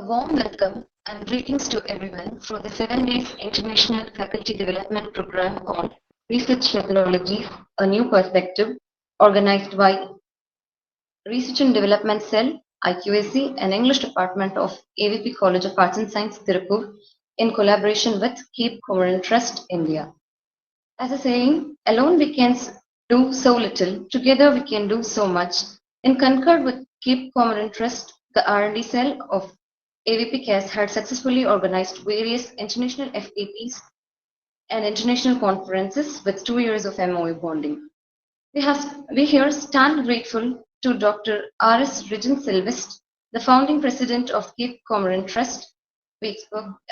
warm welcome and greetings to everyone for the 7 days International Faculty Development Program called Research Methodologies, a New Perspective, organized by Research and Development Cell, IQAC, and English Department of AVP College of Arts and Science, Tirupur, in collaboration with Cape Comorin Trust, India. As a saying, alone we can do so little, together we can do so much. In concord with Cape Comorin Trust, the R&D cell of AVP CAS had successfully organized various international FAPs and international conferences with 2 years of MOU bonding. We here stand grateful to Dr. R.S. Regent Silvest, the founding president of Cape Comorin Trust. We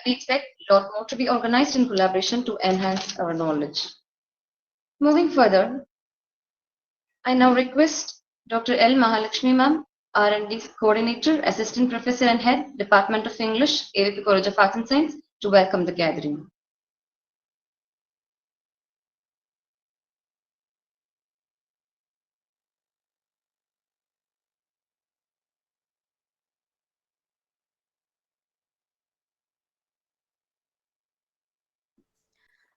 expect a lot more to be organized in collaboration to enhance our knowledge. Moving further, I now request Dr. L. Mahalakshmi Ma'am, R&D Coordinator, Assistant Professor and Head, Department of English, AVP College of Arts and Science, to welcome the gathering.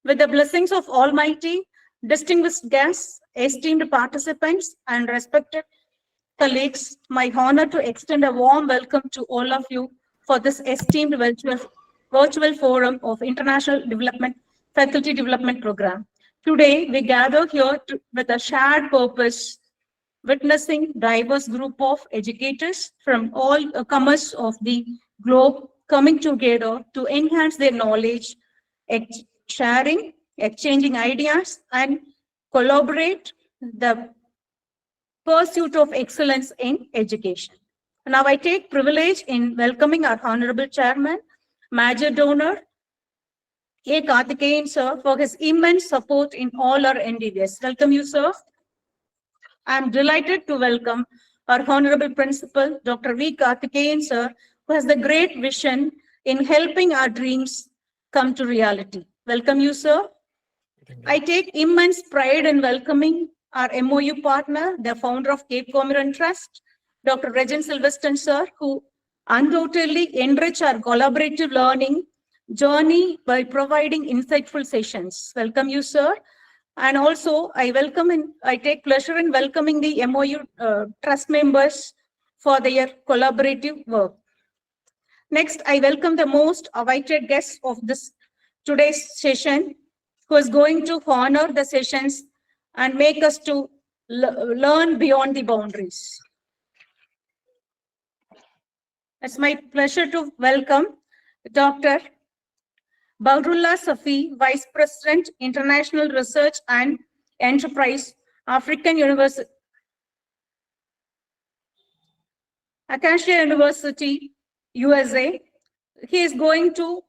With the blessings of Almighty, distinguished guests, esteemed participants, and respected colleagues, my honor to extend a warm welcome to all of you for this esteemed virtual forum of International Faculty Development Program. Today, we gather here with a shared purpose, witnessing diverse group of educators from all comers of the globe coming together to enhance their knowledge, sharing, exchanging ideas, and collaborate the pursuit of excellence in education. Now I take privilege in welcoming our Honorable Chairman, Major Donor, A. Karthikeyan sir, for his immense support in all our endeavors. Welcome you, sir. I am delighted to welcome our Honorable Principal, Dr. V. Karthikeyan sir, who has the great vision in helping our dreams come to reality. Welcome you, sir. I take immense pride in welcoming our MOU partner, the founder of Cape Comorin Trust, Dr. Regent Silveston, sir, who undoubtedly enrich our collaborative learning journey by providing insightful sessions. Welcome you, sir. And also, I take pleasure in welcoming the MOU trust members for their collaborative work. Next, I welcome the most awaited guest of today's session, who is going to honor the sessions and make us to learn beyond the boundaries. It's my pleasure to welcome Dr. Badrullah Safi, Vice President, International Research and Enterprise, African University, Acacia University, USA. He is going to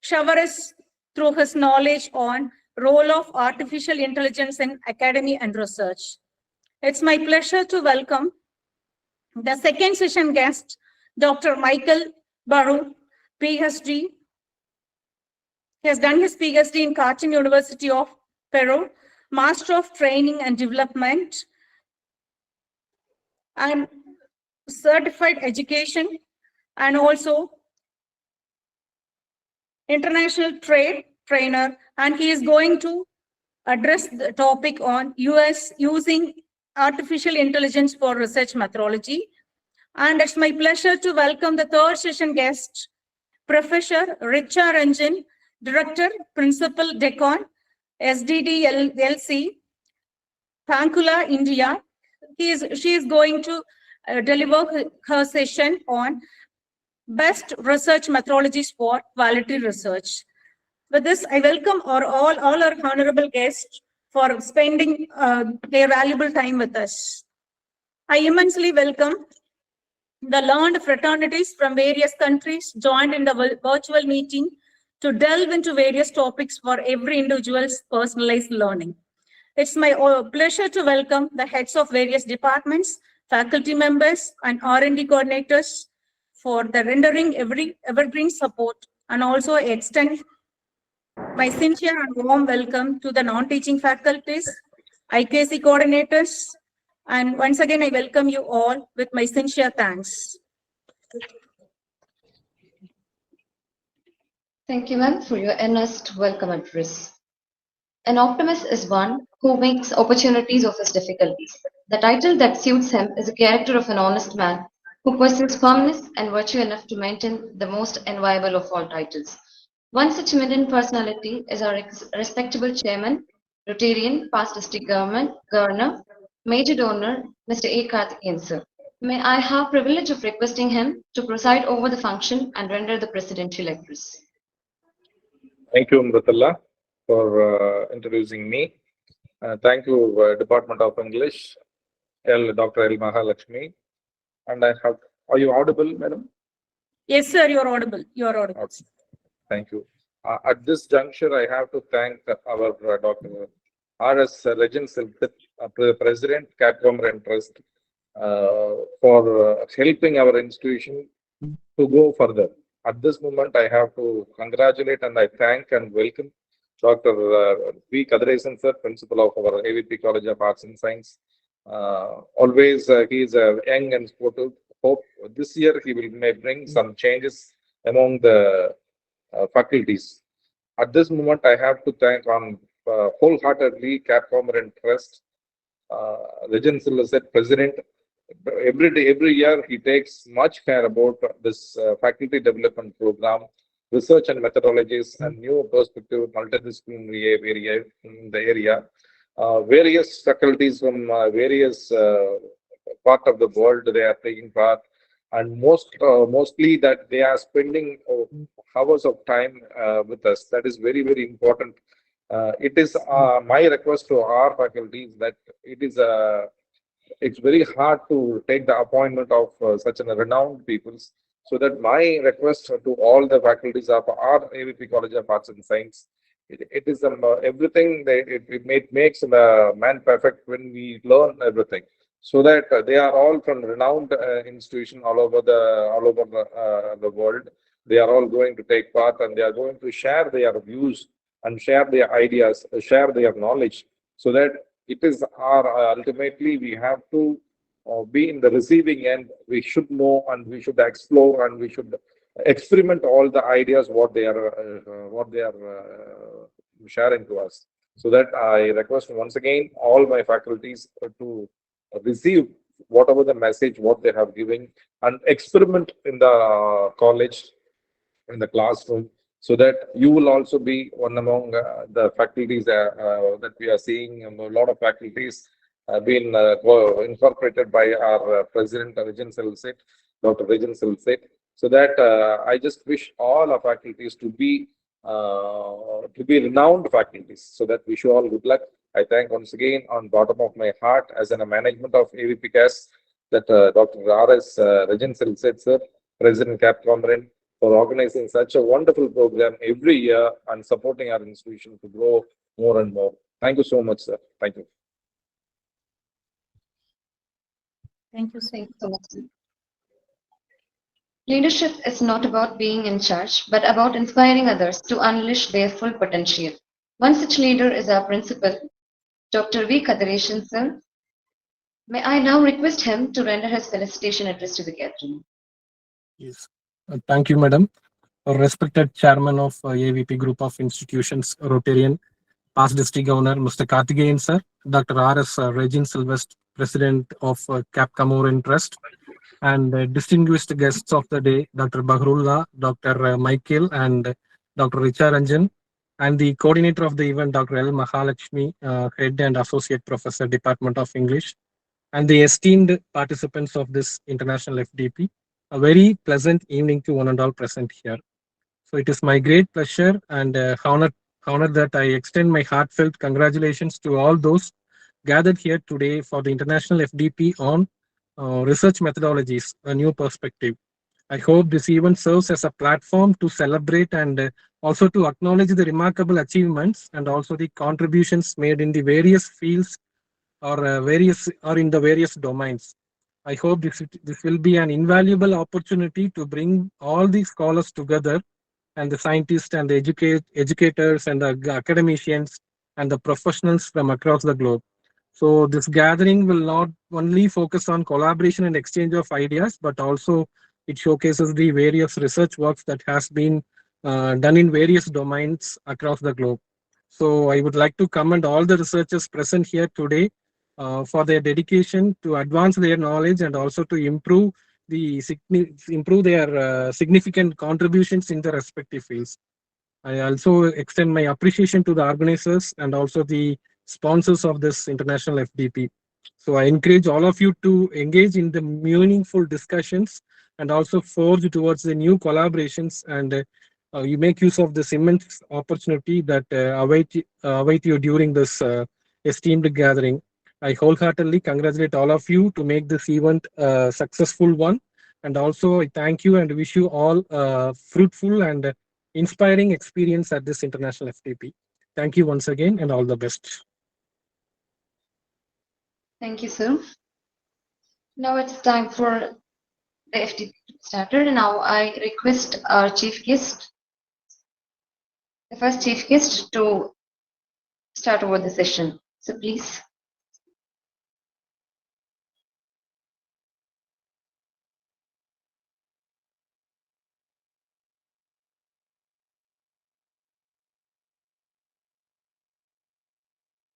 shower us through his knowledge on role of artificial intelligence in academy and research. It's my pleasure to welcome the second session guest, Dr. Michael Baru, PhD. He has done his PhD in Cartin University of Peru, Master of Training and Development, and Certified Education, and also International Trade Trainer, and he is going to address the topic on US using artificial intelligence for research methodology. And it's my pleasure to welcome the third session guest, Professor Richa Ranjan, Director, Principal Decon, SDD LC, Pankula, India. She is going to deliver her session on best research methodologies for quality research. With this, I welcome all our honorable guests for spending their valuable time with us. I immensely welcome the learned fraternities from various countries joined in the virtual meeting to delve into various topics for every individual's personalized learning. It's my pleasure to welcome the heads of various departments, faculty members, and R&D coordinators for the rendering evergreen support, and also extend my sincere and warm welcome to the non-teaching faculties, IKC coordinators, and once again, I welcome you all with my sincere thanks. Thank you, ma'am, for your earnest welcome address. An optimist is one who makes opportunities of his difficulties. The title that suits him is a character of an honest man who pursues firmness and virtue enough to maintain the most enviable of all titles. One such maiden personality is our respectable chairman, Rotarian, past district governor, major donor, Mr. A. Karthikeyan, sir. May I have privilege of requesting him to preside over the function and render the presidential address. Thank you, Mritala, for introducing me. Thank you, Department of English, Dr. L. Mahalakshmi. And I have, are you audible, madam? Yes, sir, you're audible. You're audible. Okay. Thank you. At this juncture, I have to thank our Dr. R.S. Regent President, Catcomer and Trust, for helping our institution to go further. At this moment, I have to congratulate and I thank and welcome Dr. V. Kadresan, sir, principal of our AVP College of Arts and Science. Always, he is young and sportive. Hope this year he may bring some changes among the faculties. At this moment, I have to thank on wholeheartedly Capcomer and Trust, Regent Silverset, President. Every day, every year, he takes much care about this faculty development program, research and methodologies, and new perspective multidisciplinary area in the area. Various faculties from various part of the world, they are taking part, and mostly that they are spending hours of time with us. That is very, very important. It is my request to our faculties that it's very hard to take the appointment of such a renowned peoples. So that my request to all the faculties of our AVP College of Arts and Science, it is everything. It makes a man perfect when we learn everything. So that they are all from renowned institution all over the world. They are all going to take part and they are going to share their views and share their ideas, share their knowledge, so that it is our ultimately we have to be in the receiving end. We should know and we should explore and we should experiment all the ideas what they are sharing to us. So that I request once again all my faculties to receive whatever the message what they have given and experiment in the college, in the classroom, so that you will also be one among the faculties that we are seeing. A lot of faculties have been incorporated by our President Regent Silset, Dr. Regent Silset. So that I just wish all our faculties to be renowned faculties. So that wish you all good luck. I thank once again on bottom of my heart as in a management of AVP CAS that Dr. R.S. Regent Silset, sir, President Cap Comrade, for organizing such a wonderful program every year and supporting our institution to grow more and more. Thank you so much, sir. Thank you. Thank you, sir. Thank you so much, sir. Leadership is not about being in charge, but about inspiring others to unleash their full potential. One such leader is our principal, Dr. V. Kadreshan, sir. May I now request him to render his felicitation address to the gathering. Yes. Thank you, Madam. Respected Chairman of AVP Group of Institutions, Rotarian, past District Governor, Mr. Karthikeyan, sir, Dr. R.S. Regine Sylvester, President of Cap Comorin Trust, and distinguished guests of the day, Dr. Bahrullah, Dr. Michael, and Dr. Richard Ranjan, and the coordinator of the event, Dr. L. Mahalakshmi, Head and Associate Professor, Department of English, and the esteemed participants of this international FDP. A very pleasant evening to one and all present here. So it is my great pleasure and honor that I extend my heartfelt congratulations to all those gathered here today for the International FDP on research methodologies, a new perspective. I hope this event serves as a platform to celebrate and also to acknowledge the remarkable achievements and also the contributions made in the various fields or in the various domains. I hope this will be an invaluable opportunity to bring all the scholars together and the scientists and the educators and the academicians and the professionals from across the globe. So this gathering will not only focus on collaboration and exchange of ideas, but also It showcases the various research works that has been done in various domains across the globe. So I would like to commend all the researchers present here today for their dedication to advance their knowledge and also to improve their significant contributions in the respective fields. I also extend my appreciation to the organizers and also the sponsors of this international FDP. So I encourage all of you to engage in the meaningful discussions and also forge towards the new collaborations, and you make use of this immense opportunity that await you during this esteemed gathering. I wholeheartedly congratulate all of you to make this event a successful one. And also I thank you and wish you all fruitful and inspiring experience at this international FTP. Thank you once again and all the best. Thank you, sir. Now it's time for the FTP to be started. Now I request our chief guest, the first chief guest, to start over the session. So please.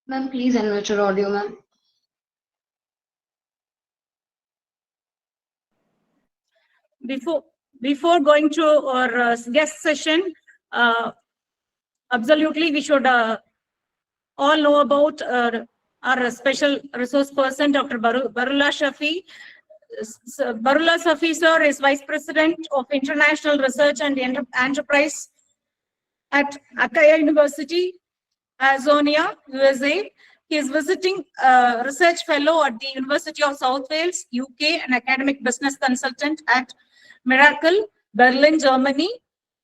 Ma'am, please unmute your audio, ma'am. Before going to our guest session, absolutely we should all know about our special resource person, Dr. Barullah Shafi. Barullah Shafi sir is Vice President of International Research and Enterprise at Akaya University, Azonia, USA. He is visiting research fellow at the University of South Wales, UK, and academic business consultant at Miracle, Berlin, Germany.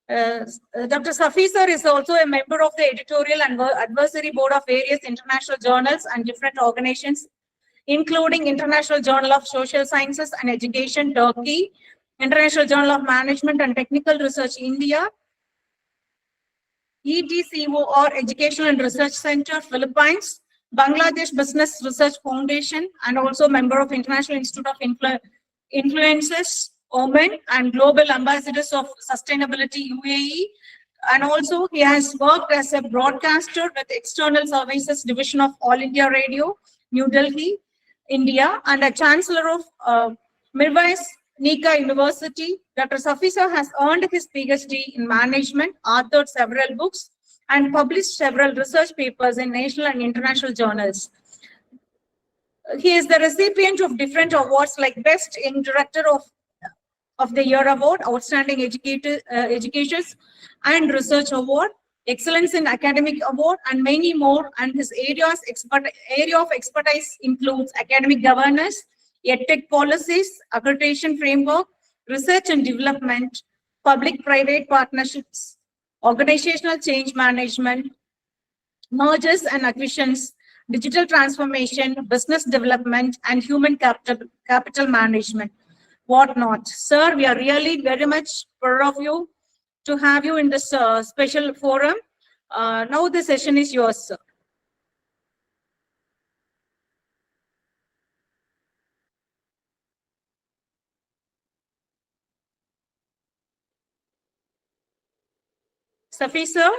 Dr. Safi sir is also a member of the editorial and advisory board of various international journals and different organizations, including International Journal of Social Sciences and Education, Turkey, International Journal of Management and Technical Research, India, ETCOR Educational and Research Center, Philippines, Bangladesh Business Research Foundation, and also member of International Institute of Influences, Oman, and Global Ambassadors of Sustainability, UAE. And also he has worked as a broadcaster with External Services Division of All India Radio, New Delhi, India, and a Chancellor of Mirwais Nika University. Dr. Safi sir has earned his PhD in management, authored several books, and published several research papers in national and international journals. He is the recipient of different awards like Best Young Director of the Year Award, Outstanding Educators and Research Award, Excellence in Academic Award, and many more. And his area of expertise includes academic governance, EdTech policies, accreditation framework, research and development, public-private partnerships, organizational change management, mergers and acquisitions, digital transformation, business development, and human capital management, whatnot. Sir, we are really very much proud of you to have you in this special forum. Now the session is yours, sir. Safi, sir?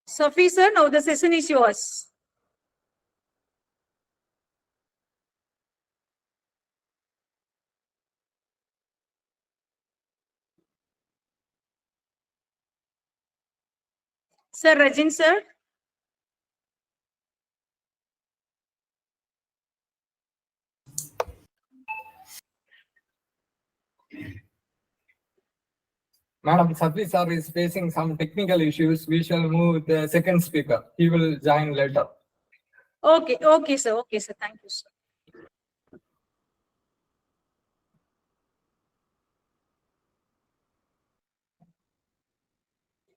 Safi, sir, now the session is yours. Sir, Rajin, sir? Madam Safi sir is facing some technical issues. We shall move the second speaker. He will join later. Okay, okay, sir. Okay, sir. Thank you, sir.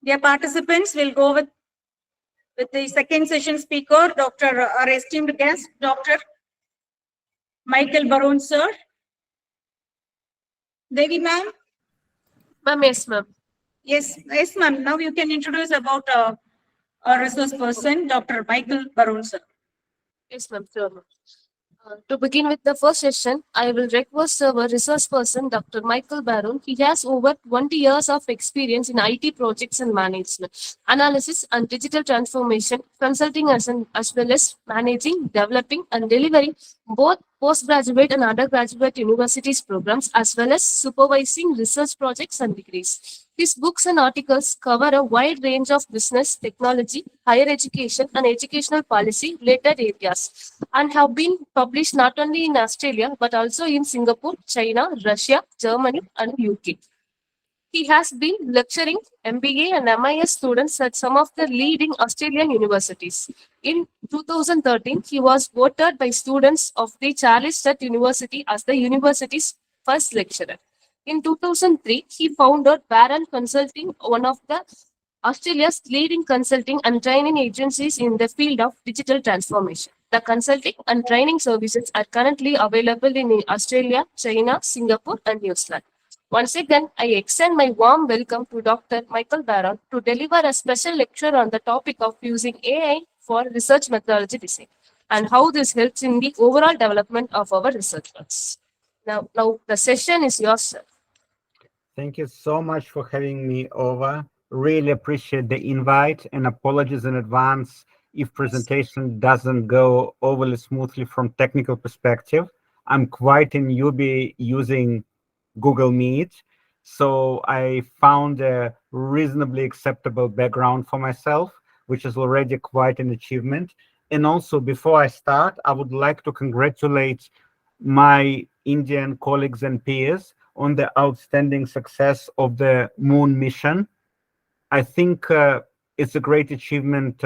Dear participants, we'll go with with the second session speaker, our esteemed guest, Dr. Michael Baron, sir. Devi ma'am? Ma'am, yes, ma'am. Yes, ma'am. Now you can introduce about our resource person, Dr. Michael Baron, sir. Yes, ma'am. Sure, ma'am. To begin with the first session, I will request our resource person, Dr. Michael Baron. He has over 20 years of experience in IT projects and management, analysis and digital transformation, consulting as well as managing, developing and delivering both postgraduate and undergraduate universities programs, as well as supervising research projects and degrees. His books and articles cover a wide range of business, technology, higher education, and educational policy related areas, and have been published not only in Australia but also in Singapore, China, Russia, Germany, and UK. He has been lecturing MBA and MIS students at some of the leading Australian universities. In 2013, he was voted by students of the Charles Sturt University as the university's first lecturer. In 2003, he founded Baron Consulting, one of the Australia's leading consulting and training agencies in the field of digital transformation. The consulting and training services are currently available in Australia, China, Singapore, and New Zealand. Once again, I extend my warm welcome to Dr. Michael Baron to deliver a special lecture on the topic of using AI for research methodology design and how this helps in the overall development of our research works. Now the session is yours, sir. Thank you so much for having me over. Really appreciate the invite and apologies in advance if presentation doesn't go overly smoothly from technical perspective. I'm quite a newbie using Google Meet, so I found a reasonably acceptable background for myself, which is already quite an achievement. And also, before I start, I would like to congratulate my Indian colleagues and peers on the outstanding success of the Moon mission. I think it's a great achievement,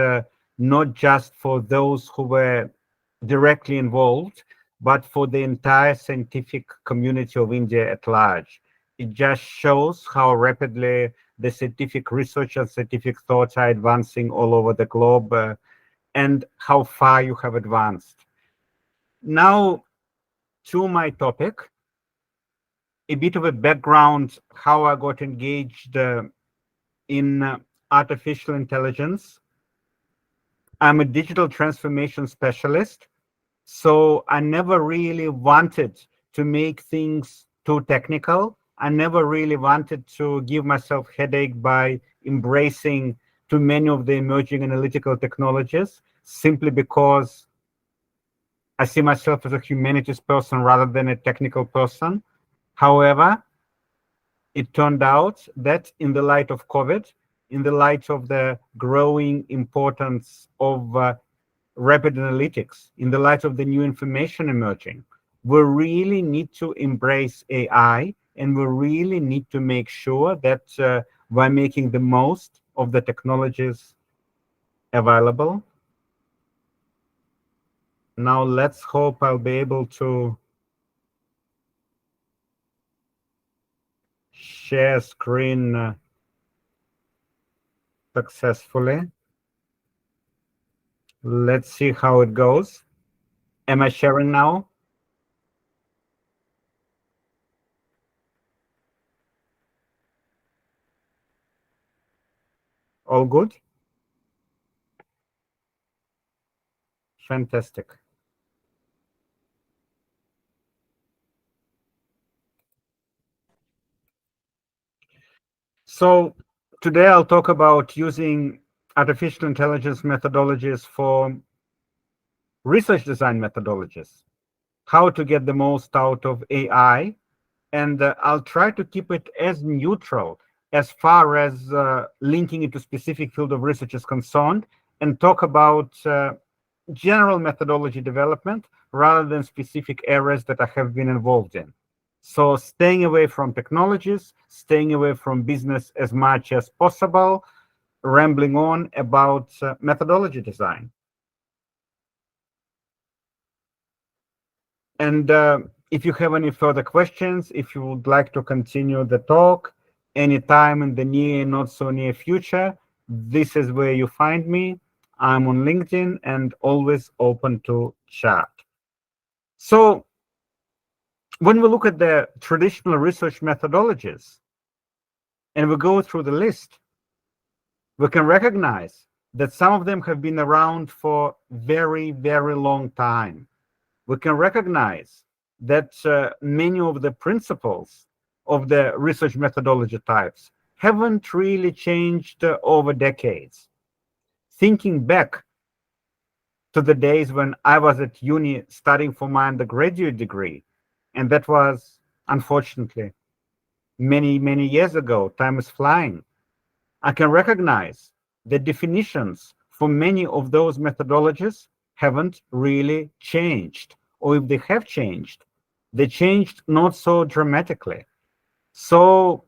not just for those who were directly involved, but for the entire scientific community of India at large. It just shows how rapidly the scientific research and scientific thoughts are advancing all over the globe and how far you have advanced. Now, to my topic, a bit of a background how I got engaged in artificial intelligence. I'm a digital transformation specialist, so I never really wanted to make things too technical. I never really wanted to give myself headache by embracing too many of the emerging analytical technologies, simply because I see myself as a humanities person rather than a technical person. However, it turned out that in the light of COVID, in the light of the growing importance of rapid analytics, in the light of the new information emerging, we really need to embrace AI, and we really need to make sure that we're making the most of the technologies available. Now, let's hope I'll be able to share screen successfully. Let's see how it goes. Am I sharing now? All good? Fantastic. So today I'll talk about using artificial intelligence methodologies for research design methodologies, how to get the most out of AI, and I'll try to keep it as neutral as far as linking it to specific field of research is concerned, and talk about general methodology development rather than specific areas that I have been involved in. So staying away from technologies, staying away from business as much as possible, rambling on about methodology design. And if you have any further questions, if you would like to continue the talk anytime in the near, not so near future, this is where you find me. I'm on LinkedIn and always open to chat. So when we look at the traditional research methodologies and we go through the list, we can recognize that some of them have been around for very, very long time. We can recognize that many of the principles of the research methodology types haven't really changed over decades. Thinking back to the days when I was at uni studying for my undergraduate degree, and that was, unfortunately, many, many years ago, time is flying, I can recognize the definitions for many of those methodologies haven't really changed, or if they have changed, they changed not so dramatically. So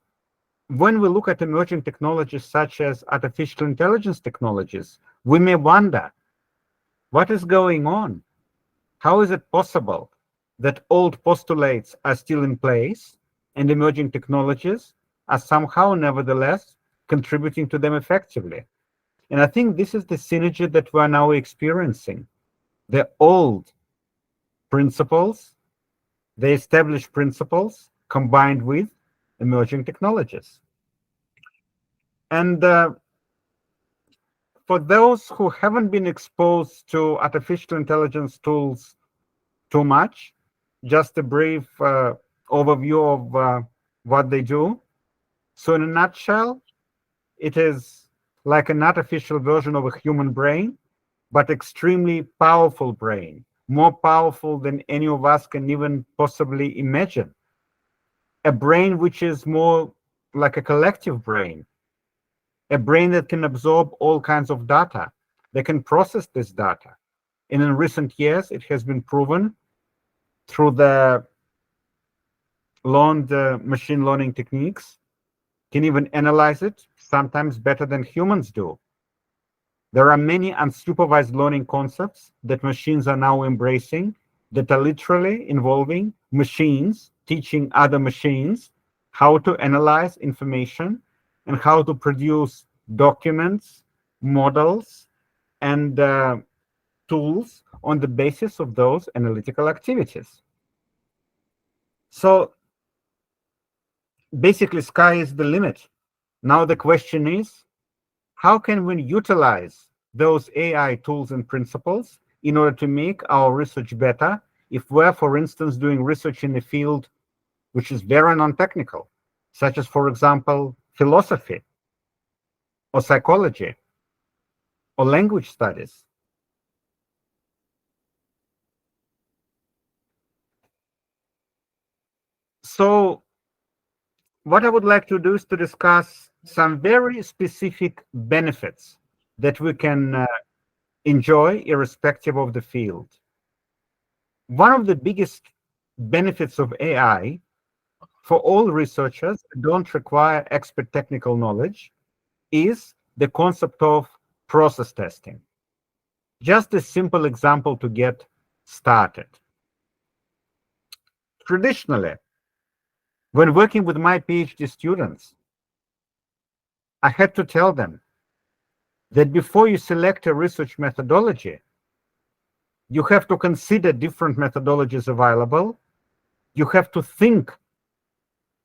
when we look at emerging technologies such as artificial intelligence technologies, we may wonder, what is going on? How is it possible that old postulates are still in place and emerging technologies are somehow nevertheless contributing to them effectively? And I think this is the synergy that we're now experiencing. The old principles, the established principles, combined with emerging technologies. And for those who haven't been exposed to artificial intelligence tools too much, just a brief overview of what they do. So in a nutshell, it is like an artificial version of a human brain, but extremely powerful brain, more powerful than any of us can even possibly imagine. A brain which is more like a collective brain, a brain that can absorb all kinds of data, that can process this data. And in recent years, it has been proven through the learned machine learning techniques, can even analyze it, sometimes better than humans do. There are many unsupervised learning concepts that machines are now embracing that are literally involving machines teaching other machines how to analyze information and how to produce documents, models, and tools on the basis of those analytical activities. So basically, sky is the limit. Now the question is, how can we utilize those AI tools and principles in order to make our research better if we're, for instance, doing research in a field which is very non-technical, such as, for example, philosophy or psychology or language studies? So what I would like to do is to discuss some very specific benefits that we can enjoy irrespective of the field. One of the biggest benefits of AI for all researchers who don't require expert technical knowledge is the concept of process testing. Just a simple example to get started. Traditionally, when working with my PhD students, I had to tell them that before you select a research methodology, you have to consider different methodologies available. You have to think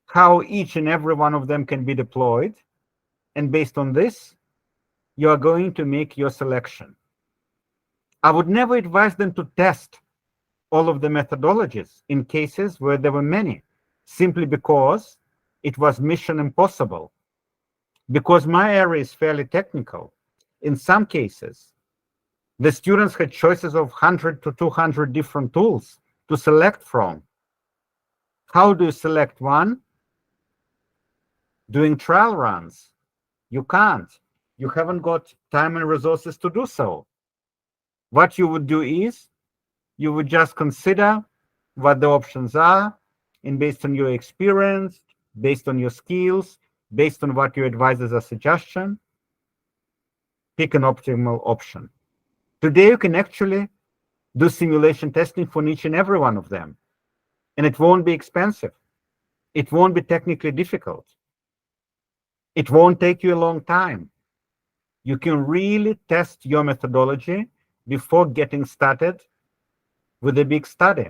how each and every one of them can be deployed. And based on this, you are going to make your selection. I would never advise them to test all of the methodologies in cases where there were many, simply because it was mission impossible. Because my area is fairly technical, in some cases, the students had choices of 100 to 200 different tools to select from. How do you select one? Doing trial runs. You can't. You haven't got time and resources to do so. What you would do is, you would just consider what the options are, and based on your experience, based on your skills, based on what your advisors are suggestion, pick an optimal option. Today, you can actually do simulation testing for each and every one of them, and it won't be expensive. It won't be technically difficult. It won't take you a long time. You can really test your methodology before getting started with a big study.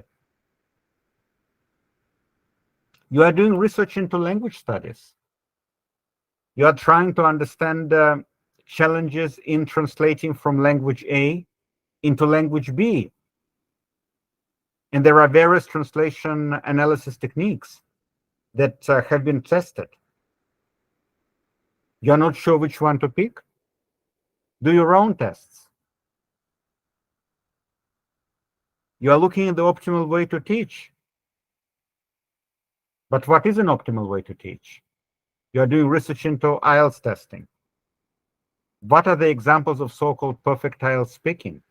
You are doing research into language studies. You are trying to understand challenges in translating from language A into language B. And there are various translation analysis techniques that have been tested. You're not sure which one to pick? Do your own tests. You are looking at the optimal way to teach. But what is an optimal way to teach? You are doing research into IELTS testing. What are the examples of so-called perfect IELTS speaking?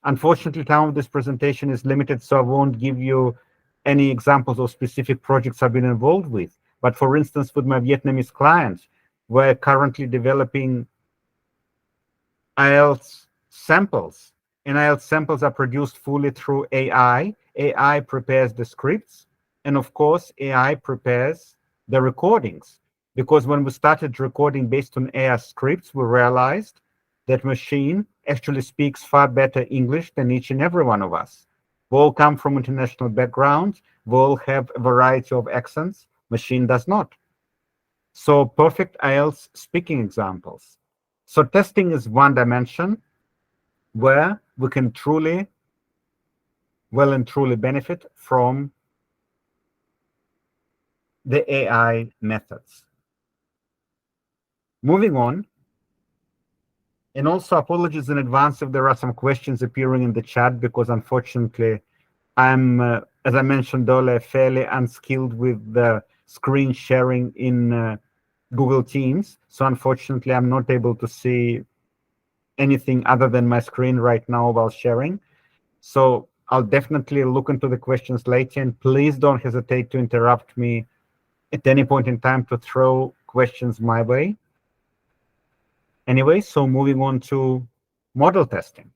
Unfortunately, time of this presentation is limited, so I won't give you any examples of specific projects I've been involved with. But for instance, with my Vietnamese clients, we're currently developing IELTS samples, and IELTS samples are produced fully through AI. AI prepares the scripts, and of course, AI prepares the recordings. Because when we started recording based on AI scripts, we realized that machine actually speaks far better English than each and every one of us. We all come from international backgrounds. We all have a variety of accents. Machine does not. So perfect IELTS speaking examples. So testing is one dimension where we can truly, well and truly benefit from the AI methods. Moving on, and also apologies in advance if there are some questions appearing in the chat, because unfortunately I'm, as I mentioned earlier, fairly unskilled with the screen sharing in Google Teams. So unfortunately, I'm not able to see anything other than my screen right now while sharing. So I'll definitely look into the questions later, and please don't hesitate to interrupt me at any point in time to throw questions my way. Anyway, so moving on to model testing.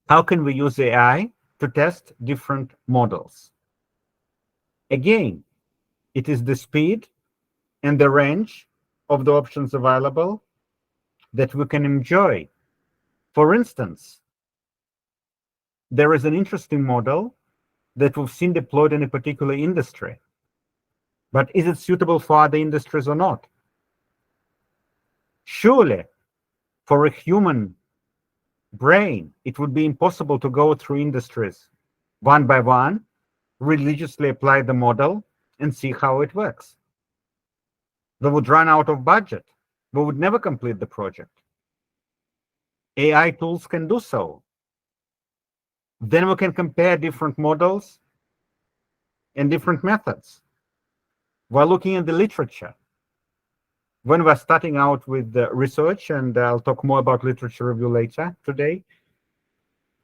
How can we use AI to test different models? Again, it is the speed and the range of the options available that we can enjoy. For instance, there is an interesting model that we've seen deployed in a particular industry. But is it suitable for other industries or not? Surely, for a human brain, it would be impossible to go through industries one by one, religiously apply the model, and see how it works. We would run out of budget. We would never complete the project. AI tools can do so. Then we can compare different models and different methods. We're looking at the literature. When we're starting out with the research, and I'll talk more about literature review later today,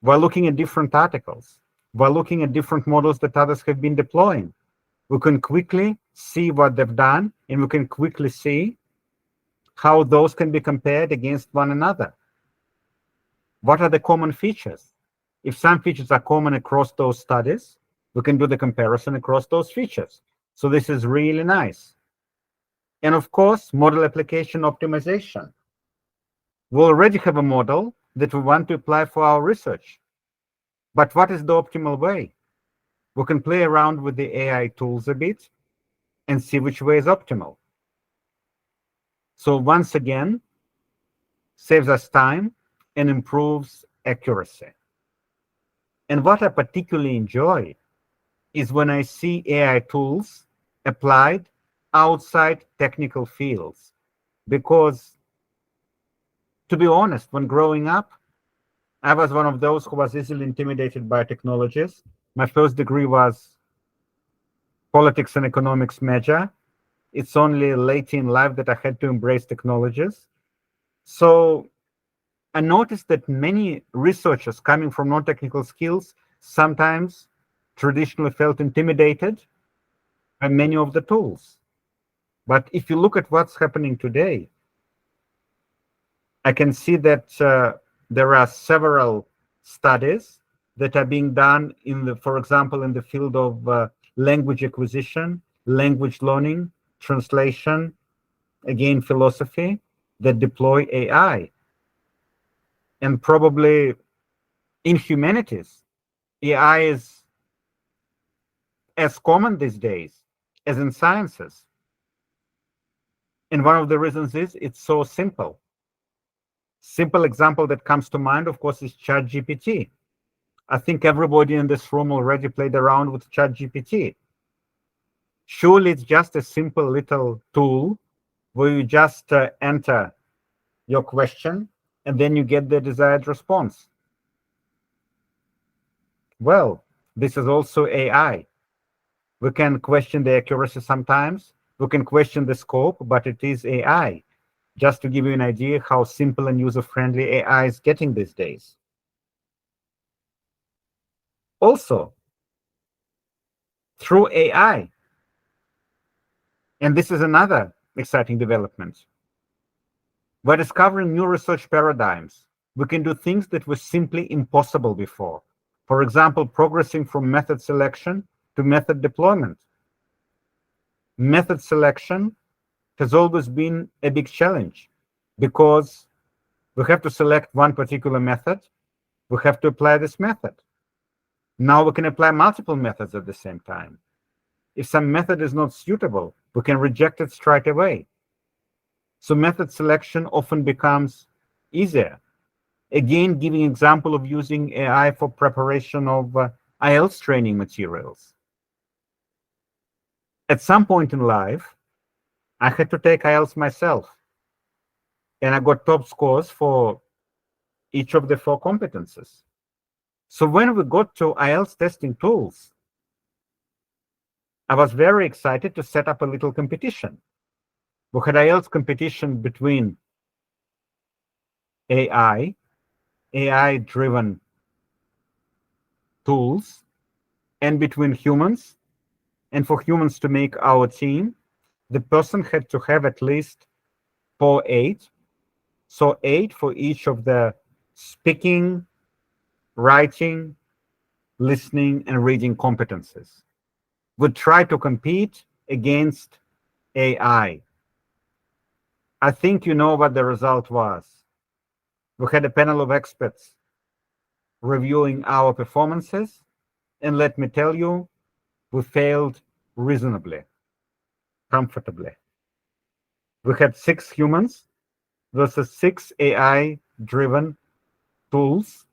we're looking at different articles. We're looking at different models that others have been deploying. We can quickly see what they've done, and we can quickly see how those can be compared against one another. What are the common features? If some features are common across those studies, we can do the comparison across those features. So this is really nice. And of course, model application optimization. We already have a model that we want to apply for our research. But what is the optimal way? We can play around with the AI tools a bit and see which way is optimal. So once again, saves us time and improves accuracy. And what I particularly enjoy is when I see AI tools applied outside technical fields. Because, to be honest, when growing up, I was one of those who was easily intimidated by technologies. My first degree was politics and economics major. It's only late in life that I had to embrace technologies. So I noticed that many researchers coming from non-technical skills sometimes traditionally felt intimidated by many of the tools. But if you look at what's happening today, I can see that there are several studies that are being done in the, for example, in the field of language acquisition, language learning, translation, again, philosophy. that deploy AI. And probably in humanities, AI is as common these days as in sciences. And one of the reasons is it's so simple. Simple example that comes to mind, of course, is ChatGPT. I think everybody in this room already played around with ChatGPT. Surely it's just a simple little tool where you just enter your question and then you get the desired response. Well, this is also AI. We can question the accuracy sometimes. We can question the scope, but it is AI. Just to give you an idea how simple and user-friendly AI is getting these days. Also, through AI, and this is another exciting development, we're discovering new research paradigms. We can do things that were simply impossible before. For example, progressing from method selection to method deployment. Method selection has always been a big challenge because we have to select one particular method. We have to apply this method. Now we can apply multiple methods at the same time. If some method is not suitable, we can reject it straight away. So method selection often becomes easier. Again, giving example of using AI for preparation of IELTS training materials. At some point in life, I had to take IELTS myself, and I got top scores for each of the 4 competences. So when we got to IELTS testing tools, I was very excited to set up a little competition. We had IELTS competition between AI-driven tools, and between humans. And for humans to make our team, the person had to have at least 4.8. So 8 for each of the speaking, writing, listening, and reading competences. Would try to compete against AI. I think you know what the result was. We had a panel of experts reviewing our performances, and let me tell you, we failed reasonably, comfortably. We had 6 humans versus 6 AI-driven tools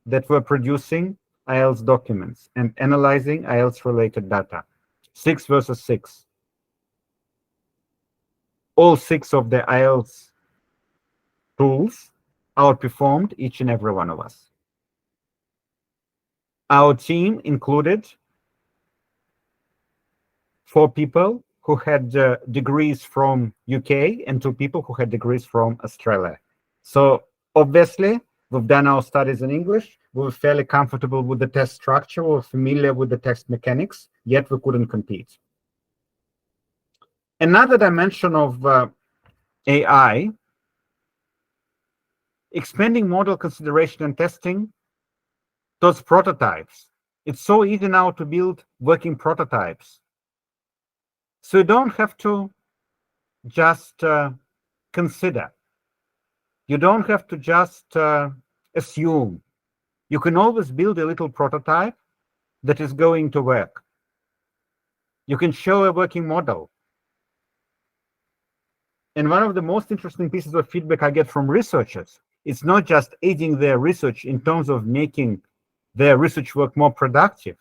that were producing IELTS documents and analyzing IELTS-related data. 6 versus 6. All 6 of the IELTS tools outperformed each and every one of us. Our team included 4 people who had degrees from UK and 2 people who had degrees from Australia. So obviously, we've done our studies in English. We were fairly comfortable with the test structure. We were familiar with the text mechanics, yet we couldn't compete. Another dimension of AI, expanding model consideration and testing towards prototypes. It's so easy now to build working prototypes. So you don't have to just consider. You don't have to just assume. You can always build a little prototype that is going to work. You can show a working model. And one of the most interesting pieces of feedback I get from researchers, it's not just aiding their research in terms of making their research work more productive.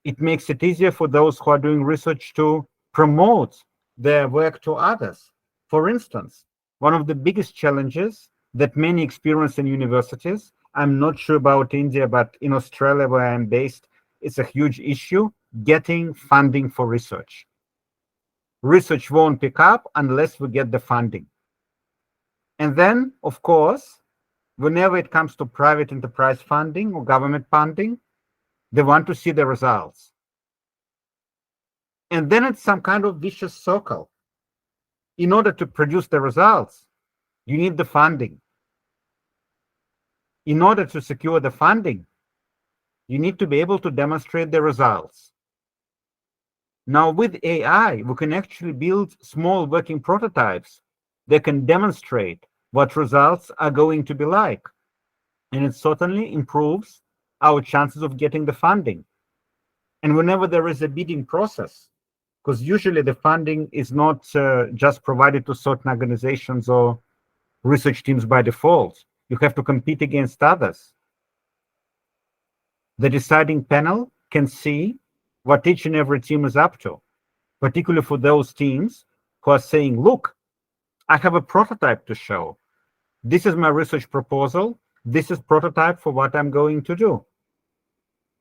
It makes it easier for those who are doing research to promote their work to others. For instance, one of the biggest challenges that many experience in universities, I'm not sure about India, but in Australia where I'm based, it's a huge issue, getting funding for research. Research won't pick up unless we get the funding. And then, of course, whenever it comes to private enterprise funding or government funding, they want to see the results. And then it's some kind of vicious circle. In order to produce the results, you need the funding. In order to secure the funding, you need to be able to demonstrate the results. Now with AI, we can actually build small working prototypes they can demonstrate what results are going to be like. And it certainly improves our chances of getting the funding. And whenever there is a bidding process, because usually the funding is not just provided to certain organizations or research teams by default, you have to compete against others. The deciding panel can see what each and every team is up to, particularly for those teams who are saying, look, I have a prototype to show. This is my research proposal. This is prototype for what I'm going to do.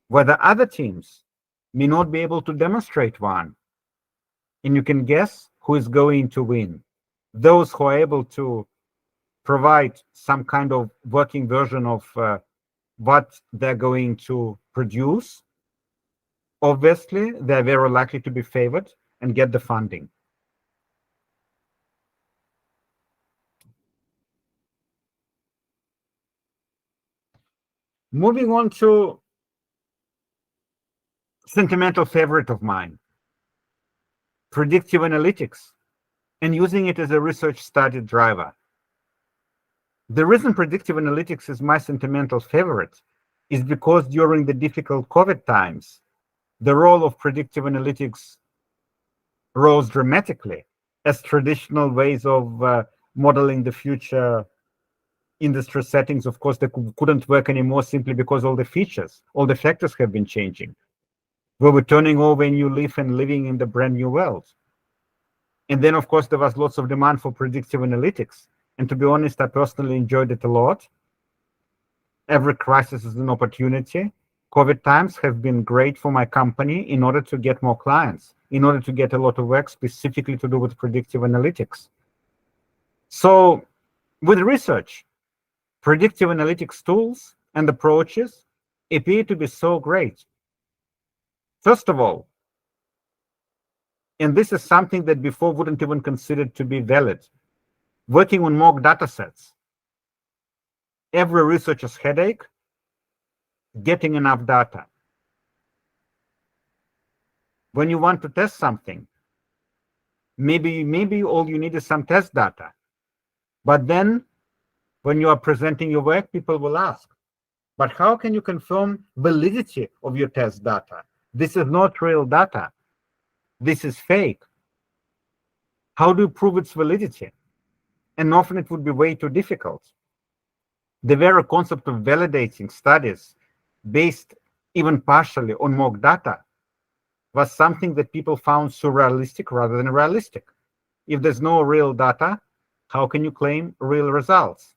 Whether other teams may not be able to demonstrate one. And you can guess who is going to win. Those who are able to provide some kind of working version of what they're going to produce, obviously, they're very likely to be favored and get the funding. Moving on to sentimental favorite of mine, predictive analytics, and using it as a research study driver. The reason predictive analytics is my sentimental favorite is because during the difficult COVID times, the role of predictive analytics rose dramatically as traditional ways of modeling the future industry settings, of course, they couldn't work anymore simply because all the features, all the factors have been changing. We were turning over a new leaf and living in the brand new world. And then, of course, there was lots of demand for predictive analytics. And to be honest, I personally enjoyed it a lot. Every crisis is an opportunity. COVID times have been great for my company in order to get more clients, in order to get a lot of work specifically to do with predictive analytics. So with research, predictive analytics tools and approaches appear to be so great. First of all, and this is something that before wouldn't even consider to be valid, working on mock data sets. Every researcher's headache, getting enough data. When you want to test something, maybe all you need is some test data. But then when you are presenting your work, people will ask, but how can you confirm validity of your test data? This is not real data. This is fake. How do you prove its validity? And often it would be way too difficult. The very concept of validating studies based even partially on mock data was something that people found surrealistic rather than realistic. If there's no real data, how can you claim real results?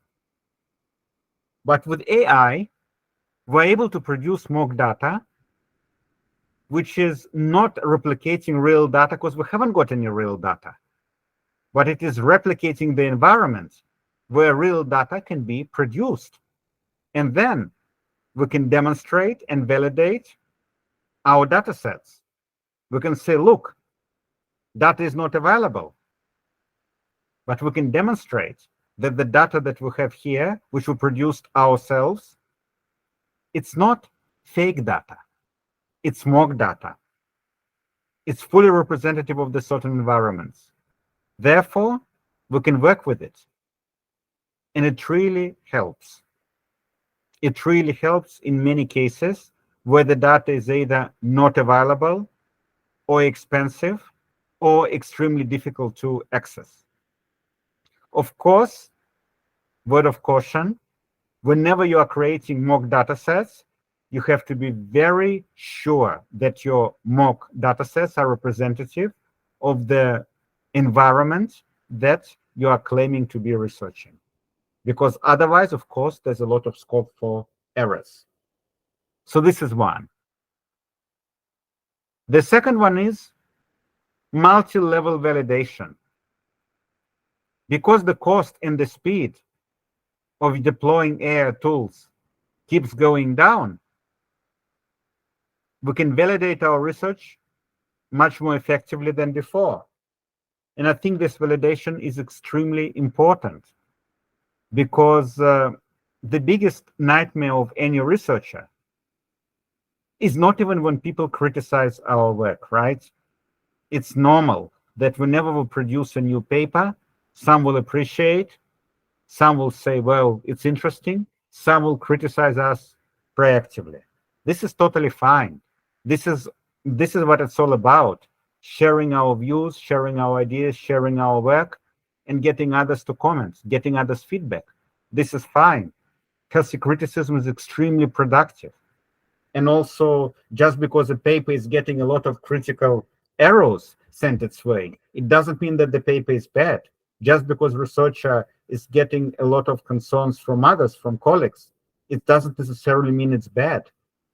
But with AI, we're able to produce mock data, which is not replicating real data because we haven't got any real data, but it is replicating the environment where real data can be produced. And then we can demonstrate and validate our data sets. We can say, look, data is not available, but we can demonstrate that the data that we have here, which we produced ourselves, it's not fake data. It's mock data. It's fully representative of the certain environments. Therefore, we can work with it. And it really helps. It really helps in many cases where the data is either not available or expensive or extremely difficult to access. Of course, word of caution, whenever you are creating mock data sets, you have to be very sure that your mock data sets are representative of the environment that you are claiming to be researching. Because otherwise, of course, there's a lot of scope for errors. So this is one. The second one is multi-level validation. Because the cost and the speed of deploying AI tools keeps going down, we can validate our research much more effectively than before. And I think this validation is extremely important because the biggest nightmare of any researcher is not even when people criticize our work, right? It's normal that whenever we produce a new paper, Some will appreciate, some will say, well, it's interesting, some will criticize us proactively. This is totally fine. This is what it's all about: sharing our views, sharing our ideas, sharing our work, and getting others to comment, getting others feedback. This is fine. Healthy criticism is extremely productive. And also, just because a paper is getting a lot of critical arrows sent its way, it doesn't mean that the paper is bad. Just because researcher is getting a lot of concerns from others, from colleagues, it doesn't necessarily mean it's bad.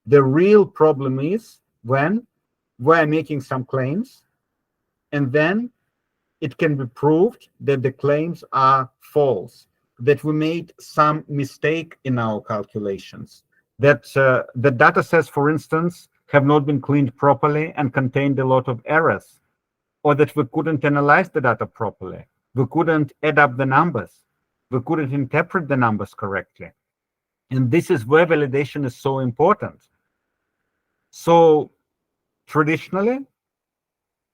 The real problem is when we're making some claims and then it can be proved that the claims are false, that we made some mistake in our calculations, that the data sets, for instance, have not been cleaned properly and contained a lot of errors, or that we couldn't analyze the data properly, we couldn't add up the numbers, we couldn't interpret the numbers correctly. And this is where validation is so important. So traditionally,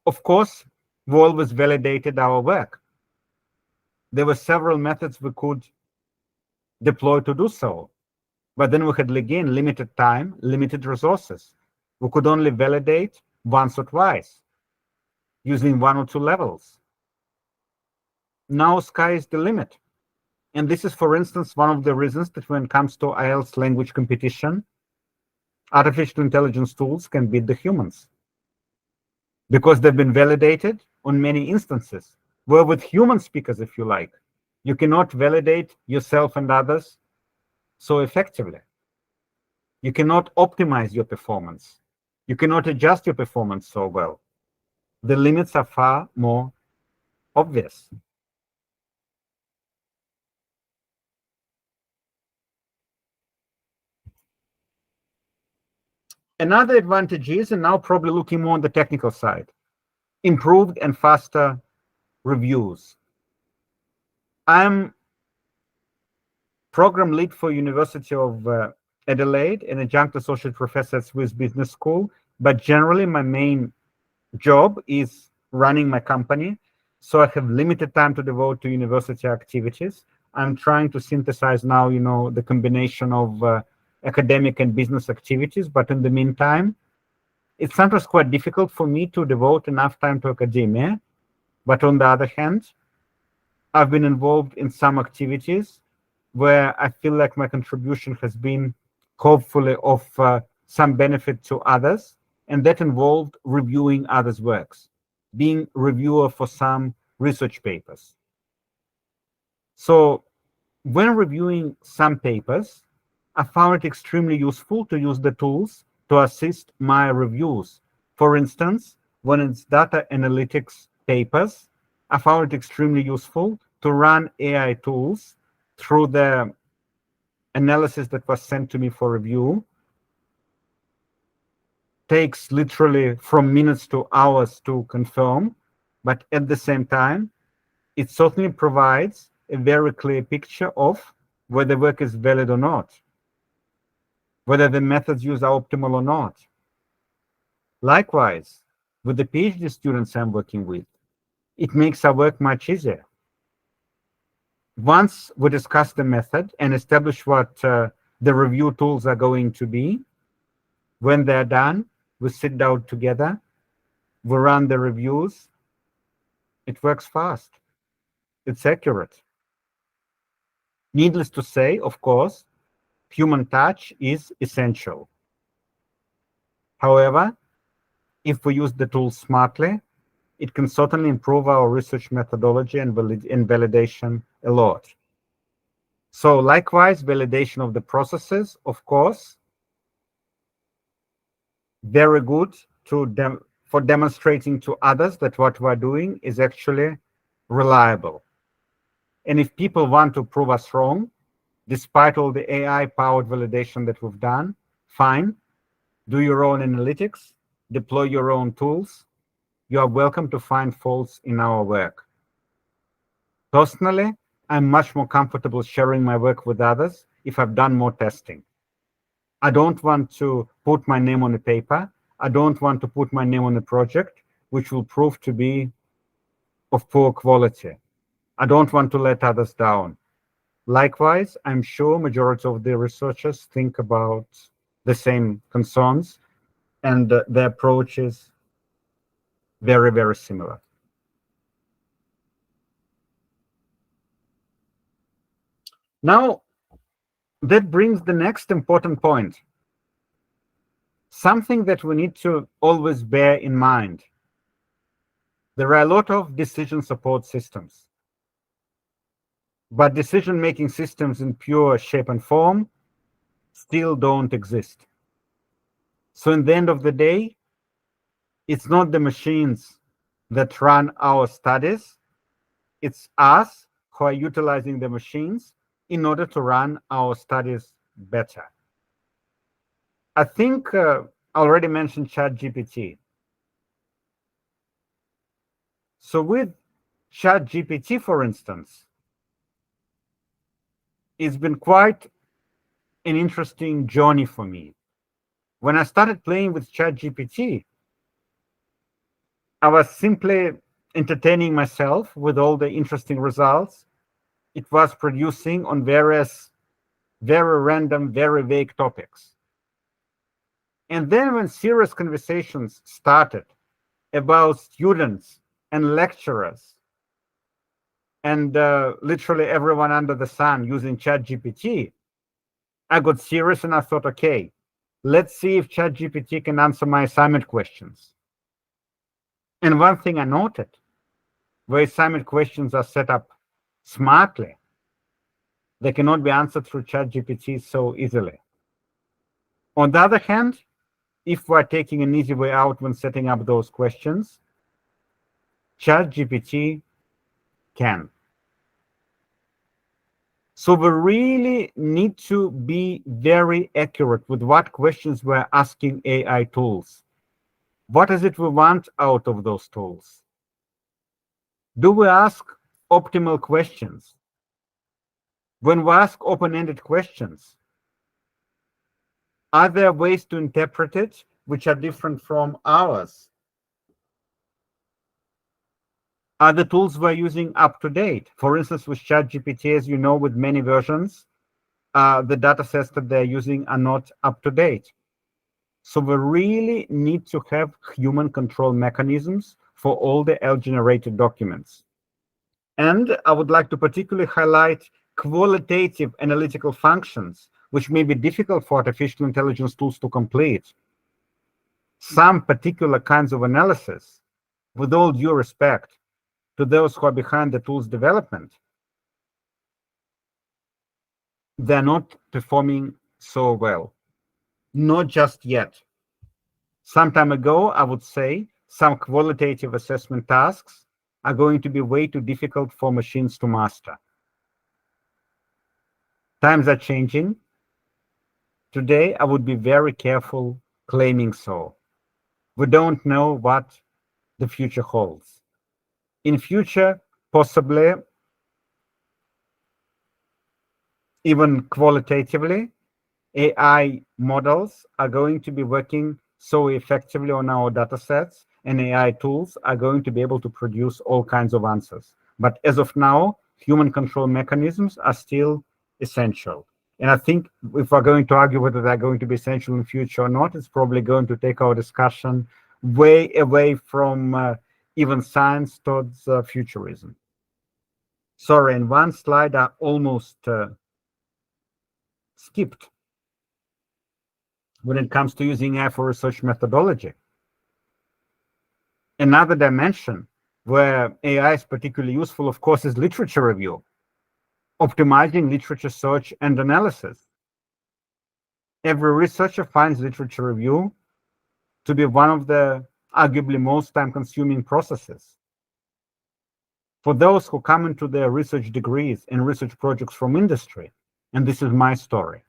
of course, we always validated our work. There were several methods we could deploy to do so. But then we had, again, limited time, limited resources. We could only validate once or twice, using one or two levels. Now sky is the limit. And this is, for instance, one of the reasons that when it comes to IELTS language competition, artificial intelligence tools can beat the humans, because they've been validated on many instances. Where with human speakers, if you like, you cannot validate yourself and others so effectively. You cannot optimize your performance. You cannot adjust your performance so well. The limits are far more obvious. Another advantage is, and now probably looking more on the technical side, improved and faster reviews. I'm program lead for University of Adelaide, an adjunct associate professor at Swiss Business School, but generally my main job is running my company, so I have limited time to devote to university activities. I'm trying to synthesize now, the combination of academic and business activities, but in the meantime, it's sometimes quite difficult for me to devote enough time to academia. But on the other hand, I've been involved in some activities where I feel like my contribution has been hopefully of some benefit to others, and that involved reviewing others' works, being reviewer for some research papers. So when reviewing some papers, I found it extremely useful to use the tools to assist my reviews. For instance, when it's data analytics papers, I found it extremely useful to run AI tools through the analysis that was sent to me for review. Takes literally from minutes to hours to confirm, but at the same time, it certainly provides a very clear picture of whether work is valid or not, whether the methods used are optimal or not. Likewise, with the PhD students I'm working with, it makes our work much easier. Once we discuss the method and establish what the review tools are going to be, when they're done, we sit down together, we run the reviews. It works fast. It's accurate. Needless to say, of course, human touch is essential. However, if we use the tools smartly, it can certainly improve our research methodology and validation a lot. So likewise, validation of the processes, of course, very good for demonstrating to others that what we're doing is actually reliable. And if people want to prove us wrong, despite all the AI-powered validation that we've done, fine, do your own analytics, deploy your own tools. You are welcome to find faults in our work. Personally, I'm much more comfortable sharing my work with others if I've done more testing. I don't want to put my name on a paper. I don't want to put my name on a project which will prove to be of poor quality. I don't want to let others down. Likewise, I'm sure majority of the researchers think about the same concerns, and the approach is very, very similar. Now, that brings the next important point. Something that we need to always bear in mind. There are a lot of decision support systems, but decision-making systems in pure shape and form still don't exist. So in the end of the day, it's not the machines that run our studies, it's us who are utilizing the machines in order to run our studies better. I think I already mentioned ChatGPT. So with ChatGPT, for instance, it's been quite an interesting journey for me. When I started playing with ChatGPT, I was simply entertaining myself with all the interesting results it was producing on various very random, very vague topics. And then when serious conversations started about students and lecturers and literally everyone under the sun using ChatGPT, I got serious and I thought, okay, let's see if ChatGPT can answer my assignment questions. And one thing I noted, where assignment questions are set up smartly, they cannot be answered through ChatGPT so easily. On the other hand, if we're taking an easy way out when setting up those questions, ChatGPT can. So we really need to be very accurate with what questions we're asking AI tools. What is it we want out of those tools? Do we ask optimal questions? When we ask open-ended questions, are there ways to interpret it which are different from ours? Are the tools we're using up to date? For instance, with ChatGPT, as you know, with many versions, the data sets that they're using are not up to date. So we really need to have human control mechanisms for all the L-generated documents. And I would like to particularly highlight qualitative analytical functions, which may be difficult for artificial intelligence tools to complete. Some particular kinds of analysis, with all due respect to those who are behind the tool's development, they're not performing so well. Not just yet. Some time ago, I would say some qualitative assessment tasks are going to be way too difficult for machines to master. Times are changing. Today, I would be very careful claiming so. We don't know what the future holds. In future, possibly, even qualitatively, AI models are going to be working so effectively on our data sets, and AI tools are going to be able to produce all kinds of answers. But as of now, human control mechanisms are still essential. And I think if we're going to argue whether they're going to be essential in the future or not, it's probably going to take our discussion way away from even science towards futurism. Sorry, in one slide I almost skipped when it comes to using AI for research methodology. Another dimension where AI is particularly useful, of course, is literature review, optimizing literature search and analysis. Every researcher finds literature review to be one of the arguably most time-consuming processes. For those who come into their research degrees and research projects from industry, and this is my story,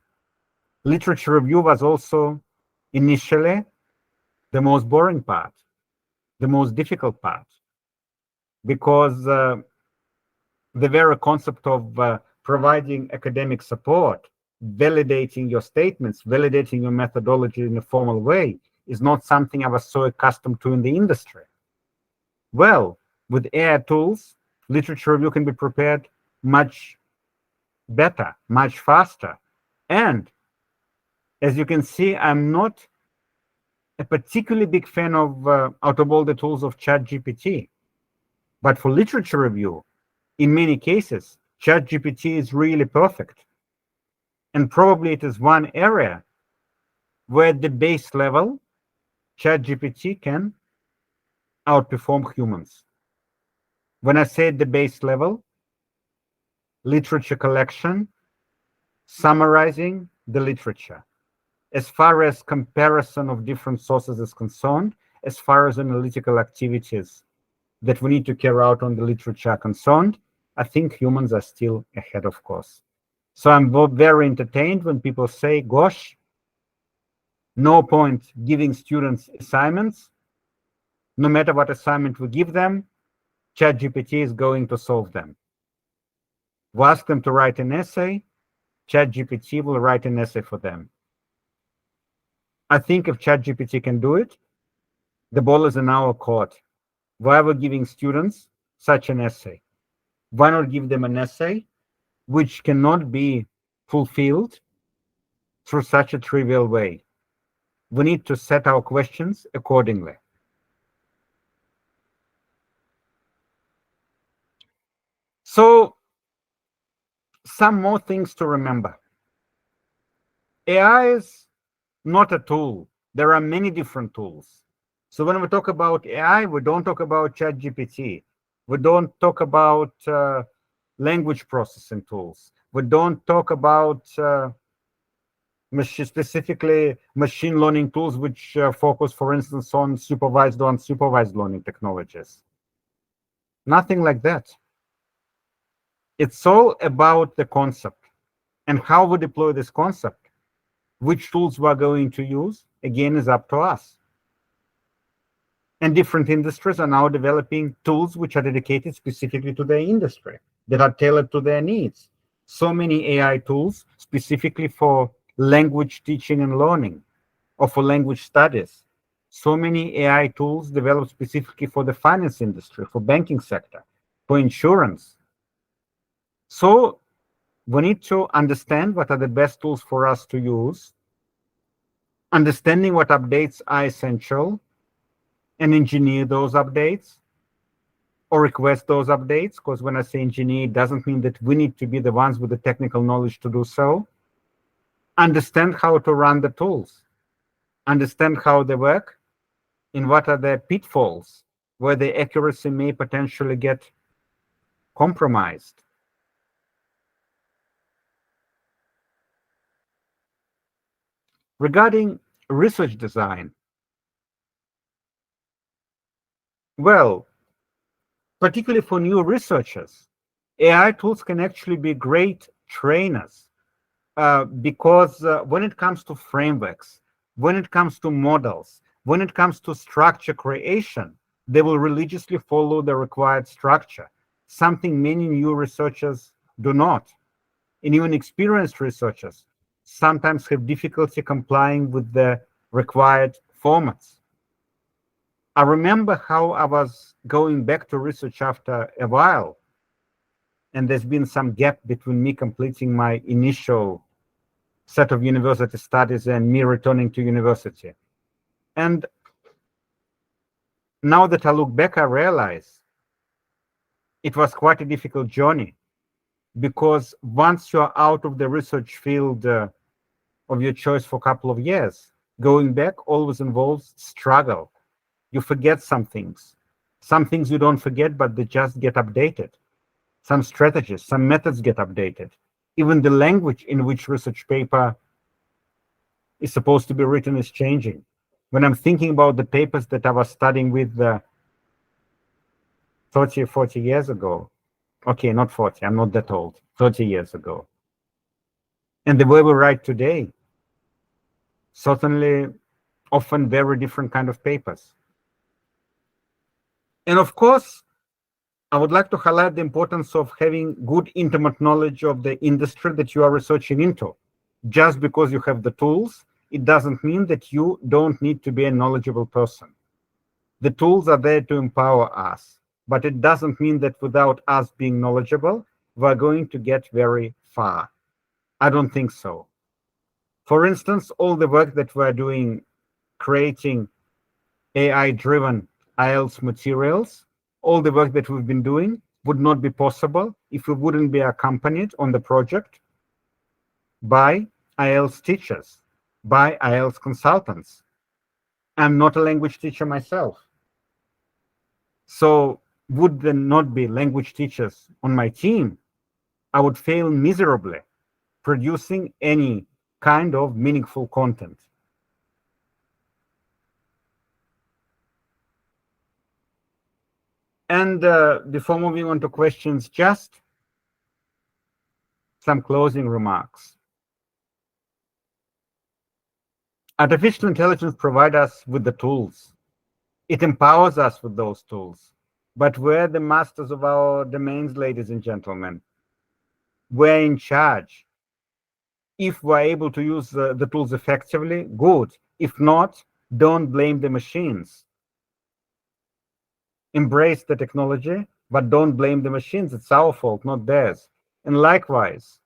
literature review was also initially the most boring part, the most difficult part, because the very concept of providing academic support, validating your statements, validating your methodology in a formal way is not something I was so accustomed to in the industry. Well, with AI tools, literature review can be prepared much better, much faster. And as you can see, I'm not a particularly big fan of out of all the tools of ChatGPT. But for literature review, in many cases, ChatGPT is really perfect. And probably it is one area where at the base level, ChatGPT can outperform humans. When I say at the base level, literature collection, summarizing the literature. As far as comparison of different sources is concerned, as far as analytical activities that we need to carry out on the literature are concerned, I think humans are still ahead, of course. So I'm very entertained when people say, gosh, no point giving students assignments. No matter what assignment we give them, ChatGPT is going to solve them. We ask them to write an essay, ChatGPT will write an essay for them. I think if ChatGPT can do it, the ball is in our court. Why are we giving students such an essay? Why not give them an essay which cannot be fulfilled through such a trivial way? We need to set our questions accordingly. So, some more things to remember. AI is not a tool. There are many different tools. So when we talk about AI, we don't talk about ChatGPT. We don't talk about language processing tools. We don't talk about specifically machine learning tools which focus, for instance, on supervised or unsupervised learning technologies. Nothing like that. It's all about the concept and how we deploy this concept. Which tools we're going to use, again, is up to us. And different industries are now developing tools which are dedicated specifically to their industry, that are tailored to their needs. So many AI tools specifically for language teaching and learning, or for language studies. So many AI tools developed specifically for the finance industry, for banking sector, for insurance. So we need to understand what are the best tools for us to use, understanding what updates are essential, and engineer those updates or request those updates, because when I say engineer, it doesn't mean that we need to be the ones with the technical knowledge to do so. Understand how to run the tools, understand how they work, and what are the pitfalls where the accuracy may potentially get compromised. Regarding research design, well, particularly for new researchers, AI tools can actually be great trainers because when it comes to frameworks, when it comes to models, when it comes to structure creation, they will religiously follow the required structure, something many new researchers do not. And even experienced researchers sometimes have difficulty complying with the required formats. I remember how I was going back to research after a while, and there's been some gap between me completing my initial set of university studies and me returning to university. And now that I look back, I realize it was quite a difficult journey, because once you're out of the research field of your choice for a couple of years, going back always involves struggle. You forget some things. Some things you don't forget, but they just get updated. Some strategies, some methods get updated. Even the language in which research paper is supposed to be written is changing. When I'm thinking about the papers that I was studying with 30 or 40 years ago, okay, not 40, I'm not that old, 30 years ago, and the way we write today, certainly often very different kind of papers. And of course, I would like to highlight the importance of having good intimate knowledge of the industry that you are researching into. Just because you have the tools, it doesn't mean that you don't need to be a knowledgeable person. The tools are there to empower us. but it doesn't mean that without us being knowledgeable, we're going to get very far. I don't think so. For instance, all the work that we're doing creating AI-driven IELTS materials, all the work that we've been doing would not be possible if we wouldn't be accompanied on the project by IELTS teachers, by IELTS consultants. I'm not a language teacher myself. So would there not be language teachers on my team, I would fail miserably producing any kind of meaningful content. And before moving on to questions, just some closing remarks. Artificial intelligence provides us with the tools. It empowers us with those tools. But we're the masters of our domains, ladies and gentlemen. We're in charge. If we're able to use the tools effectively, good. If not, don't blame the machines. Embrace the technology, but don't blame the machines. It's our fault, not theirs. And likewise,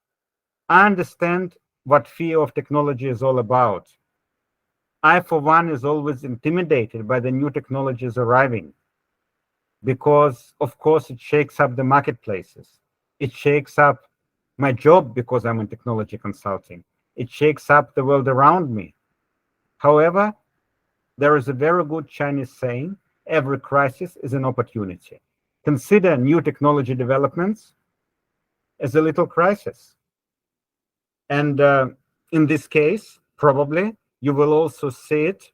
I understand what fear of technology is all about. I, for one, is always intimidated by the new technologies arriving because, of course, it shakes up the marketplaces. It shakes up my job because I'm in technology consulting. It shakes up the world around me. However, there is a very good Chinese saying, every crisis is an opportunity. Consider new technology developments as a little crisis. And in this case, probably, you will also see it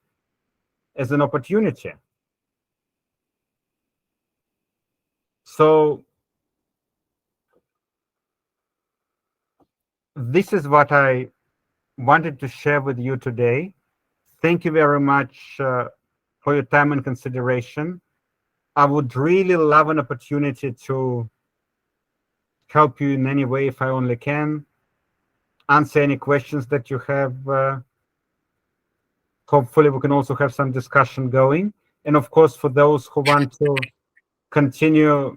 as an opportunity. So this is what I wanted to share with you today. Thank you very much for your time and consideration. I would really love an opportunity to help you in any way if I only can, answer any questions that you have. Hopefully we can also have some discussion going. And of course, for those who want to continue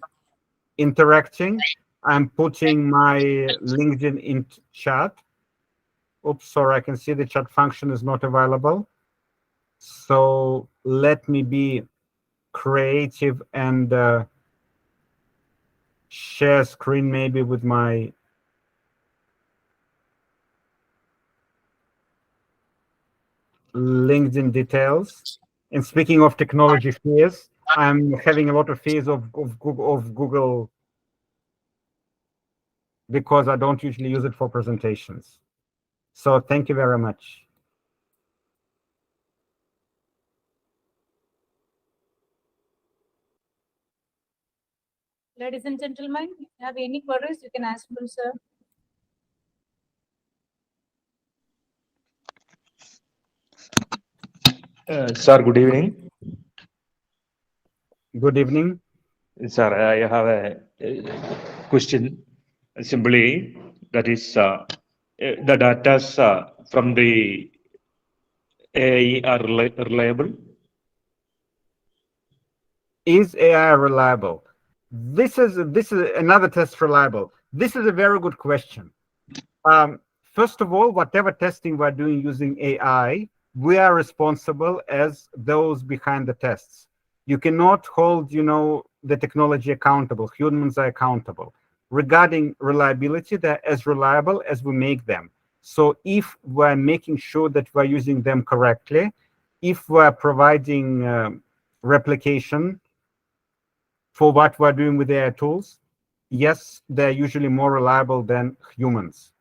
interacting, I'm putting my LinkedIn in chat. Oops, sorry, I can see the chat function is not available. So let me be creative and share screen maybe with my LinkedIn details. And speaking of technology fears, I'm having a lot of fears of Google because I don't usually use it for presentations. So thank you very much. Ladies and gentlemen, if you have any queries, you can ask them, sir. Sir, good evening. Good evening. Sir, I have a question. Simply, that is the data from the AI are reliable? Is AI reliable? This is another test reliable. This is a very good question. First of all, whatever testing we're doing using AI, we are responsible as those behind the tests. You cannot hold, the technology accountable. Humans are accountable. Regarding reliability, they're as reliable as we make them. So if we're making sure that we're using them correctly, if we're providing replication for what we're doing with AI tools, yes, they're usually more reliable than humans.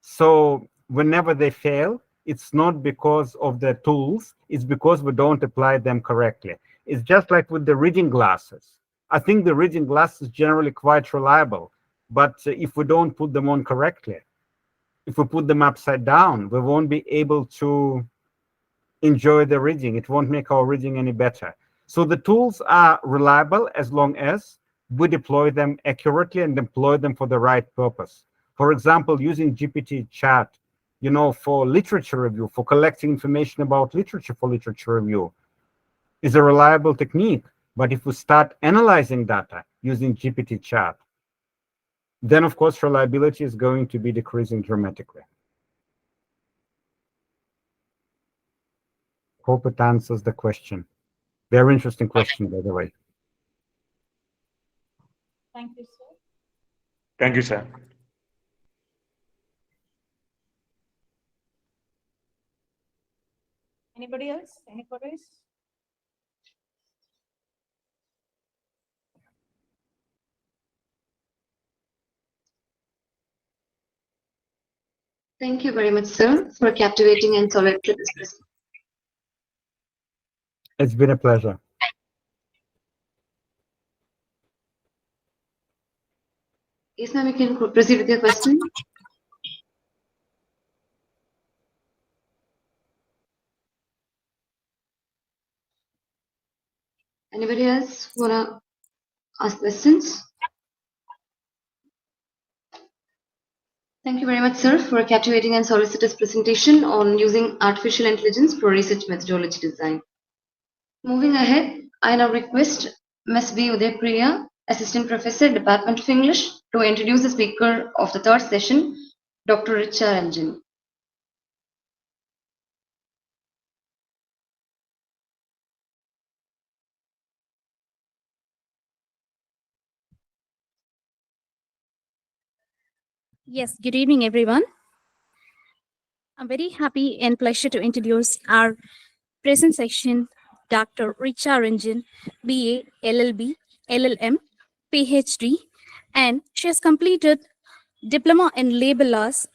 So whenever they fail, it's not because of the tools, it's because we don't apply them correctly. It's just like with the reading glasses. I think the reading glasses is generally quite reliable, but if we don't put them on correctly, if we put them upside down, we won't be able to enjoy the reading. It won't make our reading any better. So the tools are reliable as long as we deploy them accurately and deploy them for the right purpose. For example, using GPT chat, for literature review, for collecting information about literature for literature review, is a reliable technique. But if we start analyzing data using GPT chat, then of course reliability is going to be decreasing dramatically. Hope it answers the question. Very interesting question, by the way. Thank you, sir. Thank you, sir. Anybody else? Any queries? Thank you very much, sir, for captivating and solid presentation. It's been a pleasure. Yes, ma'am, you can proceed with your question. Anybody else wanna ask questions? Thank you very much, sir, for a captivating and solicitous presentation on using artificial intelligence for research methodology design. Moving ahead, I now request Ms. B. Uday, Assistant Professor, Department of English, to introduce the speaker of the third session, Dr. Richa Ranjan. Yes, good evening, everyone. I'm very happy and pleasure to introduce our present section, Dr. Richa Ranjan, BA, LLB, LLM, PhD, and she has completed Diploma in Labor Laws,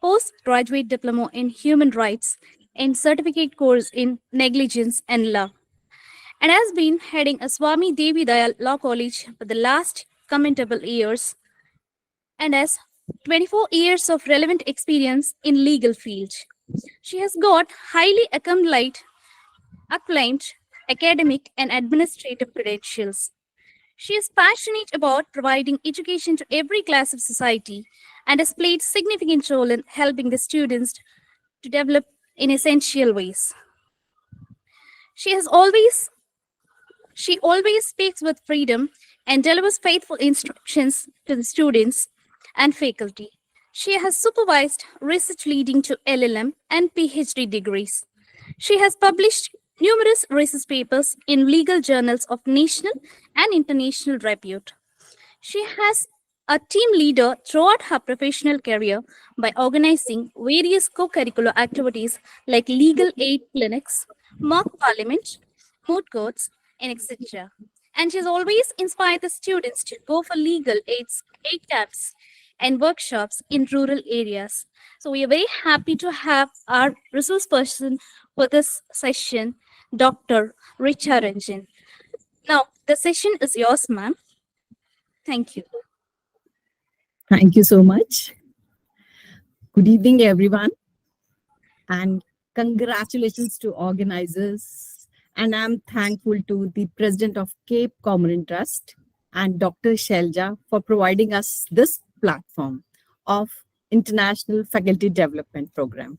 Postgraduate Diploma in Human Rights, and Certificate course in Negligence and Law, and has been heading a Swami Devi Dayal Law College for the last commendable years, and has 24 years of relevant experience in legal field. She has got highly acclaimed academic and administrative credentials. She is passionate about providing education to every class of society and has played significant role in helping the students to develop in essential ways. She always speaks with freedom and delivers faithful instructions to the students and faculty. She has supervised research leading to LLM and PhD degrees. She has published numerous research papers in legal journals of national and international repute. She has a team leader throughout her professional career by organizing various co-curricular activities like legal aid clinics, mock parliament, moot courts, and etc. And she's always inspired the students to go for legal aid camps and workshops in rural areas. So we are very happy to have our resource person for this session, Dr. Richa Ranjan. Now, the session is yours, ma'am. Thank you. Thank you so much. Good evening, everyone. And congratulations to organizers. And I'm thankful to the president of Cape Comorin Trust and Dr. Shelja for providing us this platform of International Faculty Development Program.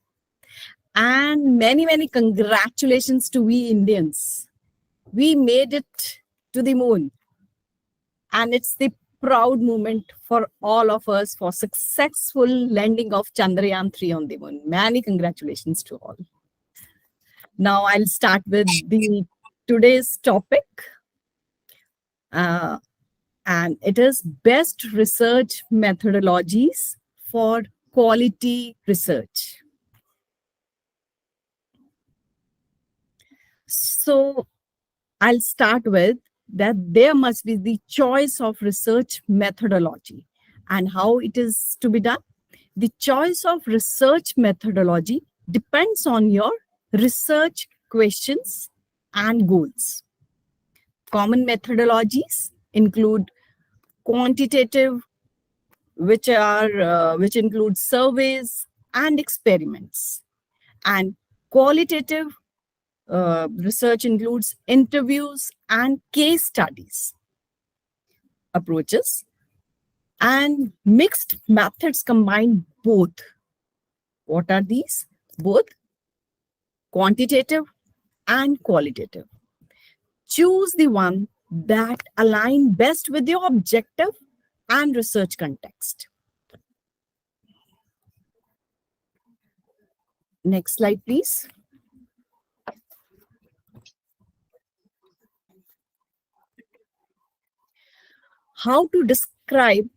And many, many congratulations to we Indians. We made it to the moon. And it's the proud moment for all of us for successful landing of Chandrayaan-3 on the moon. Many congratulations to all. Now I'll start with today's topic. And it is best research methodologies for quality research. So I'll start with that there must be the choice of research methodology and how it is to be done. The choice of research methodology depends on your research questions and goals. Common methodologies include quantitative, which include surveys and experiments, and qualitative research includes interviews and case studies approaches, and mixed methods combine both. What are these? Both quantitative and qualitative. Choose the one that align best with your objective and research context. Next slide, please. How to describe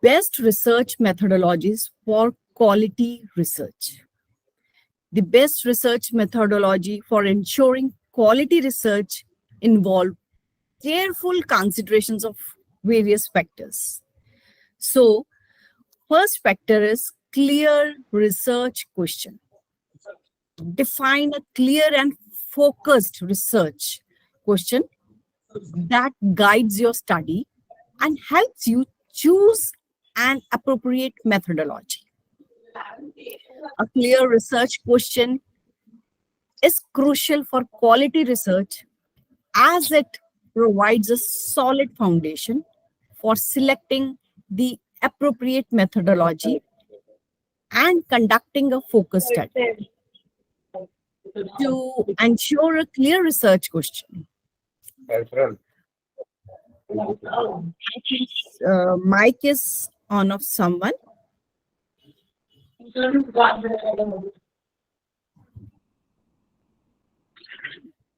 best research methodologies for quality research. The best research methodology for ensuring quality research involve careful considerations of various factors. So, first factor is clear research question. Define a clear and focused research question that guides your study and helps you choose an appropriate methodology. A clear research question is crucial for quality research as it provides a solid foundation for selecting the appropriate methodology and conducting a focus study. To ensure a clear research question, mic is on of someone.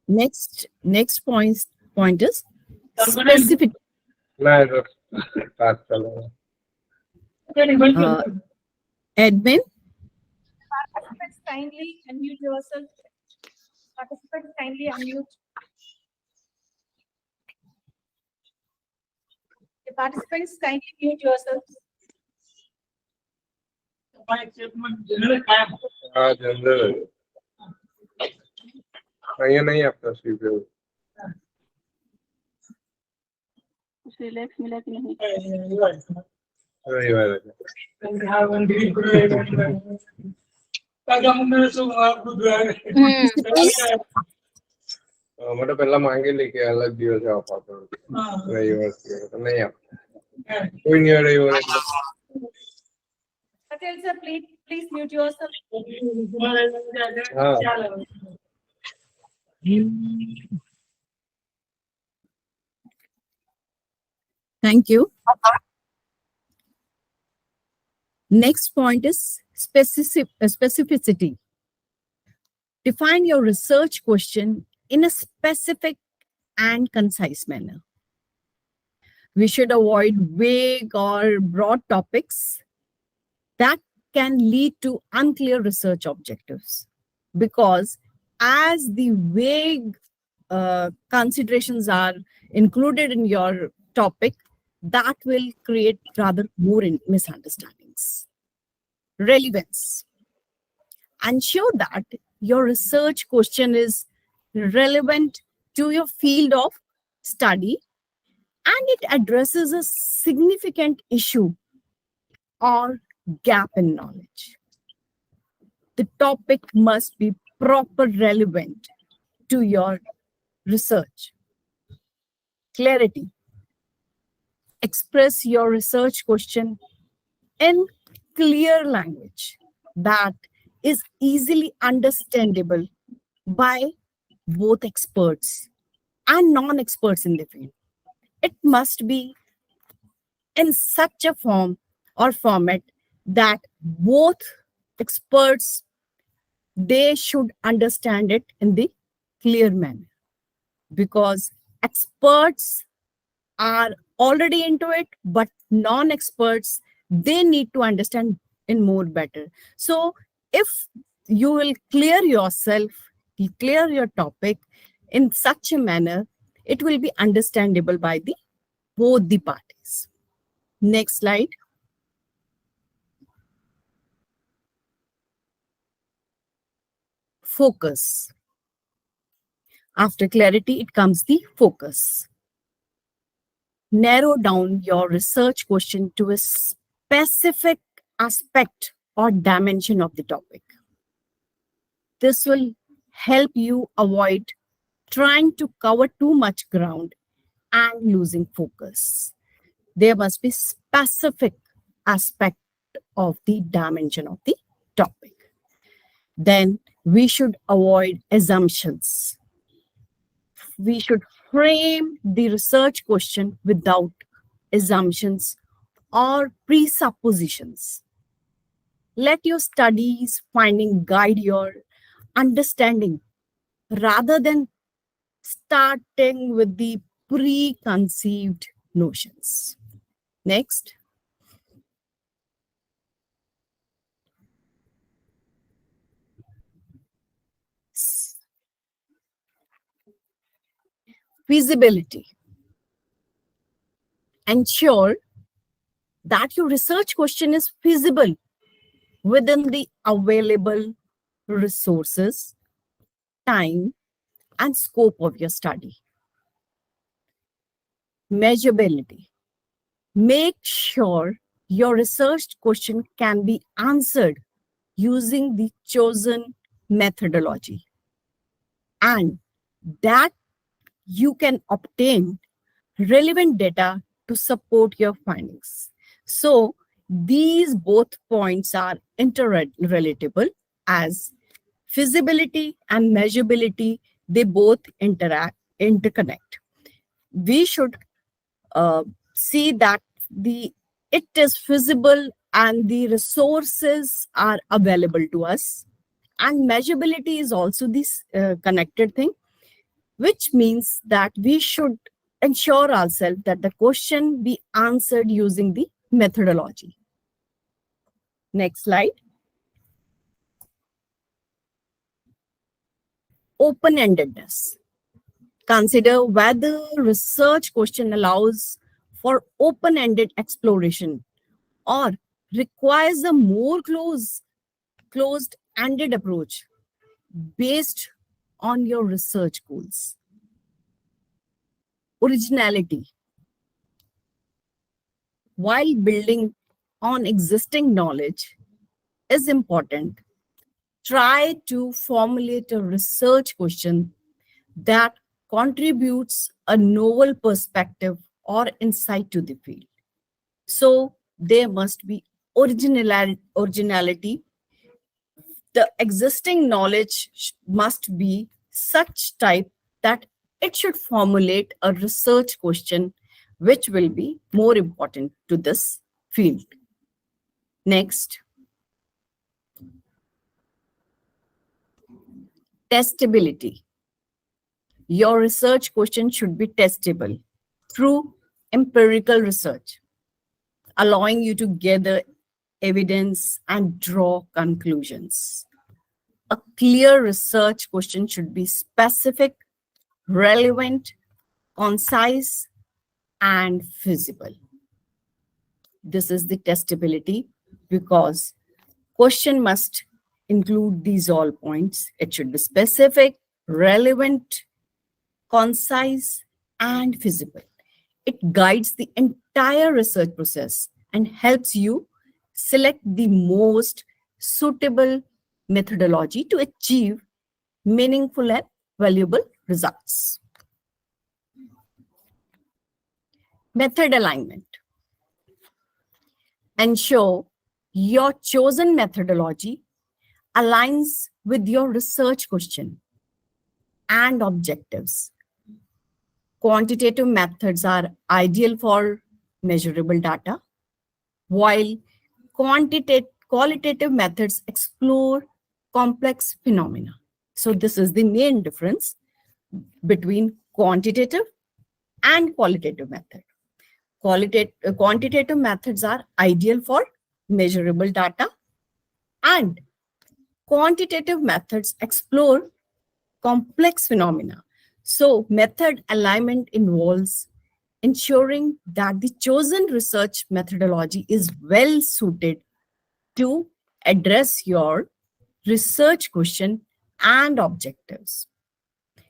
Next point is specific. Admin, Participants kindly unmute yourself. Participants kindly unmute. The participants kindly mute yourself. नहीं आपका सीधे मतलब पहला मांगे लेके अलग दियो से आप आते हो नहीं आप कोई नहीं आ रही हो Patel sir, please mute yourself. thank you. Next point is specificity. Define your research question in a specific and concise manner. We should avoid vague or broad topics that can lead to unclear research objectives, because as the vague considerations are included in your topic, that will create rather more misunderstandings. Relevance. Ensure that your research question is relevant to your field of study and it addresses a significant issue or gap in knowledge. The topic must be proper relevant to your research. Clarity. Express your research question in clear language that is easily understandable by both experts and non-experts in the field. It must be in such a form or format that both experts, they should understand it in the clear manner, because experts are already into it, but non-experts, they need to understand in more better. So if you will clear yourself, clear your topic in such a manner, it will be understandable by both the parties. Next slide. Focus. After clarity, it comes the focus. Narrow down your research question to a specific aspect or dimension of the topic. This will help you avoid trying to cover too much ground and losing focus. There must be specific aspect of the dimension of the topic. Then we should avoid assumptions. We should Frame the research question without assumptions or presuppositions. Let your studies finding guide your understanding rather than starting with the preconceived notions. Next. Feasibility. Ensure that your research question is feasible within the available resources, time, and scope of your study. Measurability. Make sure your research question can be answered using the chosen methodology and that you can obtain relevant data to support your findings. So these both points are interrelatable as feasibility and measurability, they both interconnect. We should see that it is feasible and the resources are available to us, and measurability is also this connected thing, which means that we should ensure ourselves that the question be answered using the methodology. Next slide. Open-endedness. Consider whether research question allows for open-ended exploration or requires a more closed-ended approach based on your research goals. Originality. While building on existing knowledge is important, try to formulate a research question that contributes a novel perspective or insight to the field. So there must be originality. The existing knowledge must be such type that it should formulate a research question which will be more important to this field. Next. Testability. Your research question should be testable through empirical research, allowing you to gather evidence and draw conclusions. A clear research question should be specific, relevant, concise, and feasible. This is the testability because question must include these all points. It should be specific, relevant, concise, and feasible. It guides the entire research process and helps you select the most suitable methodology to achieve meaningful and valuable results. Method alignment. Ensure your chosen methodology aligns with your research question and objectives. Quantitative methods are ideal for measurable data, while qualitative methods explore complex phenomena. So this is the main difference between quantitative and qualitative method. Quantitative methods are ideal for measurable data, and quantitative methods explore complex phenomena. So method alignment involves ensuring that the chosen research methodology is well suited to address your research question and objectives.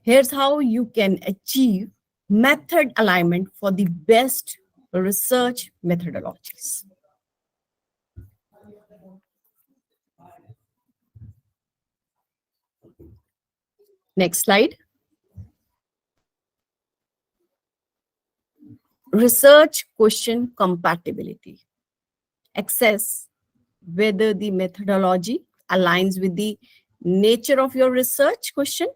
Here's how you can achieve method alignment for the best research methodologies. Next slide. Research question compatibility. Assess whether the methodology aligns with the nature of your research question.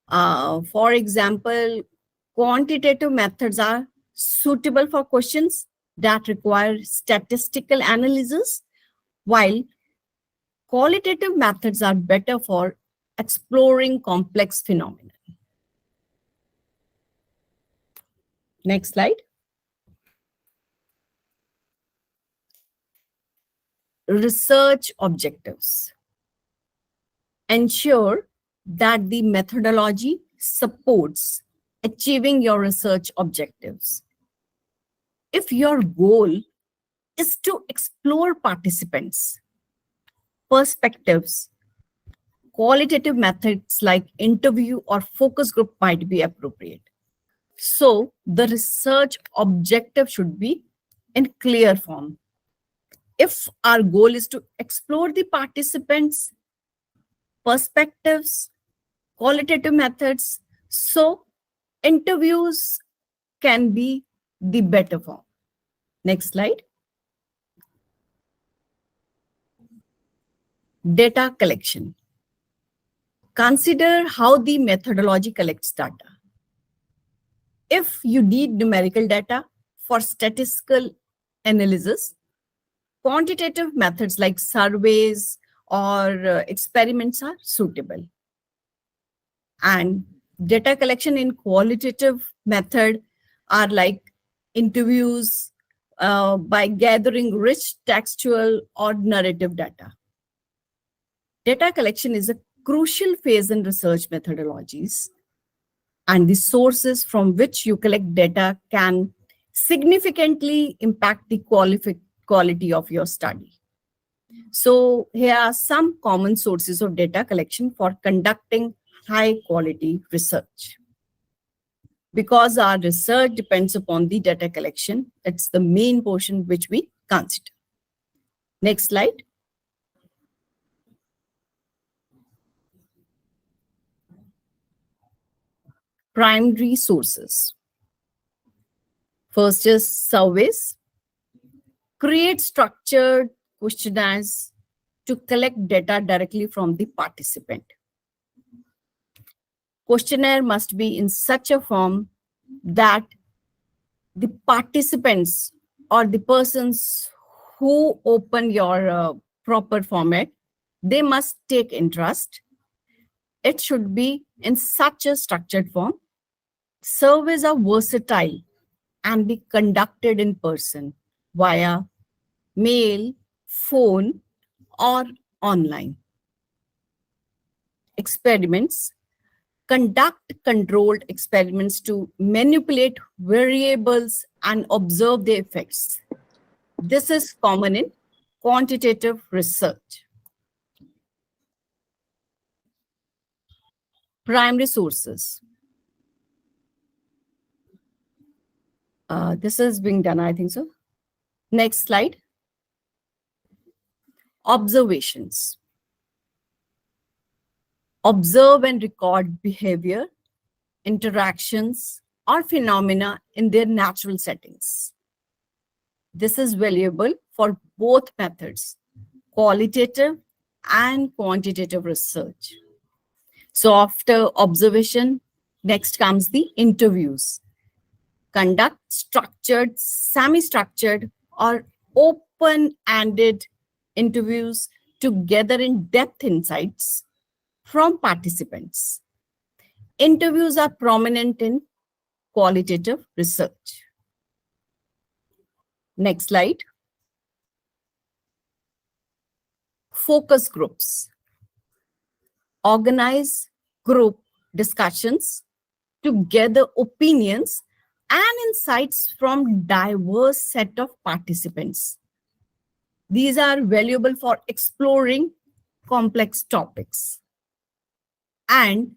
For example, Quantitative methods are suitable for questions that require statistical analysis, while qualitative methods are better for exploring complex phenomena. Next slide. Research objectives. Ensure that the methodology supports achieving your research objectives. If your goal is to explore participants' perspectives, qualitative methods like interview or focus group might be appropriate. So the research objective should be in clear form. If our goal is to explore the participants' perspectives, qualitative methods, so interviews can be the better form. Next slide. Data collection. Consider how the methodology collects data. If you need numerical data for statistical analysis, quantitative methods like surveys or experiments are suitable. And data collection in qualitative method are like interviews by gathering rich textual or narrative data. Data collection is a crucial phase in research methodologies, and the sources from which you collect data can significantly impact the quality of your study. So here are some common sources of data collection for conducting high quality research. Because our research depends upon the data collection, it's the main portion which we consider. Next slide. Primary sources. First is surveys. Create structured questionnaires to collect data directly from the participant. Questionnaire must be in such a form that the participants or the persons who open your proper format, they must take interest. It should be in such a structured form. Surveys are versatile and be conducted in person via mail, phone, or online. Experiments. Conduct controlled experiments to manipulate variables and observe their effects. This is common in quantitative research. Primary sources. This is being done, I think so. Next slide. Observations. Observe and record behavior, interactions, or phenomena in their natural settings. This is valuable for both methods, qualitative and quantitative research. So after observation, next comes the interviews. Conduct structured, semi-structured, or open-ended interviews to gather in-depth insights from participants. Interviews are prominent in qualitative research. Next slide. Focus groups. Organize group discussions to gather opinions and insights from diverse set of participants. These are valuable for exploring complex topics. And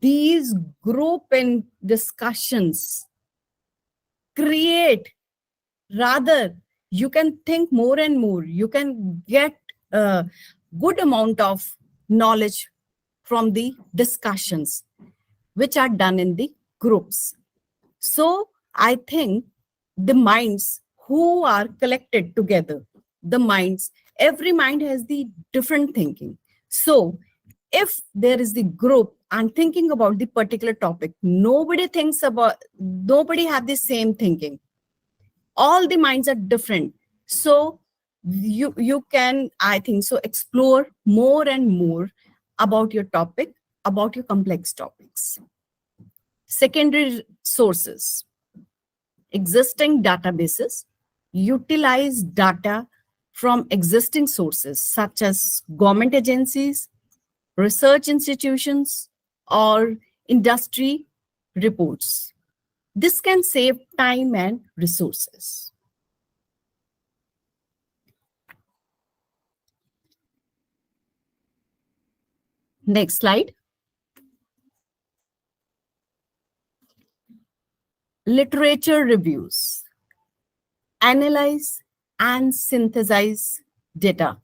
these group and discussions create, rather, you can think more and more. You can get a good amount of knowledge from the discussions which are done in the groups. So I think the minds who are collected together, the minds, every mind has the different thinking. So if there is the group and thinking about the particular topic. Nobody have the same thinking. All the minds are different. So you can, I think so, explore more and more about your topic, about your complex topics. Secondary sources, existing databases, utilize data from existing sources such as government agencies, research institutions, or industry reports. This can save time and resources. Next slide. Literature reviews. Analyze and synthesize data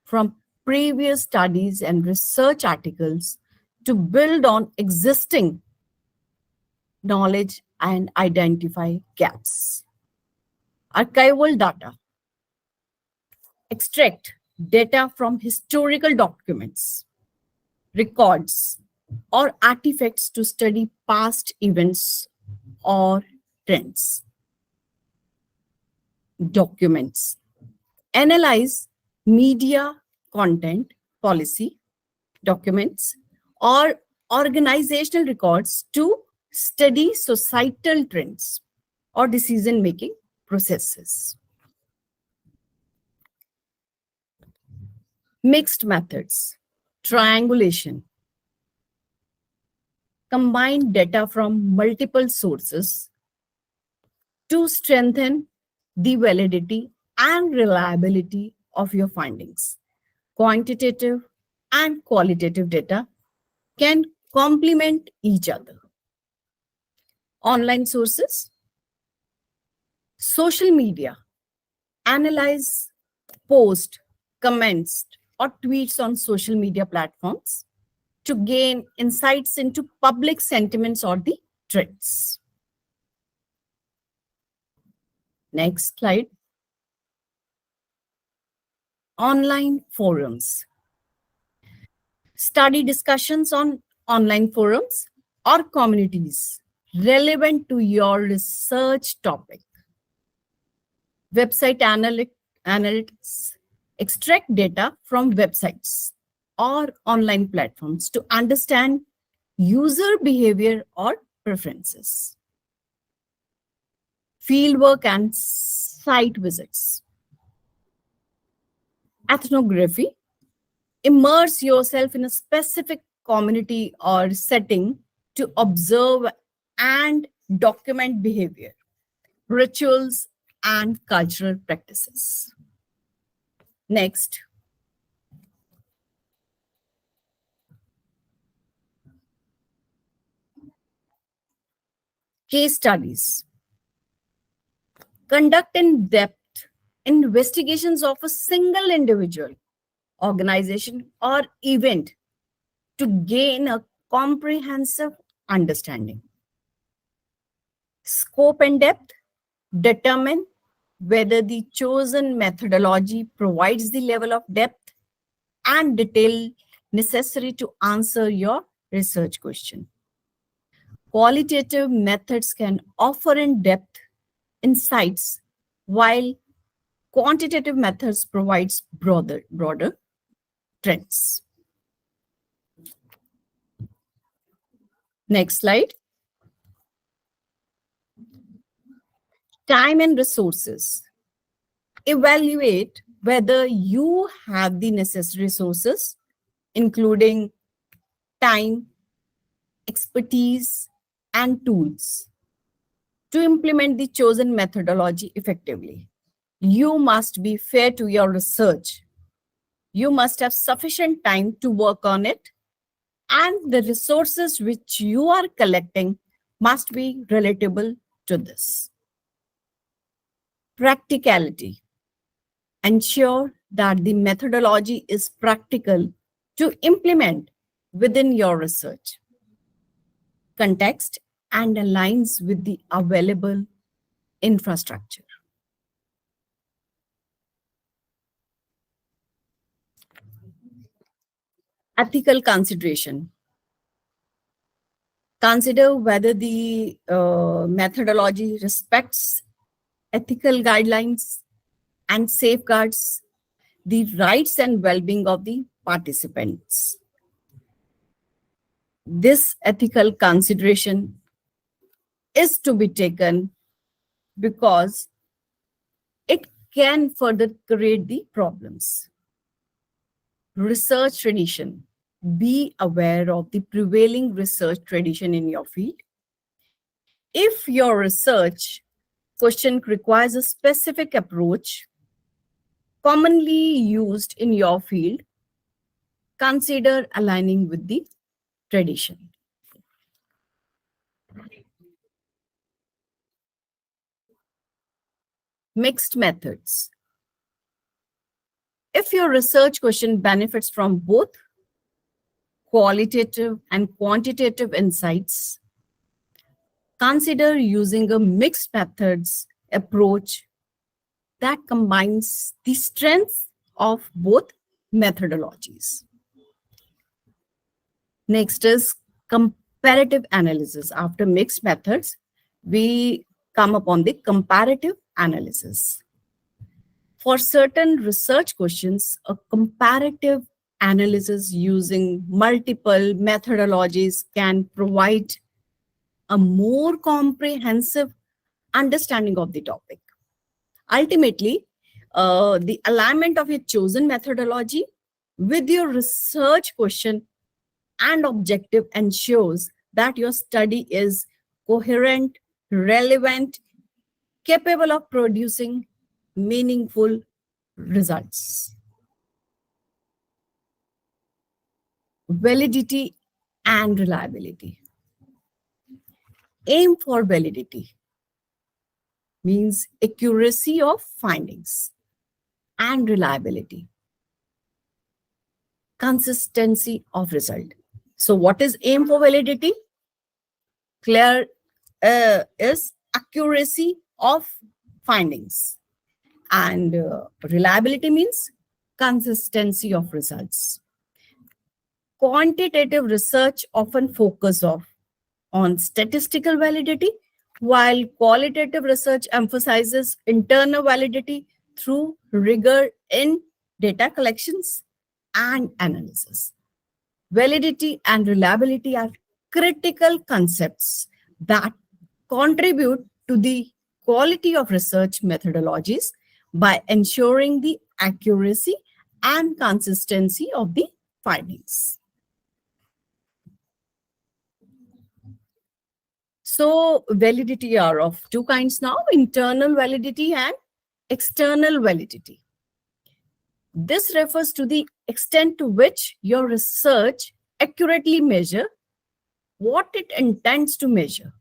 from previous studies and research articles to build on existing knowledge and identify gaps. Archival data. Extract data from historical documents, records, or artifacts to study past events or trends. Documents. Analyze media content, policy, documents, or organizational records to study societal trends or decision-making processes. Mixed methods. Triangulation. Combine data from multiple sources to strengthen the validity and reliability of your findings. Quantitative and qualitative data can complement each other. Online sources. Social media. Analyze posts, comments, or tweets on social media platforms to gain insights into public sentiments or the trends. Next slide. Online forums. Study discussions on online forums or communities relevant to your research topic. Website analytics. Extract data from websites or online platforms to understand user behavior or preferences. Fieldwork and site visits. Ethnography. Immerse yourself in a specific community or setting to observe and document behavior, rituals, and cultural practices. Next. Case studies. Conduct in-depth investigations of a single individual, organization, or event to gain a comprehensive understanding. Scope and depth. Determine whether the chosen methodology provides the level of depth and detail necessary to answer your research question. Qualitative methods can offer in-depth insights, while quantitative methods provides broader trends. Next slide. Time and resources. Evaluate whether you have the necessary resources, including time, expertise, and tools to implement the chosen methodology effectively. You must be fair to your research. You must have sufficient time to work on it, and the resources which you are collecting must be relatable to this. Practicality. Ensure that the methodology is practical to implement within your research context and aligns with the available infrastructure. Ethical consideration. Consider whether the methodology respects ethical guidelines and safeguards the rights and well-being of the participants. This ethical consideration is to be taken because it can further create the problems. Research tradition. Be aware of the prevailing research tradition in your field. If your research question requires a specific approach commonly used in your field, consider aligning with the tradition. Mixed methods. If your research question benefits from both qualitative and quantitative insights, consider using a mixed methods approach that combines the strengths of both methodologies. Next is comparative analysis. After mixed methods, we come upon the comparative analysis. For certain research questions, a comparative analysis using multiple methodologies can provide a more comprehensive understanding of the topic. Ultimately, the alignment of your chosen methodology with your research question and objective ensures that your study is coherent, relevant, capable of producing meaningful results. Validity and reliability. Aim for validity means accuracy of findings, and reliability, consistency of result. So what is aim for validity? Clear is accuracy of findings, and reliability means consistency of results. Quantitative research often focuses on statistical validity, while qualitative research emphasizes internal validity through rigor in data collections and analysis. Validity and reliability are critical concepts that contribute to the quality of research methodologies by ensuring the accuracy and consistency of the findings. So validity are of two kinds now, internal validity and external validity. This refers to the extent to which your research accurately measures what it intends to measure.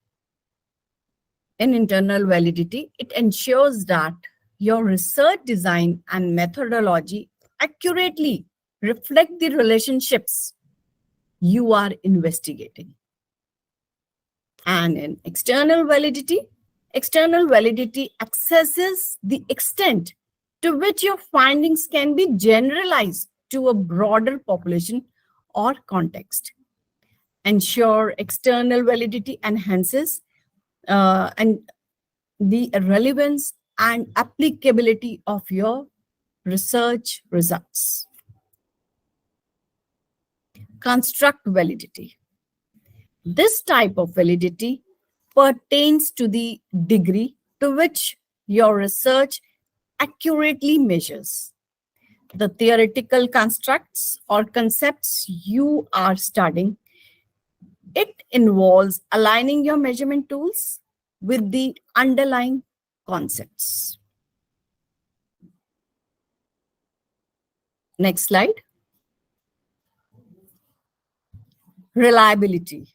In internal validity, it ensures that your research design and methodology accurately reflect the relationships you are investigating. And in external validity assesses the extent to which your findings can be generalized to a broader population or context. Ensure external validity enhances and the relevance and applicability of your research results. Construct validity. This type of validity pertains to the degree to which your research accurately measures the theoretical constructs or concepts you are studying. It involves aligning your measurement tools with the underlying concepts. Next slide. Reliability.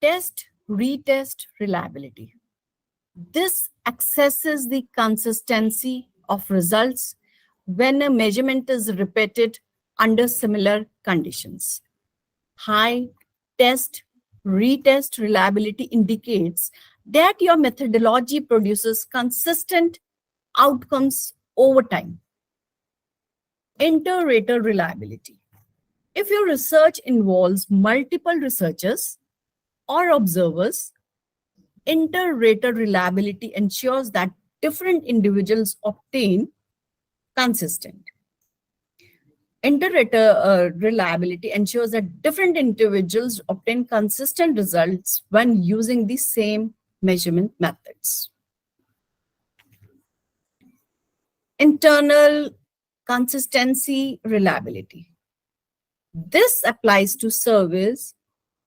Test, retest reliability. This assesses the consistency of results when a measurement is repeated under similar conditions. High test, retest reliability indicates that your methodology produces consistent outcomes over time. Inter-rater reliability. If your research involves multiple researchers or observers, inter-rater reliability ensures that different individuals obtain consistent. Inter-rater reliability ensures that different individuals obtain consistent results when using the same measurement methods. Internal consistency reliability. This applies to surveys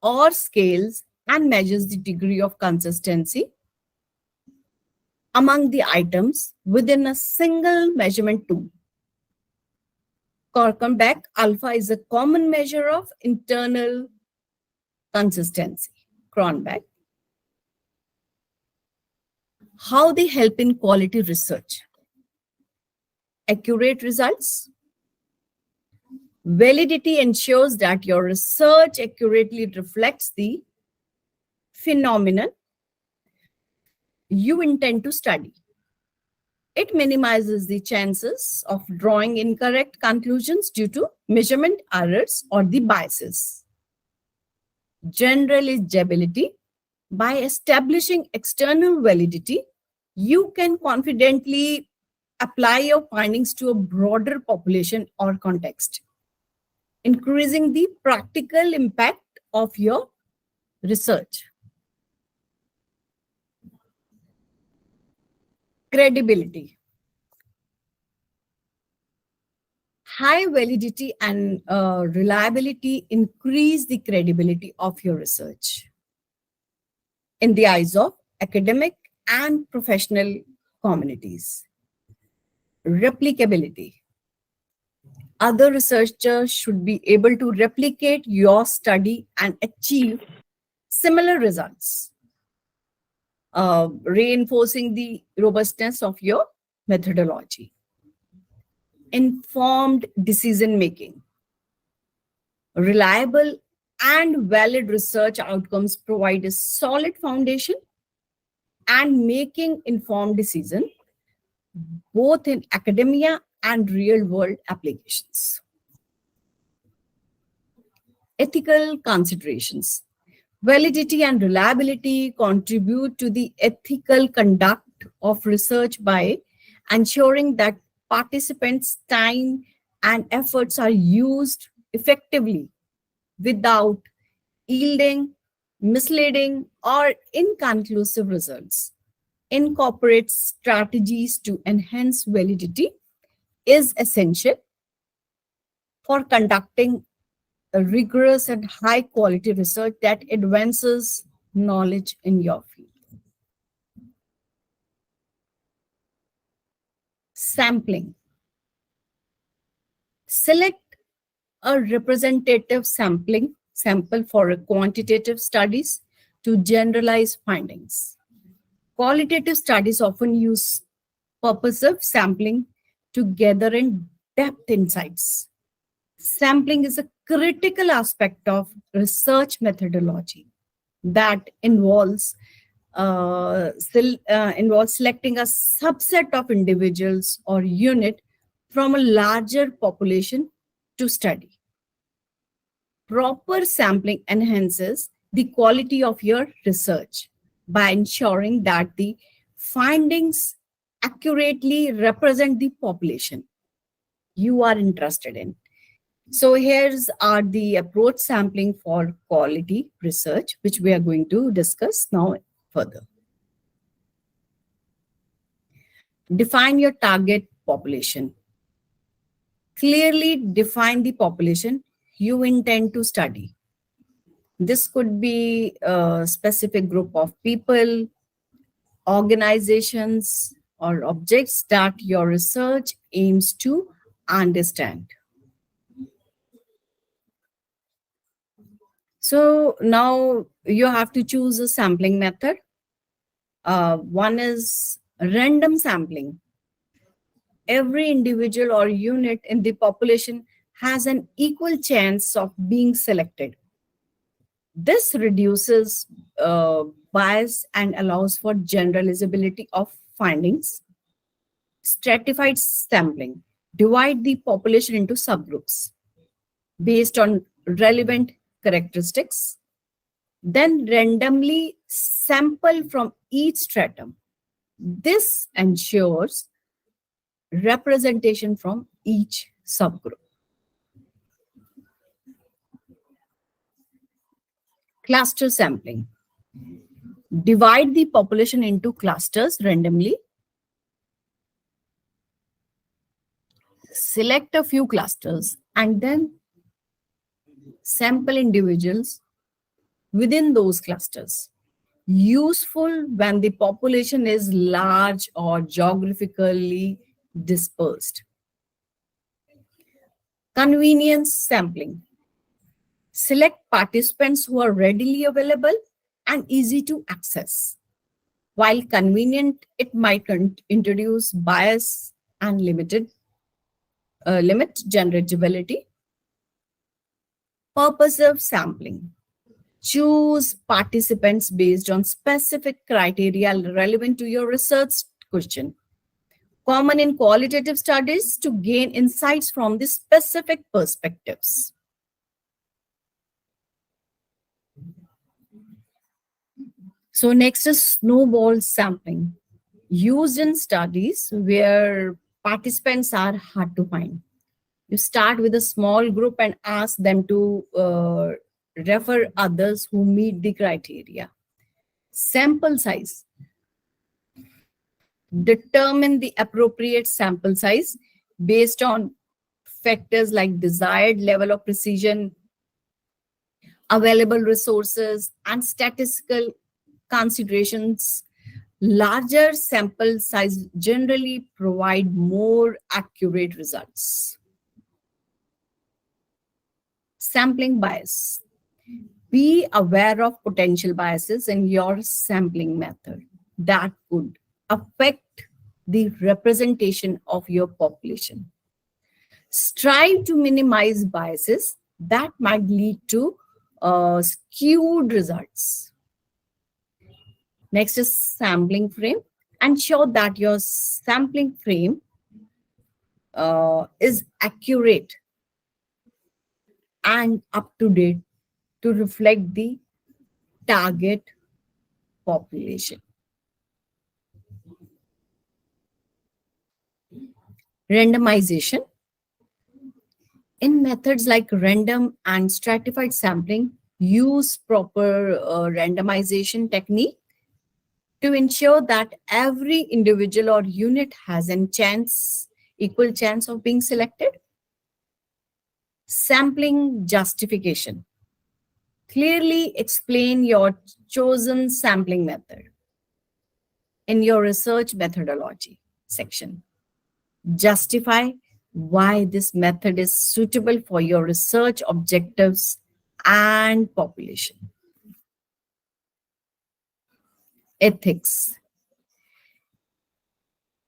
or scales and measures the degree of consistency among the items within a single measurement tool. Korkenbeck alpha is a common measure of internal consistency. Cronbach. How they help in quality research. Accurate results. Validity ensures that your research accurately reflects the phenomenon you intend to study. It minimizes the chances of drawing incorrect conclusions due to measurement errors or the biases. Generalizability. By establishing external validity, you can confidently apply your findings to a broader population or context, increasing the practical impact of your research. Credibility. High validity and reliability increase the credibility of your research in the eyes of academic and professional communities. Replicability. Other researchers should be able to replicate your study and achieve similar results, reinforcing the robustness of your methodology. Informed decision making. Reliable and valid research outcomes provide a solid foundation and making informed decisions both in academia and real world applications. Ethical considerations. Validity and reliability contribute to the ethical conduct of research by ensuring that participants' time and efforts are used effectively without yielding misleading or inconclusive results. Incorporate strategies to enhance validity is essential for conducting a rigorous and high quality research that advances knowledge in your field. Sampling. Select a representative sample for a quantitative studies to generalize findings. Qualitative studies often use purposive sampling to gather in-depth insights. Sampling is a critical aspect of research methodology that involves selecting a subset of individuals or unit from a larger population to study. Proper sampling enhances the quality of your research by ensuring that the findings accurately represent the population you are interested in. So here's are the approach sampling for quality research, which we are going to discuss now further. Define your target population. Clearly define the population you intend to study. This could be a specific group of people, organizations, or objects that your research aims to understand. So now you have to choose a sampling method. One is random sampling. Every individual or unit in the population has an equal chance of being selected. This reduces bias and allows for generalizability of findings. Stratified sampling. Divide the population into subgroups. based on relevant characteristics, then randomly sample from each stratum. This ensures representation from each subgroup. Cluster sampling. Divide the population into clusters randomly. Select a few clusters and then sample individuals within those clusters. Useful when the population is large or geographically dispersed. Convenience sampling. Select participants who are readily available and easy to access. While convenient, it might introduce bias and limit generatability. Purpose of sampling. Choose participants based on specific criteria relevant to your research question. Common in qualitative studies to gain insights from the specific perspectives. So next is snowball sampling, used in studies where participants are hard to find. You start with a small group and ask them to refer others who meet the criteria. Sample size. Determine the appropriate sample size based on factors like desired level of precision, available resources, and statistical considerations. Larger sample size generally provide more accurate results. Sampling bias. Be aware of potential biases in your sampling method that could affect the representation of your population. Strive to minimize biases that might lead to skewed results. Next is sampling frame. Ensure that your sampling frame is accurate and up to date to reflect the target population. Randomization. In methods like random and stratified sampling, use proper randomization technique to ensure that every individual or unit has a equal chance of being selected. Sampling justification. Clearly explain your chosen sampling method in your research methodology section. Justify why this method is suitable for your research objectives and population. Ethics.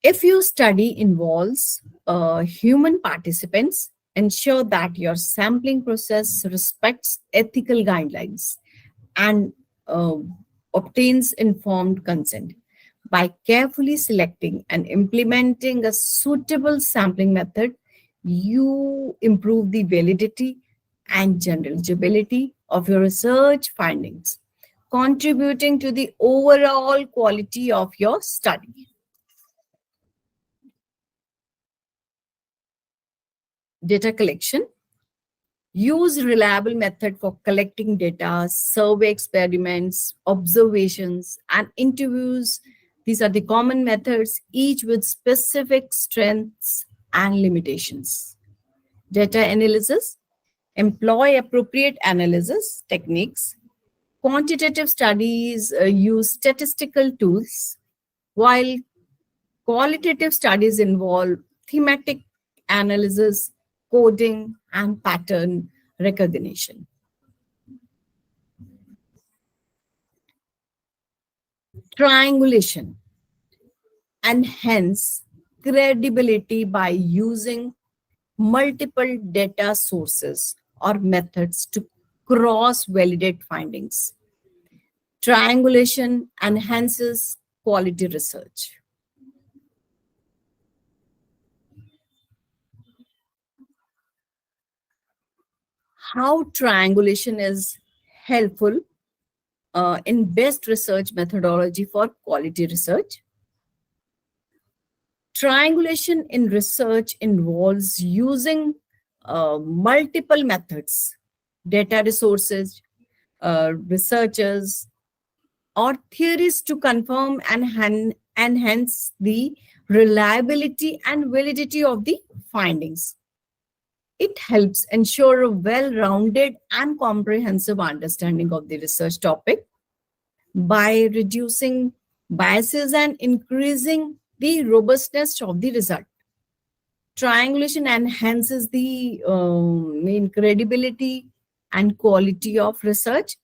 If your study involves human participants, ensure that your sampling process respects ethical guidelines and obtains informed consent. By carefully selecting and implementing a suitable sampling method, you improve the validity and generalizability of your research findings, contributing to the overall quality of your study. Data collection. Use reliable method for collecting data, survey experiments, observations, and interviews. These are the common methods, each with specific strengths and limitations. Data analysis. Employ appropriate analysis techniques. Quantitative studies use statistical tools, while qualitative studies involve thematic analysis, coding, and pattern recognition. Triangulation. Enhance credibility by using multiple data sources or methods to cross-validate findings. Triangulation enhances quality research. how triangulation is helpful in best research methodology for quality research. Triangulation in research involves using multiple methods, data resources, researchers, or theories to confirm and enhance the reliability and validity of the findings. It helps ensure a well-rounded and comprehensive understanding of the research topic by reducing biases and increasing the robustness of the result. Triangulation enhances the main credibility and quality of research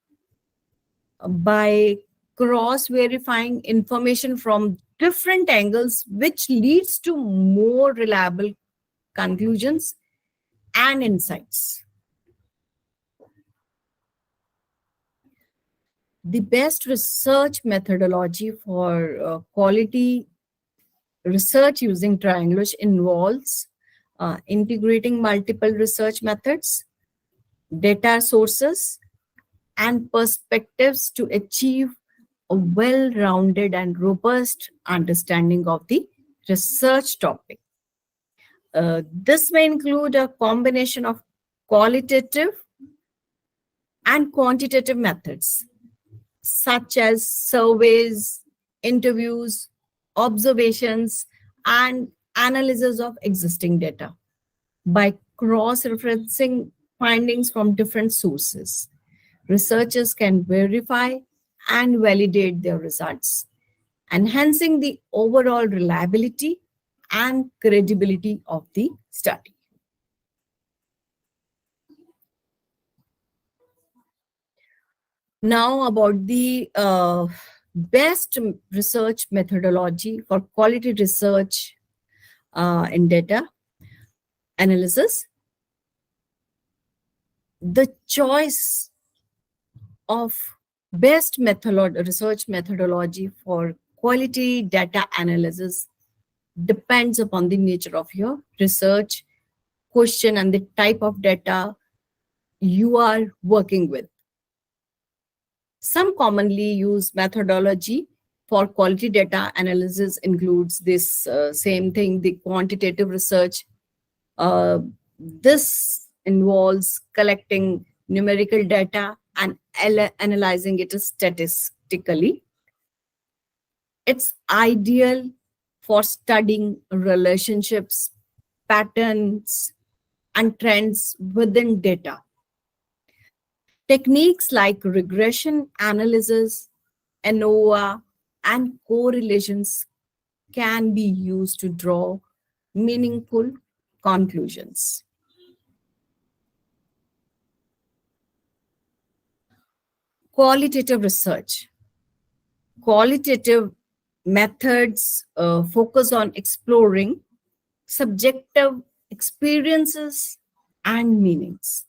by cross-verifying information from different angles, which leads to more reliable conclusions and insights. The best research methodology for quality research using triangulation involves integrating multiple research methods, data sources, and perspectives to achieve a well-rounded and robust understanding of the research topic. This may include a combination of qualitative and quantitative methods, such as surveys, interviews, observations, and analysis of existing data. By cross-referencing findings from different sources, researchers can verify and validate their results, enhancing the overall reliability and credibility of the study. Now about the best research methodology for quality research in data analysis. The choice of best research methodology for quality data analysis depends upon the nature of your research question and the type of data you are working with. Some commonly used methodology for quality data analysis includes this same thing, the quantitative research. This involves collecting numerical data and analyzing it statistically. It's ideal for studying relationships, patterns, and trends within data. Techniques like regression analysis, ANOVA, and correlations can be used to draw meaningful conclusions. Qualitative research. Qualitative methods focus on exploring subjective experiences and meanings.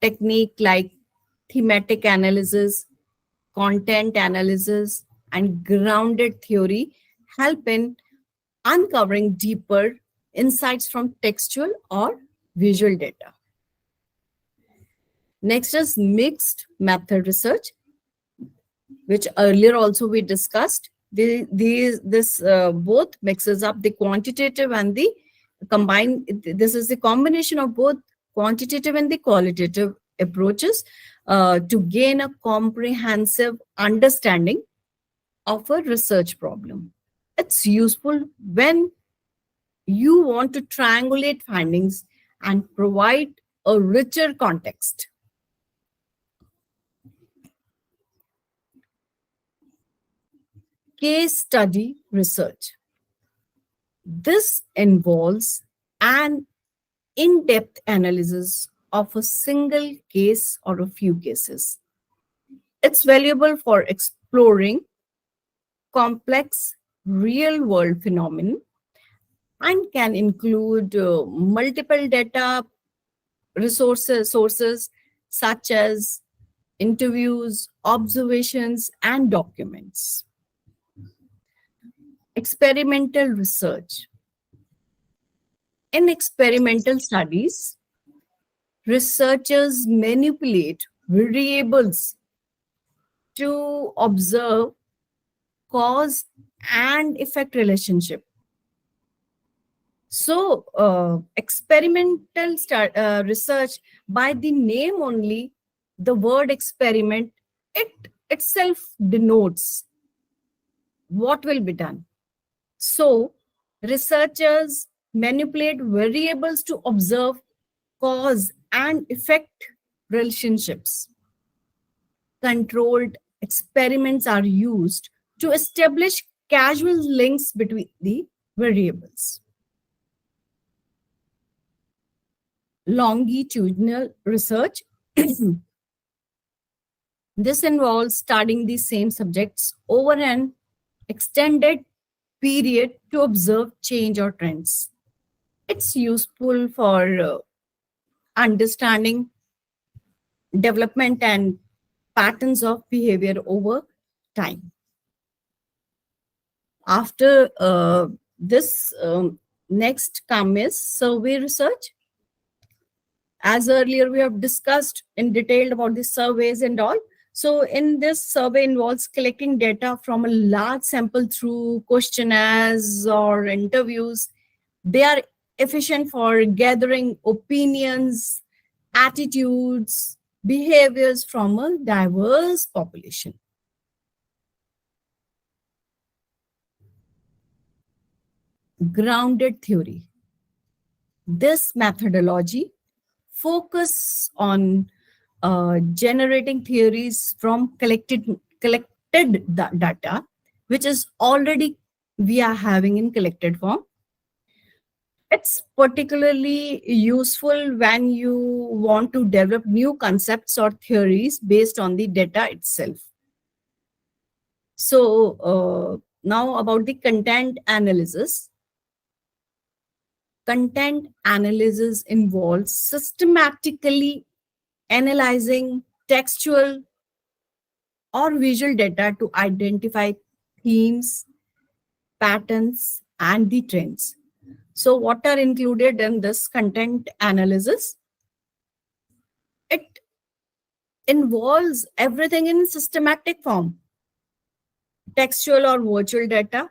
Technique like thematic analysis, content analysis, and grounded theory help in uncovering deeper insights from textual or visual data. Next is mixed method research, which earlier also we discussed. This both mixes up the quantitative and the combined. This is the combination of both quantitative and the qualitative approaches to gain a comprehensive understanding of a research problem. It's useful when you want to triangulate findings and provide a richer context. Case study research. This involves an in-depth analysis of a single case or a few cases. It's valuable for exploring complex real-world phenomena and can include multiple data sources such as interviews, observations, and documents. Experimental research. In experimental studies, researchers manipulate variables to observe cause and effect relationship. So, experimental research, by the name only, the word experiment, it itself denotes what will be done. So, researchers manipulate variables to observe cause and effect relationships. Controlled experiments are used to establish causal links between the variables. Longitudinal research. This involves studying the same subjects over an extended period to observe change or trends. It's useful for understanding development and patterns of behavior over time. After this, next come is survey research. As earlier we have discussed in detail about the surveys and all. So in this, survey involves collecting data from a large sample through questionnaires or interviews. They are efficient for gathering opinions, attitudes, behaviors from a diverse population. Grounded theory. This methodology focus on generating theories from collected data, which is already we are having in collected form. It's particularly useful when you want to develop new concepts or theories based on the data itself. So now about the content analysis. Content analysis involves systematically analyzing textual or visual data to identify themes, patterns, and the trends. So what are included in this content analysis? It involves everything in systematic form, textual or virtual data,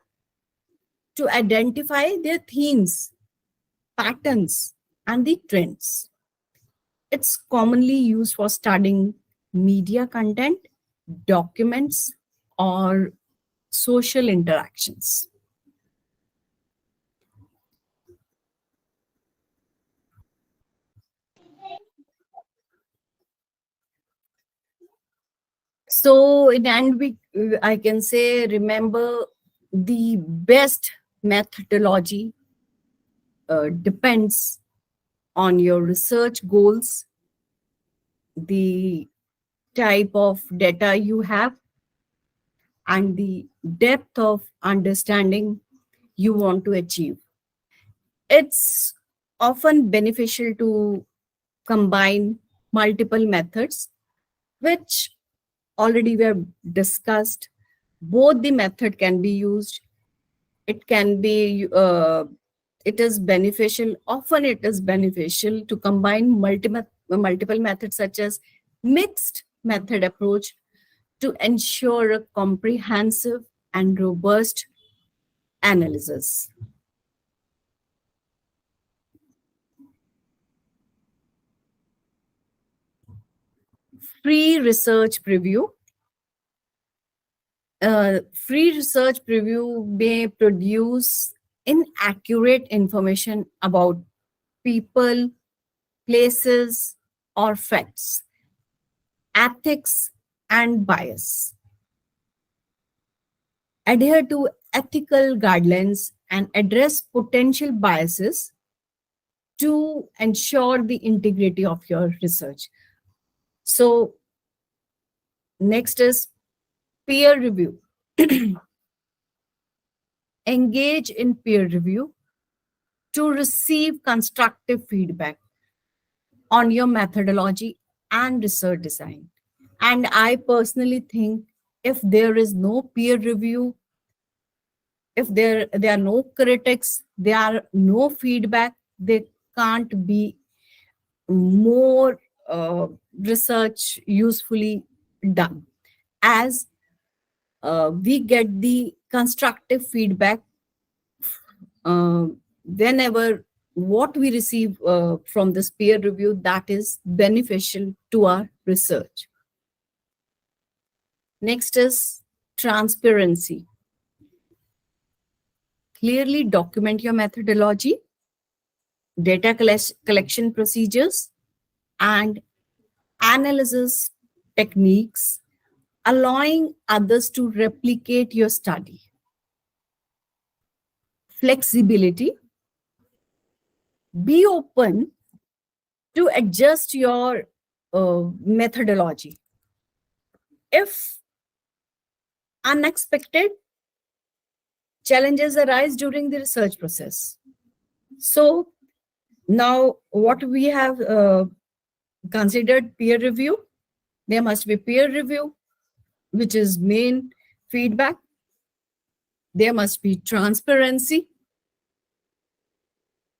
to identify their themes, patterns, and the trends. It's commonly used for studying media content, documents, or social interactions. So in end, I can say, remember, the best methodology depends on your research goals, the type of data you have, and the depth of understanding you want to achieve. It's often beneficial to combine multiple methods, which already we have discussed. Both the method can be used. It can be, it is beneficial, often it is beneficial to combine multiple methods such as mixed method approach to ensure a comprehensive and robust analysis. Free research preview. Free research preview may produce inaccurate information about people, places, or facts, ethics, and bias. Adhere to ethical guidelines and address potential biases to ensure the integrity of your research. So next is peer review. Engage in peer review to receive constructive feedback on your methodology and research design. And I personally think if there is no peer review, if there are no critics, there are no feedback, there can't be more research usefully done, as we get the constructive feedback whenever what we receive from this peer review that is beneficial to our research. Next is transparency. Clearly document your methodology, data collection procedures, and analysis techniques, allowing others to replicate your study. Flexibility. Be open to adjust your methodology if unexpected challenges arise during the research process. So now what we have considered peer review, there must be peer review, which is main feedback. There must be transparency,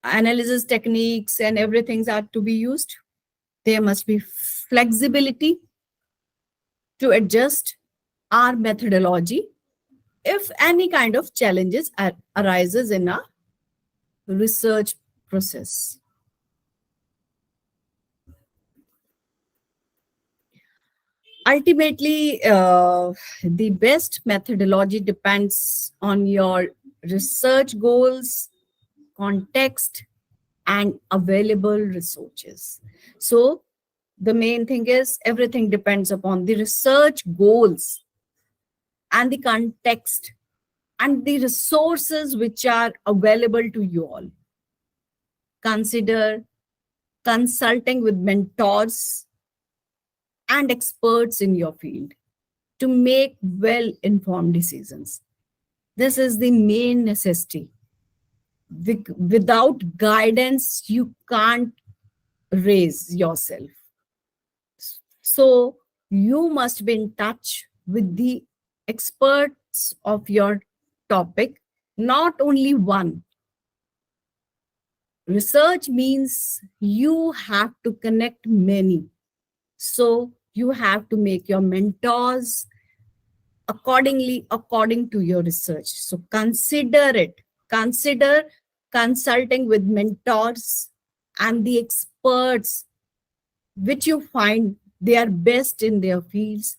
analysis techniques and everything are to be used. There must be flexibility to adjust our methodology if any kind of challenges arises in our research process. Ultimately, the best methodology depends on your research goals, context, and available resources. So the main thing is everything depends upon the research goals and the context and the resources which are available to you all. Consider consulting with mentors and experts in your field to make well-informed decisions. This is the main necessity. Without guidance, you can't raise yourself. So you must be in touch with the experts of your topic, not only one. Research means you have to connect many. So you have to make your mentors according to your research. So consider it. Consider consulting with mentors and the experts which you find they are best in their fields.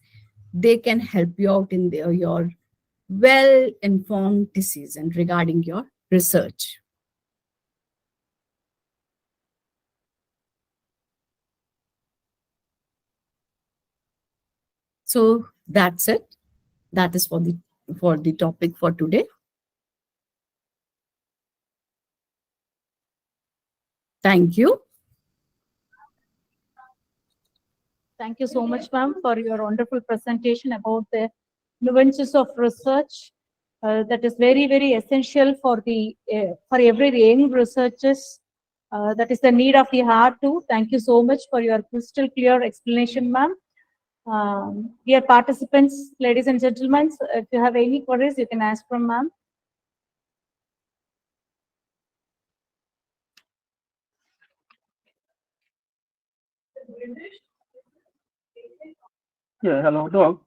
They can help you out in your well-informed decision regarding your research. So that's it. That is for the topic for today. Thank you. Thank you so much, ma'am, for your wonderful presentation about the nuances of research. That is very, very essential for every young researchers. That is the need of the hour too. Thank you so much for your crystal clear explanation, ma'am. Dear participants, ladies and gentlemen, if you have any queries, you can ask from ma'am. Yeah, hello, Doc.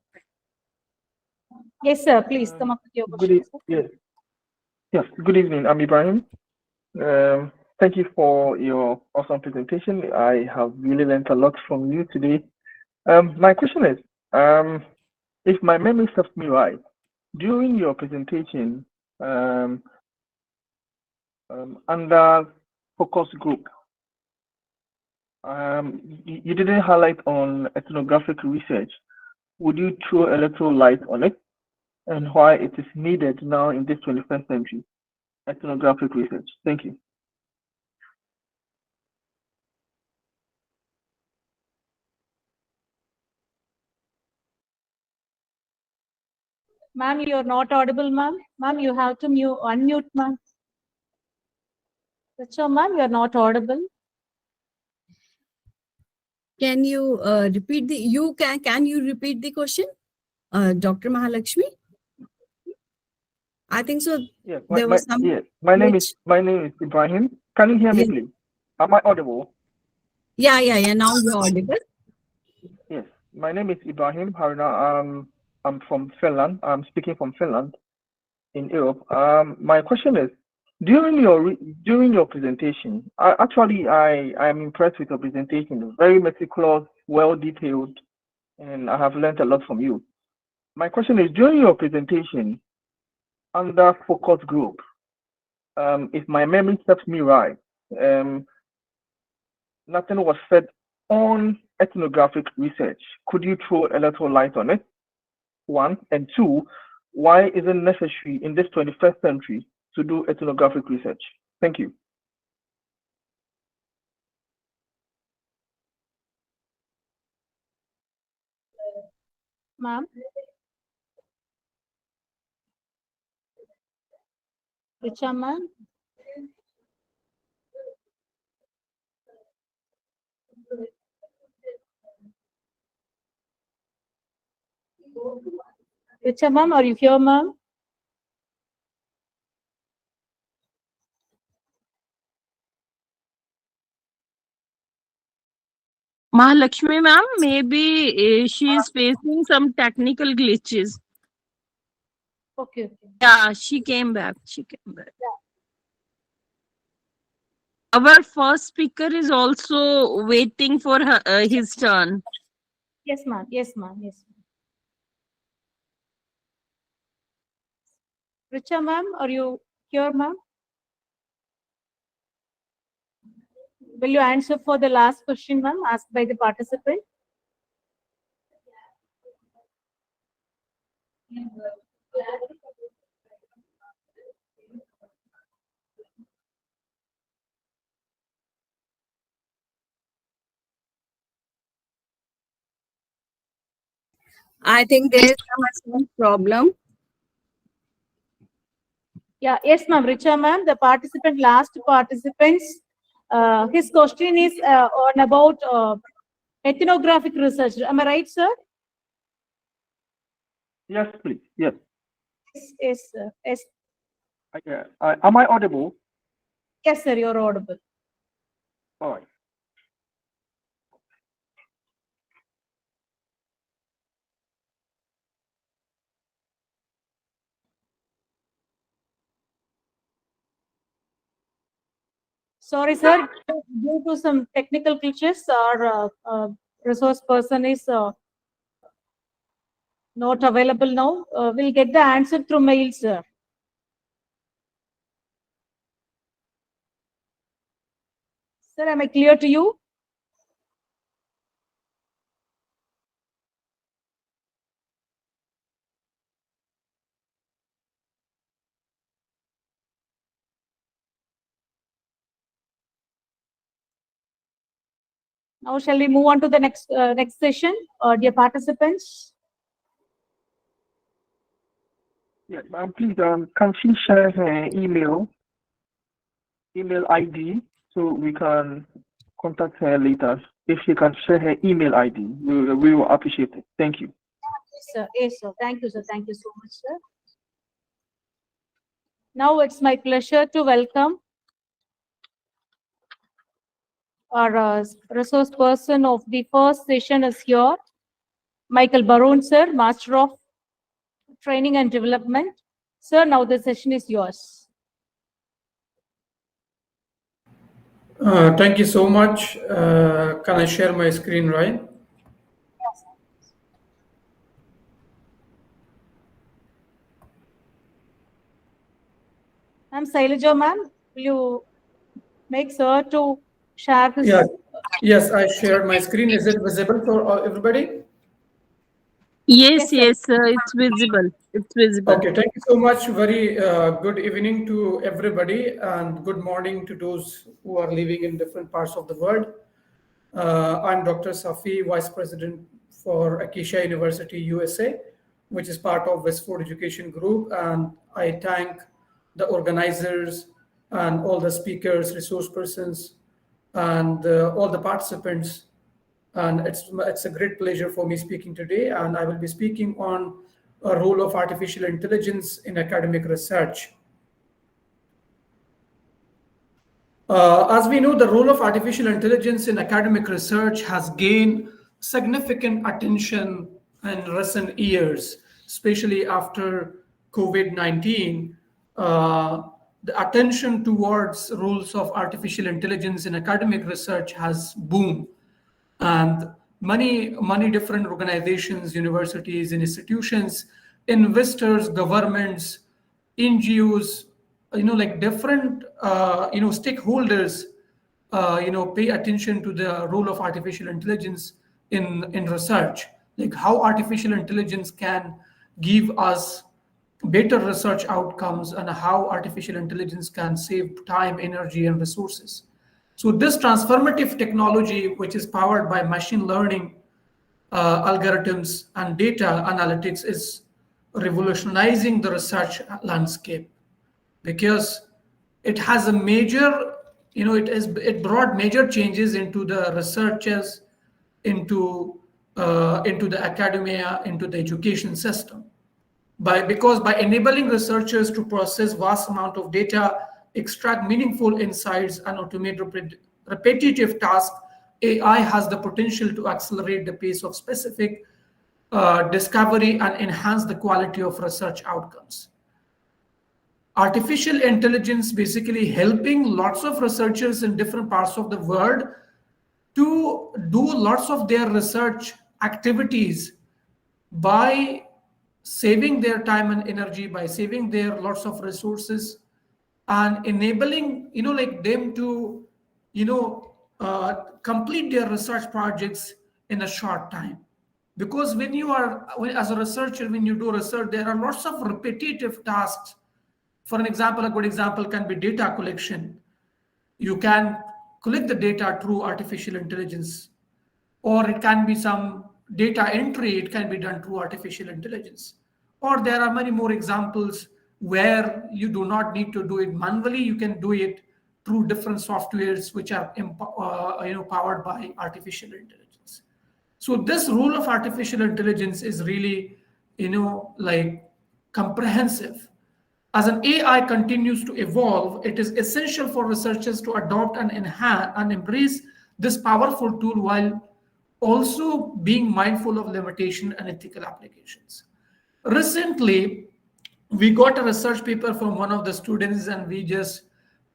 Yes, sir. Please come up with your question. Yes, good evening. I'm Ibrahim. Thank you for your awesome presentation. I have really learned a lot from you today. My question is, if my memory serves me right, during your presentation, under focus group, you didn't highlight on ethnographic research. Would you throw a little light on it and why it is needed now in this 21st century, ethnographic research? Thank you. Ma'am, you are not audible, ma'am. Ma'am, you have to unmute, ma'am. So, ma'am, you are not audible. Can you repeat can you repeat the question, Dr. Mahalakshmi? I think so. Yes, There was some. yes. My name is Ibrahim. Can you hear me, please? Am I audible? Yeah. Now you're audible. Yes, my name is Ibrahim Haruna. I'm from Finland. I'm speaking from Finland in Europe. My question is, during your presentation, I am impressed with your presentation. Very meticulous, well detailed, and I have learned a lot from you. My question is, during your presentation, under focus group, if my memory serves me right, nothing was said on ethnographic research. Could you throw a little light on it? One, and two, why is it necessary in this 21st century to do ethnographic research? Thank you. Ma'am. Richa ma'am. Richa ma'am, are you here, ma'am? Mahalakshmi ma'am, maybe she is facing some technical glitches. Okay. Yeah, she came back. Our first speaker is also waiting for his turn. Yes, ma'am. Yes, ma'am. Yes. Richa ma'am, are you here, ma'am? Will you answer for the last question, ma'am, asked by the participant? I think there is some problem. Yeah, yes, ma'am. Richa ma'am, the last participants, his question is on about ethnographic research. Am I right, sir? Yes, please. Yes. Yes, sir. Yes. Am I audible? Yes, sir, you're audible. All right. Sorry, sir. Due to some technical glitches, our resource person is not available now. We'll get the answer through mail, sir. Sir, am I clear to you? Now, shall we move on to the next session, dear participants? Yes, please, can she share her email ID so we can contact her later? If she can share her email ID, we will appreciate it. Thank you. Yes, sir. Yes, sir. Thank you, sir. Thank you so much, sir. Now it's my pleasure to welcome our resource person of the first session is here, Michael Baron, sir, Master of Training and Development. Sir, now the session is yours. Thank you so much. Can I share my screen, right? Yes. I'm Sailaja, ma'am. Will you make sir to share his? Yeah. Yes, I shared my screen. Is it visible for everybody? Yes, it's visible. It's visible. Okay, thank you so much. Very good evening to everybody and good morning to those who are living in different parts of the world. I'm Dr. Safi, Vice President for Acacia University, USA, which is part of Westford Education Group. And I thank the organizers and all the speakers, resource persons, and all the participants. And it's a great pleasure for me speaking today. And I will be speaking on a role of artificial intelligence in academic research. As we know, the role of artificial intelligence in academic research has gained significant attention in recent years, especially after COVID-19. The attention towards roles of artificial intelligence in academic research has boomed, and many different organizations, universities, institutions, investors, governments, NGOs, like different stakeholders pay attention to the role of artificial intelligence in research, like how artificial intelligence can give us better research outcomes and how artificial intelligence can save time, energy, and resources. So this transformative technology, which is powered by machine learning algorithms and data analytics, is revolutionizing the research landscape, because it has a major, it brought major changes into the researchers, into the academia, into the education system. Because by enabling researchers to process vast amount of data, extract meaningful insights, and automate repetitive tasks, AI has the potential to accelerate the pace of specific discovery and enhance the quality of research outcomes. Artificial intelligence basically helping lots of researchers in different parts of the world to do lots of their research activities by saving their time and energy, by saving their lots of resources, and enabling them to complete their research projects in a short time. Because as a researcher, when you do research, there are lots of repetitive tasks. For an example, a good example can be data collection. You can collect the data through artificial intelligence, or it can be some data entry, it can be done through artificial intelligence. Or there are many more examples where you do not need to do it manually, you can do it through different softwares which are powered by artificial intelligence. So this role of artificial intelligence is really comprehensive. As an AI continues to evolve, it is essential for researchers to adopt and enhance and embrace this powerful tool while also being mindful of limitation and ethical applications. Recently, we got a research paper from one of the students, and we just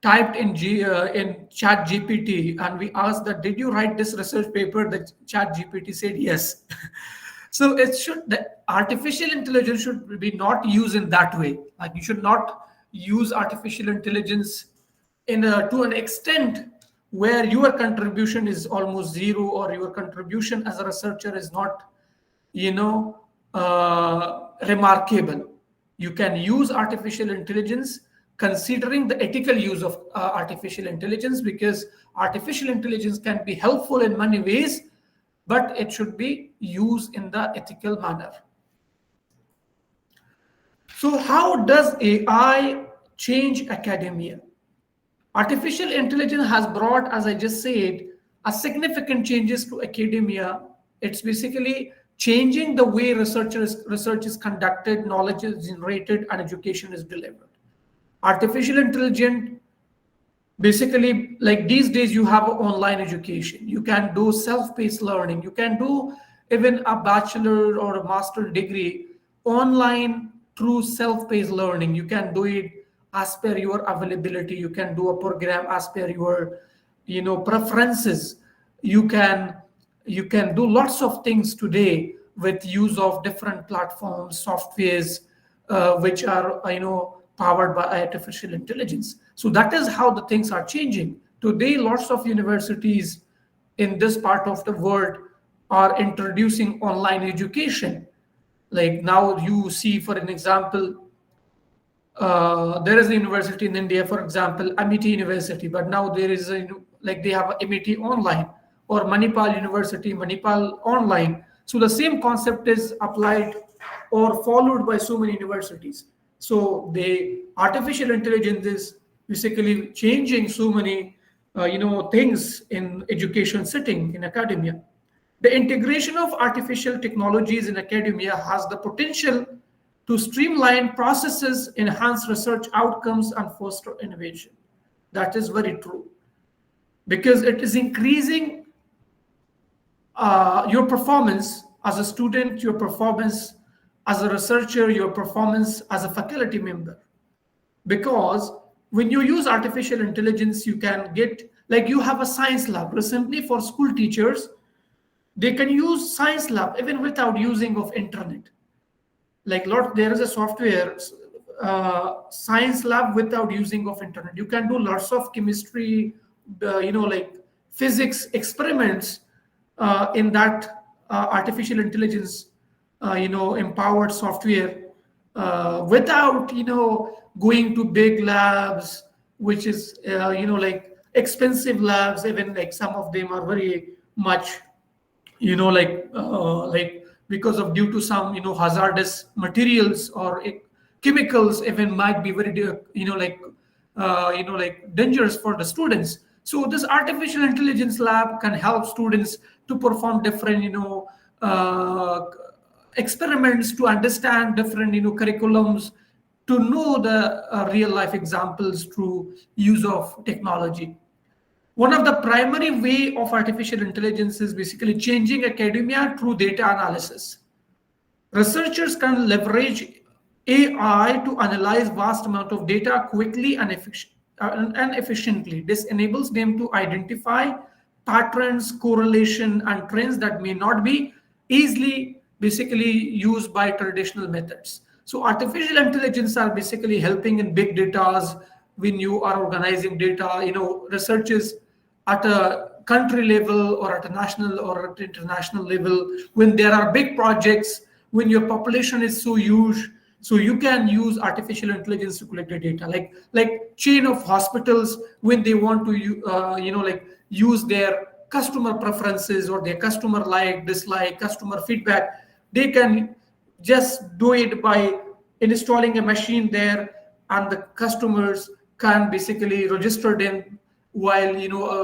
typed in chat GPT, and we asked that, did you write this research paper? The chat GPT said yes. So the artificial intelligence should be not used in that way. Like, you should not use artificial intelligence to an extent where your contribution is almost zero, or your contribution as a researcher is not, remarkable. You can use artificial intelligence considering the ethical use of artificial intelligence, because artificial intelligence can be helpful in many ways, but it should be used in the ethical manner. So how does AI change academia? Artificial intelligence has brought, as I just said, a significant changes to academia. It's basically changing the way research is conducted, knowledge is generated, and education is delivered. Artificial intelligence, basically, like these days, you have online education. You can do self-paced learning. You can do even a bachelor or a master degree online through self-paced learning. You can do it as per your availability. You can do a program as per your preferences. You can do lots of things today with use of different platforms, softwares, which are powered by artificial intelligence. So that is how the things are changing. Today, lots of universities in this part of the world are introducing online education. Like now you see, for an example, there is a university in India, for example, Amity University, but now there is they have Amity online, or Manipal University, Manipal online. So the same concept is applied or followed by so many universities. So the artificial intelligence is basically changing so many things in education setting, in academia. The integration of artificial technologies in academia has the potential to streamline processes, enhance research outcomes, and foster innovation. That is very true. because it is increasing your performance as a student, your performance as a researcher, your performance as a faculty member. Because when you use artificial intelligence, you can get, like you have a science lab. Recently for school teachers, they can use science lab even without using of internet. Like there is a software science lab without using of internet. You can do lots of chemistry, like physics experiments in that artificial intelligence, empowered software without, going to big labs, which is, like expensive labs. Even like some of them are very much, like because of due to some, hazardous materials or chemicals, even might be very, like dangerous for the students. So this artificial intelligence lab can help students to perform different, experiments, to understand different, curriculums, to know the real life examples through use of technology. One of the primary way of artificial intelligence is basically changing academia through data analysis. Researchers can leverage AI to analyze vast amount of data quickly and efficiently. This enables them to identify patterns, correlation, and trends that may not be easily basically used by traditional methods. So artificial intelligence are basically helping in big data when you are organizing data, researches at a country level or at a national or at international level, when there are big projects, when your population is so huge. So you can use artificial intelligence to collect the data, like chain of hospitals, when they want to like use their customer preferences or their customer like, dislike, customer feedback. They can just do it by installing a machine there, and the customers can basically register them while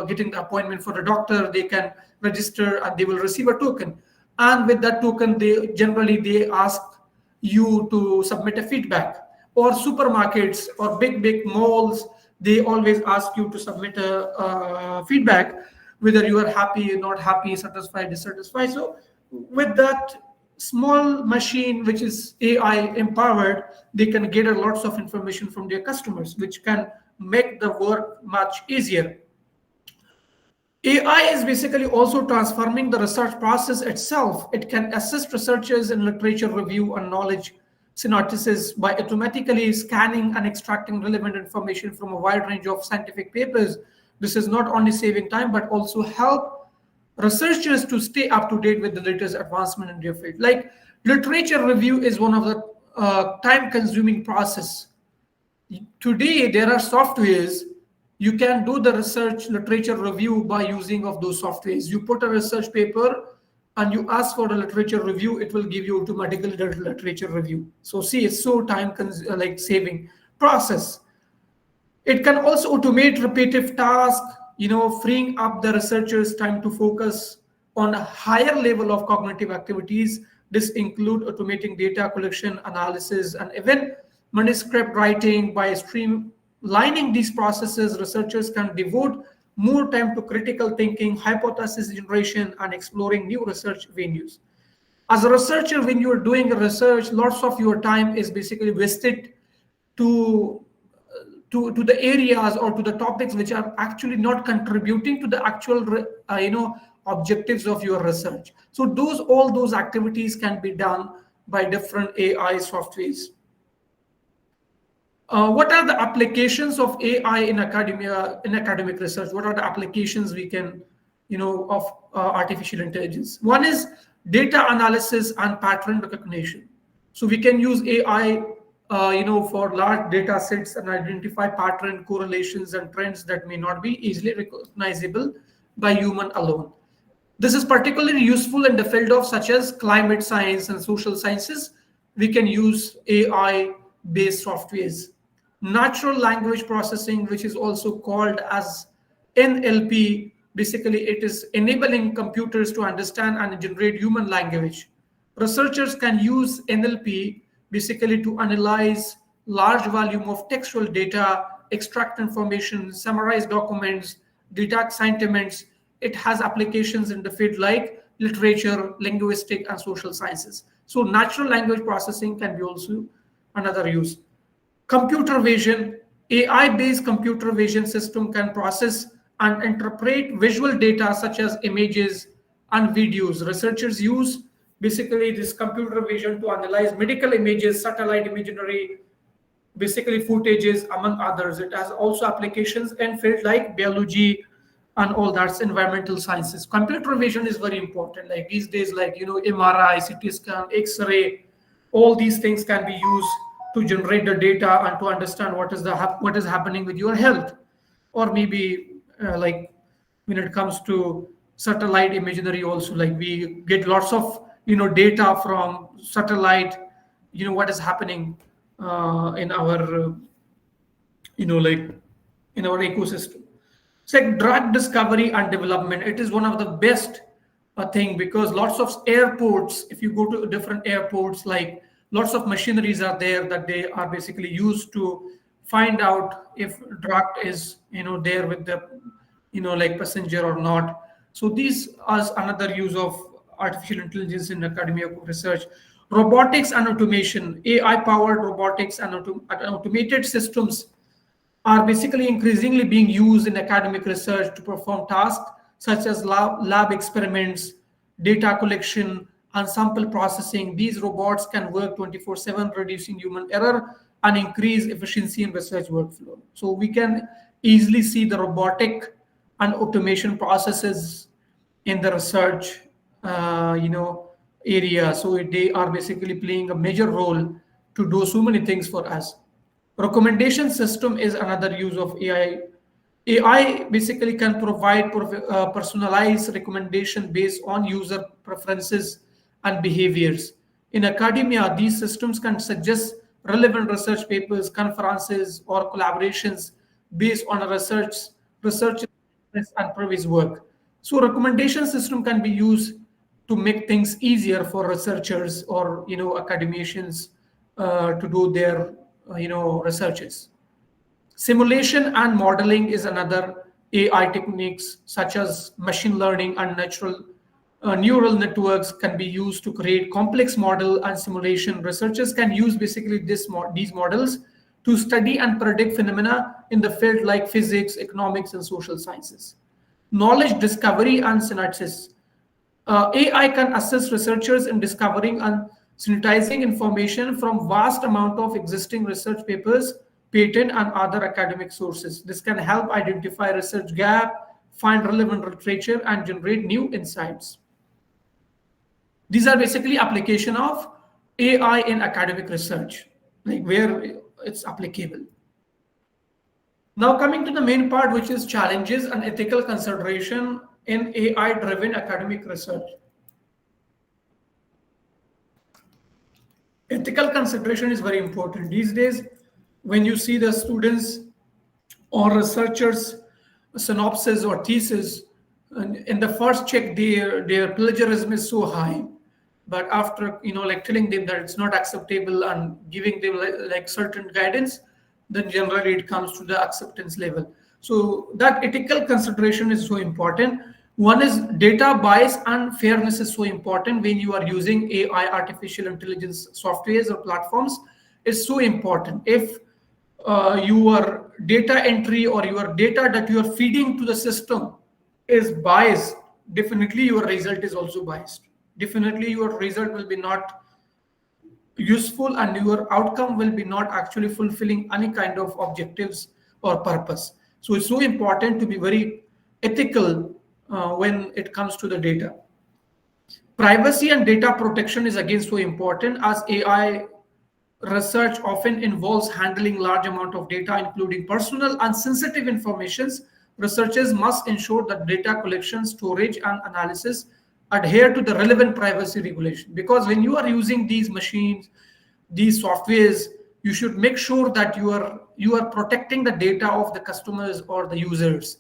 getting the appointment for the doctor. They can register and they will receive a token, and with that token they ask you to submit a feedback. Or supermarkets or big malls, they always ask you to submit a feedback, whether you are happy, not happy, satisfied, dissatisfied. So with that small machine, which is AI empowered, they can gather lots of information from their customers, which can make the work much easier. AI is basically also transforming the research process itself. It can assist researchers in literature review and knowledge synopsis by automatically scanning and extracting relevant information from a wide range of scientific papers. This is not only saving time, but also help researchers to stay up to date with the latest advancement in their field. Like literature review is one of the time-consuming process. Today, there are softwares. You can do the research literature review by using of those softwares. You put a research paper and you ask for a literature review, it will give you automatically the literature review. So see, it's so like saving process. It can also automate repetitive tasks, freeing up the researchers' time to focus on a higher level of cognitive activities. This include automating data collection, analysis, and even manuscript writing. By streamlining these processes, researchers can devote more time to critical thinking, hypothesis generation, and exploring new research venues. As a researcher, when you're doing research, lots of your time is basically wasted to the areas or to the topics which are actually not contributing to the actual objectives of your research. So all those activities can be done by different AI softwares. What are the applications of AI in academia, in academic research? What are the applications we can, of artificial intelligence? One is data analysis and pattern recognition. So we can use AI, for large data sets and identify pattern, correlations, and trends that may not be easily recognizable by human alone. This is particularly useful in the field of such as climate science and social sciences. We can use AI-based softwares. Natural language processing, which is also called as NLP, basically it is enabling computers to understand and generate human language. Researchers can use NLP basically to analyze large volume of textual data, extract information, summarize documents, data sentiments. It has applications in the field like literature, linguistic, and social sciences. So natural language processing can be also another use. Computer vision, AI-based computer vision system can process and interpret visual data such as images and videos. Researchers use basically this computer vision to analyze medical images, satellite imagery, basically footages, among others. It has also applications in fields like biology and all that's environmental sciences. Computer vision is very important. Like these days, like MRI, CT scan, X-ray, all these things can be used to generate the data and to understand what is happening with your health. Or maybe like when it comes to satellite imagery, also like we get lots of data from satellite, what is happening in our like in our ecosystem. It's like drug discovery and development. It is one of the best thing, because lots of airports, if you go to different airports, like lots of machineries are there that they are basically used to find out if drug is there with the like passenger or not. So these are another use of artificial intelligence in academia research. Robotics and automation, AI powered robotics and automated systems are basically increasingly being used in academic research to perform tasks such as lab experiments, data collection, and sample processing. These robots can work 24/7, reducing human error and increase efficiency in research workflow. So we can easily see the robotic and automation processes in the research, area. So they are basically playing a major role to do so many things for us. Recommendation system is another use of AI. AI basically can provide personalized recommendation based on user preferences and behaviors. In academia, these systems can suggest relevant research papers, conferences, or collaborations based on a research and previous work. So recommendation system can be used to make things easier for researchers or academicians to do their researches. Simulation and modeling is another. AI techniques such as machine learning and neural networks can be used to create complex model and simulation. Researchers can use basically these models to study and predict phenomena in the field like physics, economics, and social sciences. Knowledge discovery and synthesis. AI can assist researchers in discovering and synthesizing information from vast amount of existing research papers, patent, and other academic sources. This can help identify research gap, find relevant literature, and generate new insights. These are basically application of AI in academic research, like where it's applicable. Now coming to the main part, which is challenges and ethical consideration in AI-driven academic research. Ethical consideration is very important. These days, when you see the students or researchers synopsis or thesis, and in the first check, their plagiarism is so high. But after, like telling them that it's not acceptable and giving them like certain guidance, then generally it comes to the acceptance level. So that ethical consideration is so important. One is data bias and fairness is so important when you are using AI, artificial intelligence softwares or platforms. It's so important. If your data entry or your data that you are feeding to the system is biased, definitely your result is also biased. Definitely your result will be not useful and your outcome will be not actually fulfilling any kind of objectives or purpose. So it's so important to be very ethical when it comes to the data. Privacy and data protection is again so important, as AI research often involves handling large amount of data, including personal and sensitive informations. Researchers must ensure that data collection, storage, and analysis adhere to the relevant privacy regulation. Because when you are using these machines, these softwares, you should make sure that you are protecting the data of the customers or the users.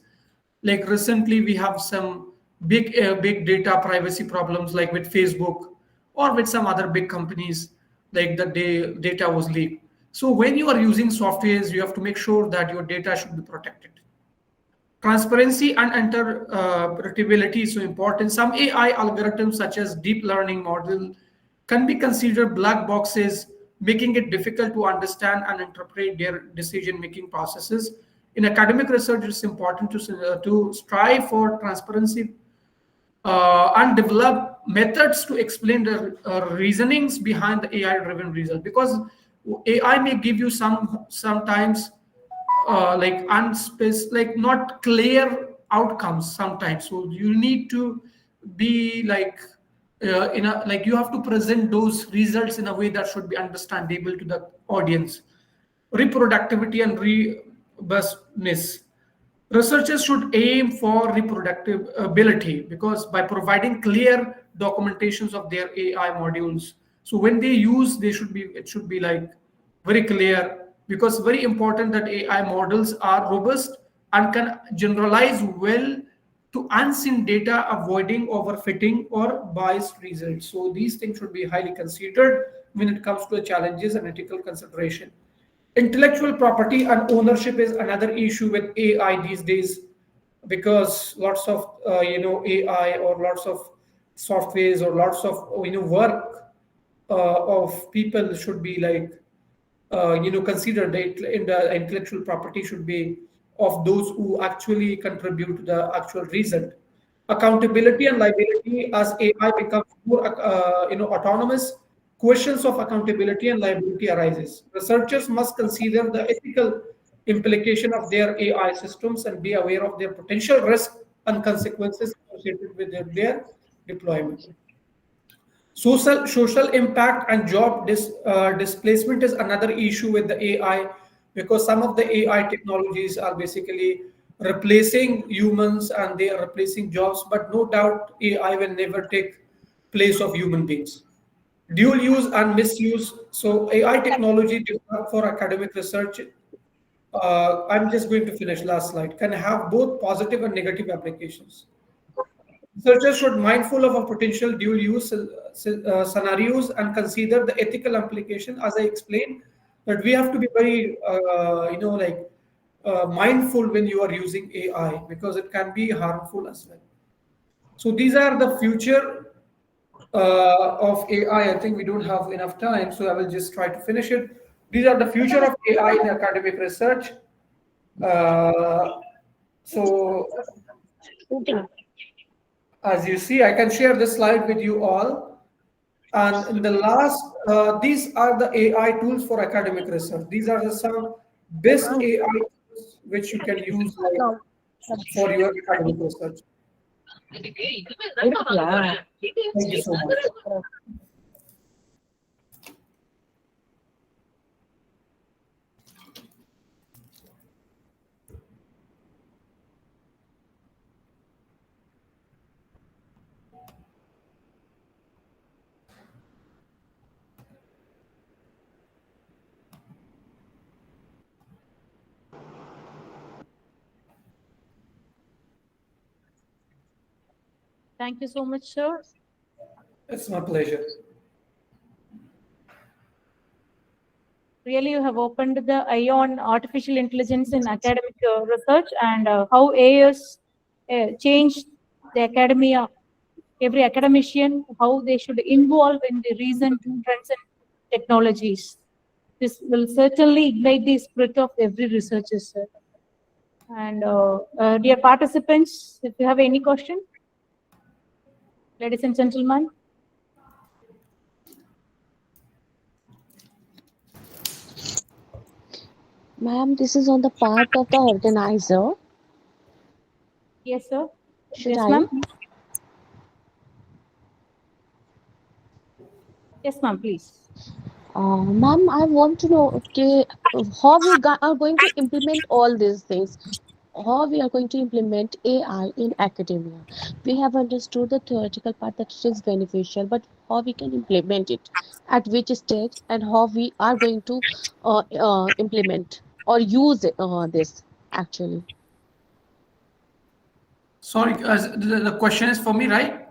Like recently, we have some big data privacy problems, like with Facebook or with some other big companies, like the data was leaked. So when you are using softwares, you have to make sure that your data should be protected. Transparency and interpretability is so important. Some AI algorithms, such as deep learning model, can be considered black boxes, making it difficult to understand and interpret their decision-making processes. In academic research, it's important to strive for transparency and develop methods to explain the reasonings behind the AI-driven result. Because AI may give you sometimes like like not clear outcomes sometimes. So you need to be like in a like you have to present those results in a way that should be understandable to the audience. Reproductivity and robustness. Researchers should aim for reproducibility because by providing clear documentations of their AI modules. So when they use, it should be like very clear, because very important that AI models are robust and can generalize well to unseen data, avoiding overfitting or biased results. So these things should be highly considered when it comes to the challenges and ethical consideration. Intellectual property and ownership is another issue with AI these days, because lots of AI or lots of softwares or lots of work of people should be like considered. In the intellectual property should be of those who actually contribute to the actual result. Accountability and liability. As AI becomes more autonomous, questions of accountability and liability arises. Researchers must consider the ethical implication of their AI systems and be aware of their potential risk and consequences associated with their deployment. Social impact and job displacement is another issue with the AI, because some of the AI technologies are basically replacing humans and they are replacing jobs, but no doubt AI will never take place of human beings. Dual use and misuse. So AI technology developed for academic research, I'm just going to finish last slide, can have both positive and negative applications. Researchers should mindful of a potential dual use scenarios and consider the ethical implication, as I explained, that we have to be very, mindful when you are using AI, because it can be harmful as well. So these are the future of AI. I think we don't have enough time, so I will just try to finish it. These are the future of AI in academic research. So as you see, I can share this slide with you all. And in the last, these are the AI tools for academic research. These are some best AI tools which you can use for your academic research. Thank you so much. Thank you so much, sir. It's my pleasure. Really, you have opened the eye on artificial intelligence in academic research and how AI has changed the academia, every academician, how they should involve in the recent trends and technologies. This will certainly ignite the spirit of every researcher, sir. And dear participants, if you have any question, ladies and gentlemen. Ma'am, this is on the part of the organizer. Yes, sir. Should Yes, I? ma'am. Yes, ma'am, please. Ma'am, I want to know, okay, how we are going to implement all these things. How we are going to implement AI in academia. We have understood the theoretical part that it is beneficial, but how we can implement it, at which stage, and how we are going to implement or use this actually. Sorry, the question is for me, right?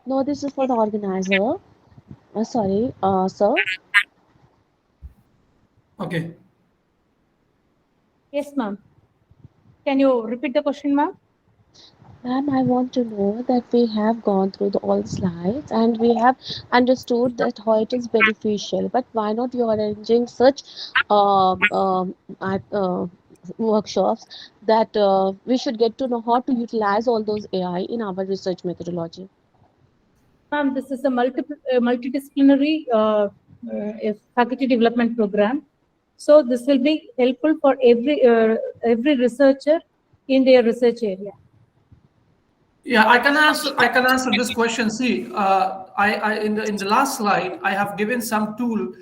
No, this is for the organizer. Sorry, sir. Okay. Yes, ma'am. Can you repeat the question, ma'am? Ma'am, I want to know that we have gone through all the slides and we have understood that how it is beneficial, but why not you are arranging such um, um, at, workshops that we should get to know how to utilize all those AI in our research methodology? Ma'am, this is a multidisciplinary faculty development program. So this will be helpful for every researcher in their research area. Yeah, I can answer. I can answer this question. See, I in the last slide, I have given some tool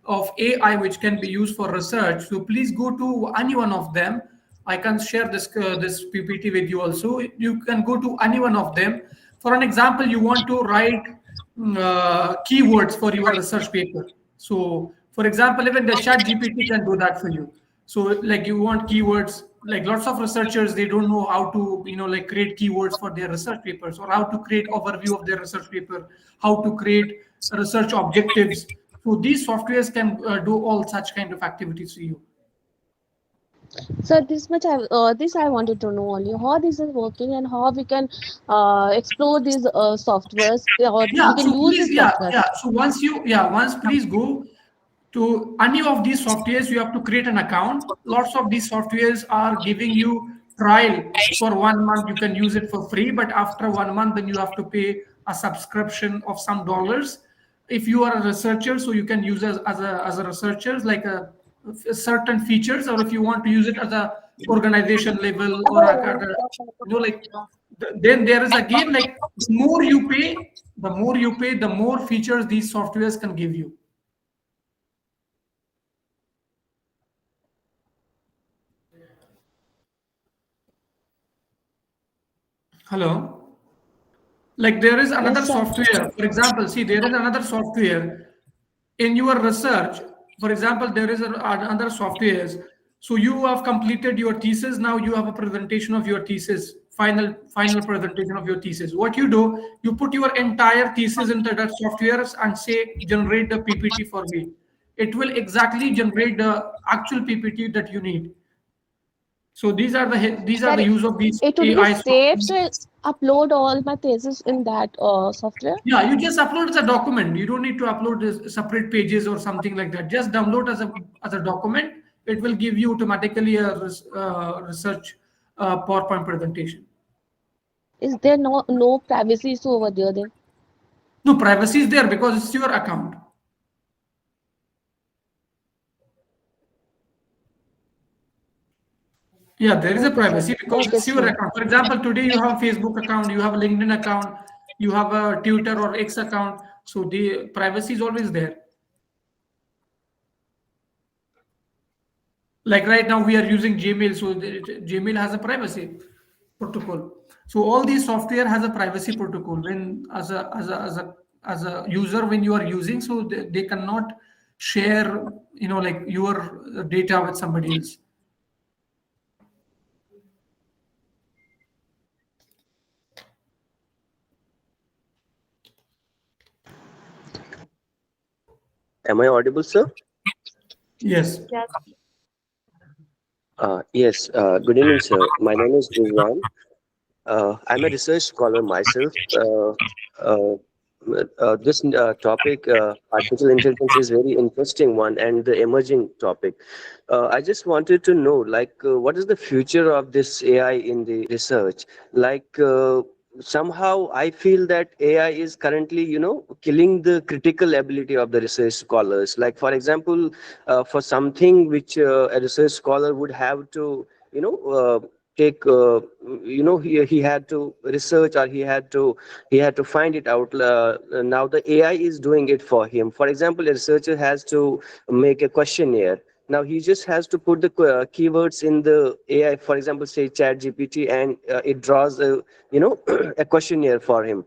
of AI which can be used for research. So please go to any one of them. I can share this PPT with you also. You can go to any one of them. For an example, you want to write keywords for your research paper. So, for example, even the Chat GPT can do that for you. So like you want keywords, like lots of researchers, they don't know how to like create keywords for their research papers, or how to create overview of their research paper, how to create research objectives. So these softwares can do all such kind of activities for you. So this I wanted to know only how this is working and how we can explore these softwares, or Yeah, we can so use please, these yeah, softwares. yeah. So once please go to any of these softwares, you have to create an account. Lots of these softwares are giving you trial for 1 month. You can use it for free, but after 1 month, then you have to pay a subscription of some dollars. If you are a researcher, so you can use as a researcher, like a certain features, or if you want to use it as a organization level, or like then there is again, like the more you pay, the more features these softwares can give you. Hello. Like there is another Yes, sir. software, for example, see, there is another software in your research. For example, there is another softwares. So you have completed your thesis. Now you have a presentation of your thesis, final presentation of your thesis. What you do, you put your entire thesis into that software and say, generate the PPT for me. It will exactly generate the actual PPT that you need. So these are That the use of these it would be AI safe software. to upload all my thesis in that software. Yeah, you just upload as a document. You don't need to upload this separate pages or something like that. Just download as a document. It will give you automatically a research PowerPoint presentation. Is there no privacy issue over there then? No, privacy is there because it's your account. Yeah, there is a Okay, sir. privacy because Okay, it's your sir. account. For example, today you have a Facebook account, you have a LinkedIn account, you have a Twitter or X account. So the privacy is always there. Like right now we are using Gmail, so Gmail has a privacy protocol. So all these software has a privacy protocol. When as a user, when you are using, so they cannot share like your data with somebody else. Am I audible, sir? Yes. Yes. Good evening, sir. My name is Rizwan. I'm a research scholar myself. This topic, artificial intelligence, is very interesting one and the emerging topic. I just wanted to know, like, what is the future of this AI in the research? Like, somehow I feel that AI is currently, killing the critical ability of the research scholars. Like, for example, for something which a research scholar would have to, take he had to research, or he had to find it out. Now the AI is doing it for him. For example, a researcher has to make a questionnaire. Now he just has to put the keywords in the AI, for example, say Chat GPT, and it draws a a questionnaire for him.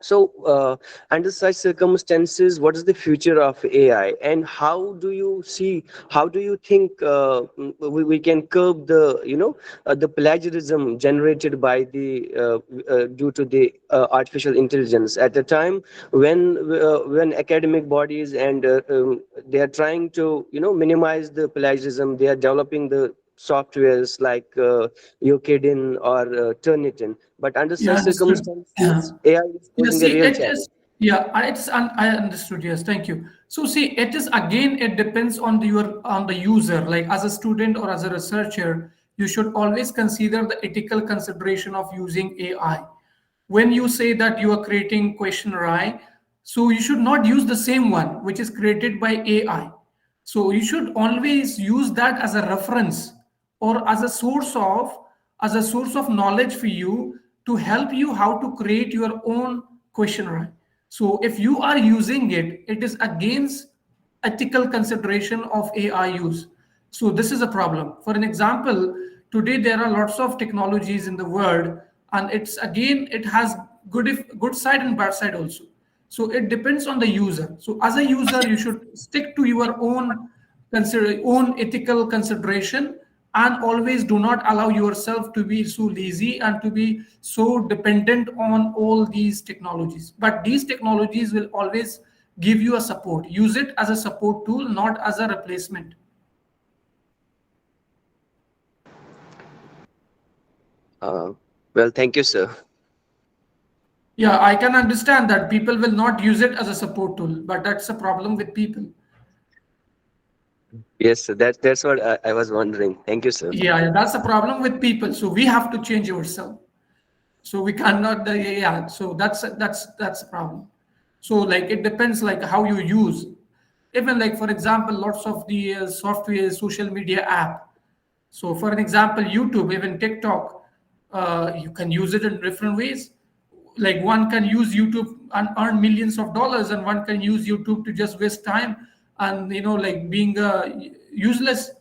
So, under such circumstances, what is the future of AI, and how do you think we can curb the plagiarism generated by due to the artificial intelligence at a time when academic bodies and they are trying to minimize the plagiarism. They are developing the softwares like Yokedin or Turnitin, but under such Yeah, understood. circumstances, AI is Yeah, posing a see, real it challenge. is. Yeah, I understood. Yes, thank you. So, see, it is again. It depends on the user. Like as a student or as a researcher, you should always consider the ethical consideration of using AI. When you say that you are creating questionnaire, so you should not use the same one which is created by AI. So you should always use that as a reference or as a source of knowledge for you to help you how to create your own questionnaire. So if you are using it, it is against ethical consideration of AI use. So this is a problem. For an example, today there are lots of technologies in the world, and it's again it has good side and bad side also. So it depends on the user. So as a user, you should stick to your own ethical consideration, and always do not allow yourself to be so lazy and to be so dependent on all these technologies. But these technologies will always give you a support. Use it as a support tool, not as a replacement. Well, thank you, sir. Yeah, I can understand that people will not use it as a support tool, but that's a problem with people. Yes, sir. That's what I was wondering. Thank you, sir. Yeah, that's the problem with people. So we have to change ourselves. So we cannot. Yeah. So that's a problem. So like it depends like how you use. Even like for example, lots of the software social media app. So for an example, YouTube, even TikTok, you can use it in different ways. Like one can use YouTube and earn millions of dollars, and one can use YouTube to just waste time and like being useless,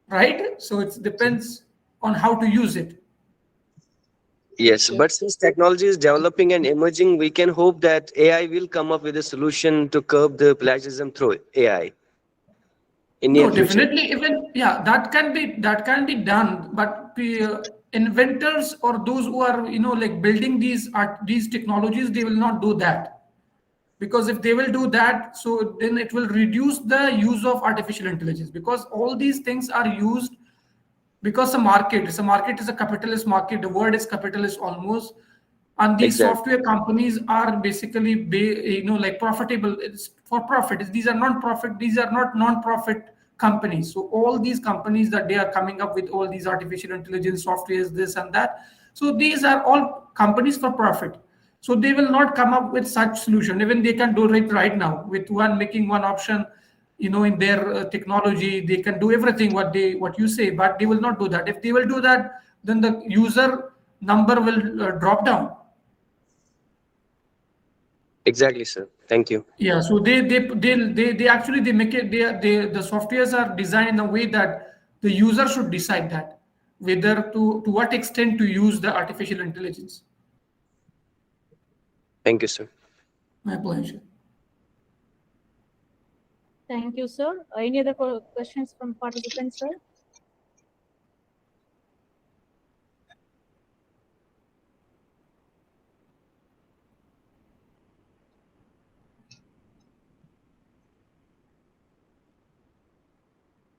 right? So it depends on how to use it. Yes, but since technology is developing and emerging, we can hope that AI will come up with a solution to curb the plagiarism through AI in near No, future. definitely. Even yeah, that can be done. But inventors or those who are like building these technologies, they will not do that, because if they will do that, so then it will reduce the use of artificial intelligence, because all these things are used because a market is a capitalist market. The word is capitalist almost, and these Exactly. software companies are basically like profitable. It's for profit. These are non-profit. These are not non-profit companies. So all these companies that they are coming up with all these artificial intelligence softwares, this and that, so these are all companies for profit. So they will not come up with such solution. Even they can do it right now with making one option, in their technology. They can do everything what you say, but they will not do that. If they will do that, then the user number will drop down. Exactly, sir. Thank you. Yeah, so they actually they make it the softwares are designed in a way that the user should decide that whether to what extent to use the artificial intelligence. Thank you, sir. My pleasure. Thank you, sir. Any other questions from participants, sir?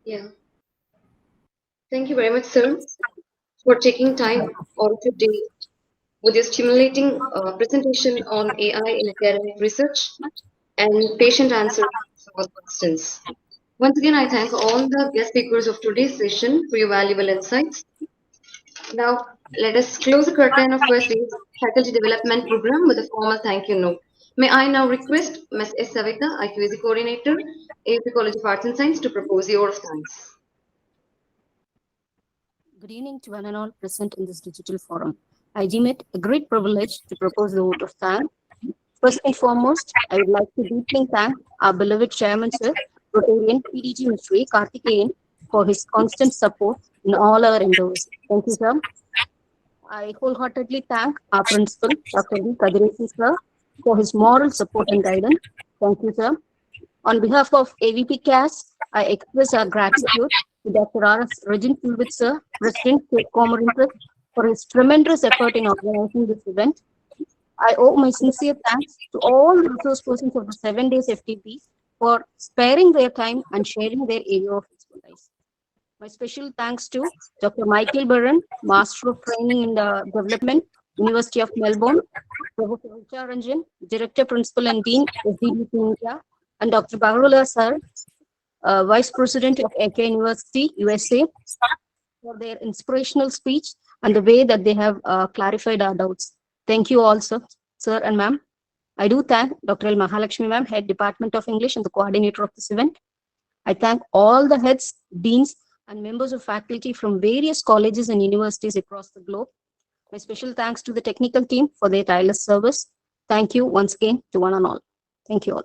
Yeah. Thank you very much, sir, for taking time out of your day with your stimulating presentation on AI in academic research and patient answers to our questions. Once again, I thank all the guest speakers of today's session for your valuable insights. Now, let us close the curtain of first day's faculty development program with a formal thank you note. May I now request Ms. S. Savita, IQAC Coordinator, AFP College of Arts and Science, to propose the order of thanks. Good evening to one and all present in this digital forum. I deem it a great privilege to propose the vote of thanks. First and foremost, I would like to deeply thank our beloved Chairman, Sir, Rotarian PDG Mr. Karthikeyan, for his constant support in all our endeavors. Thank you, sir. I wholeheartedly thank our principal, Dr. V. Kadiresi, sir, for his moral support and guidance. Thank you, sir. On behalf of AVP CAS, I express our gratitude to Dr. R.S. Regin Silvit, sir, President, State Common Interest, for his tremendous effort in organizing this event. I owe my sincere thanks to all the resource persons of the 7 days FTP for sparing their time and sharing their area of expertise. My special thanks to Dr. Michael Barron, Master of Training and Development, University of Melbourne, Professor Richa Ranjan, Director, Principal and Dean, SDDC India, and Dr. Baharullah Sir, Vice President of AK University, USA, for their inspirational speech and the way that they have clarified our doubts. Thank you all, sir and ma'am. I do thank Dr. L. Mahalakshmi ma'am, Head Department of English and the coordinator of this event. I thank all the heads, deans, and members of faculty from various colleges and universities across the globe. My special thanks to the technical team for their tireless service. Thank you once again to one and all. Thank you all.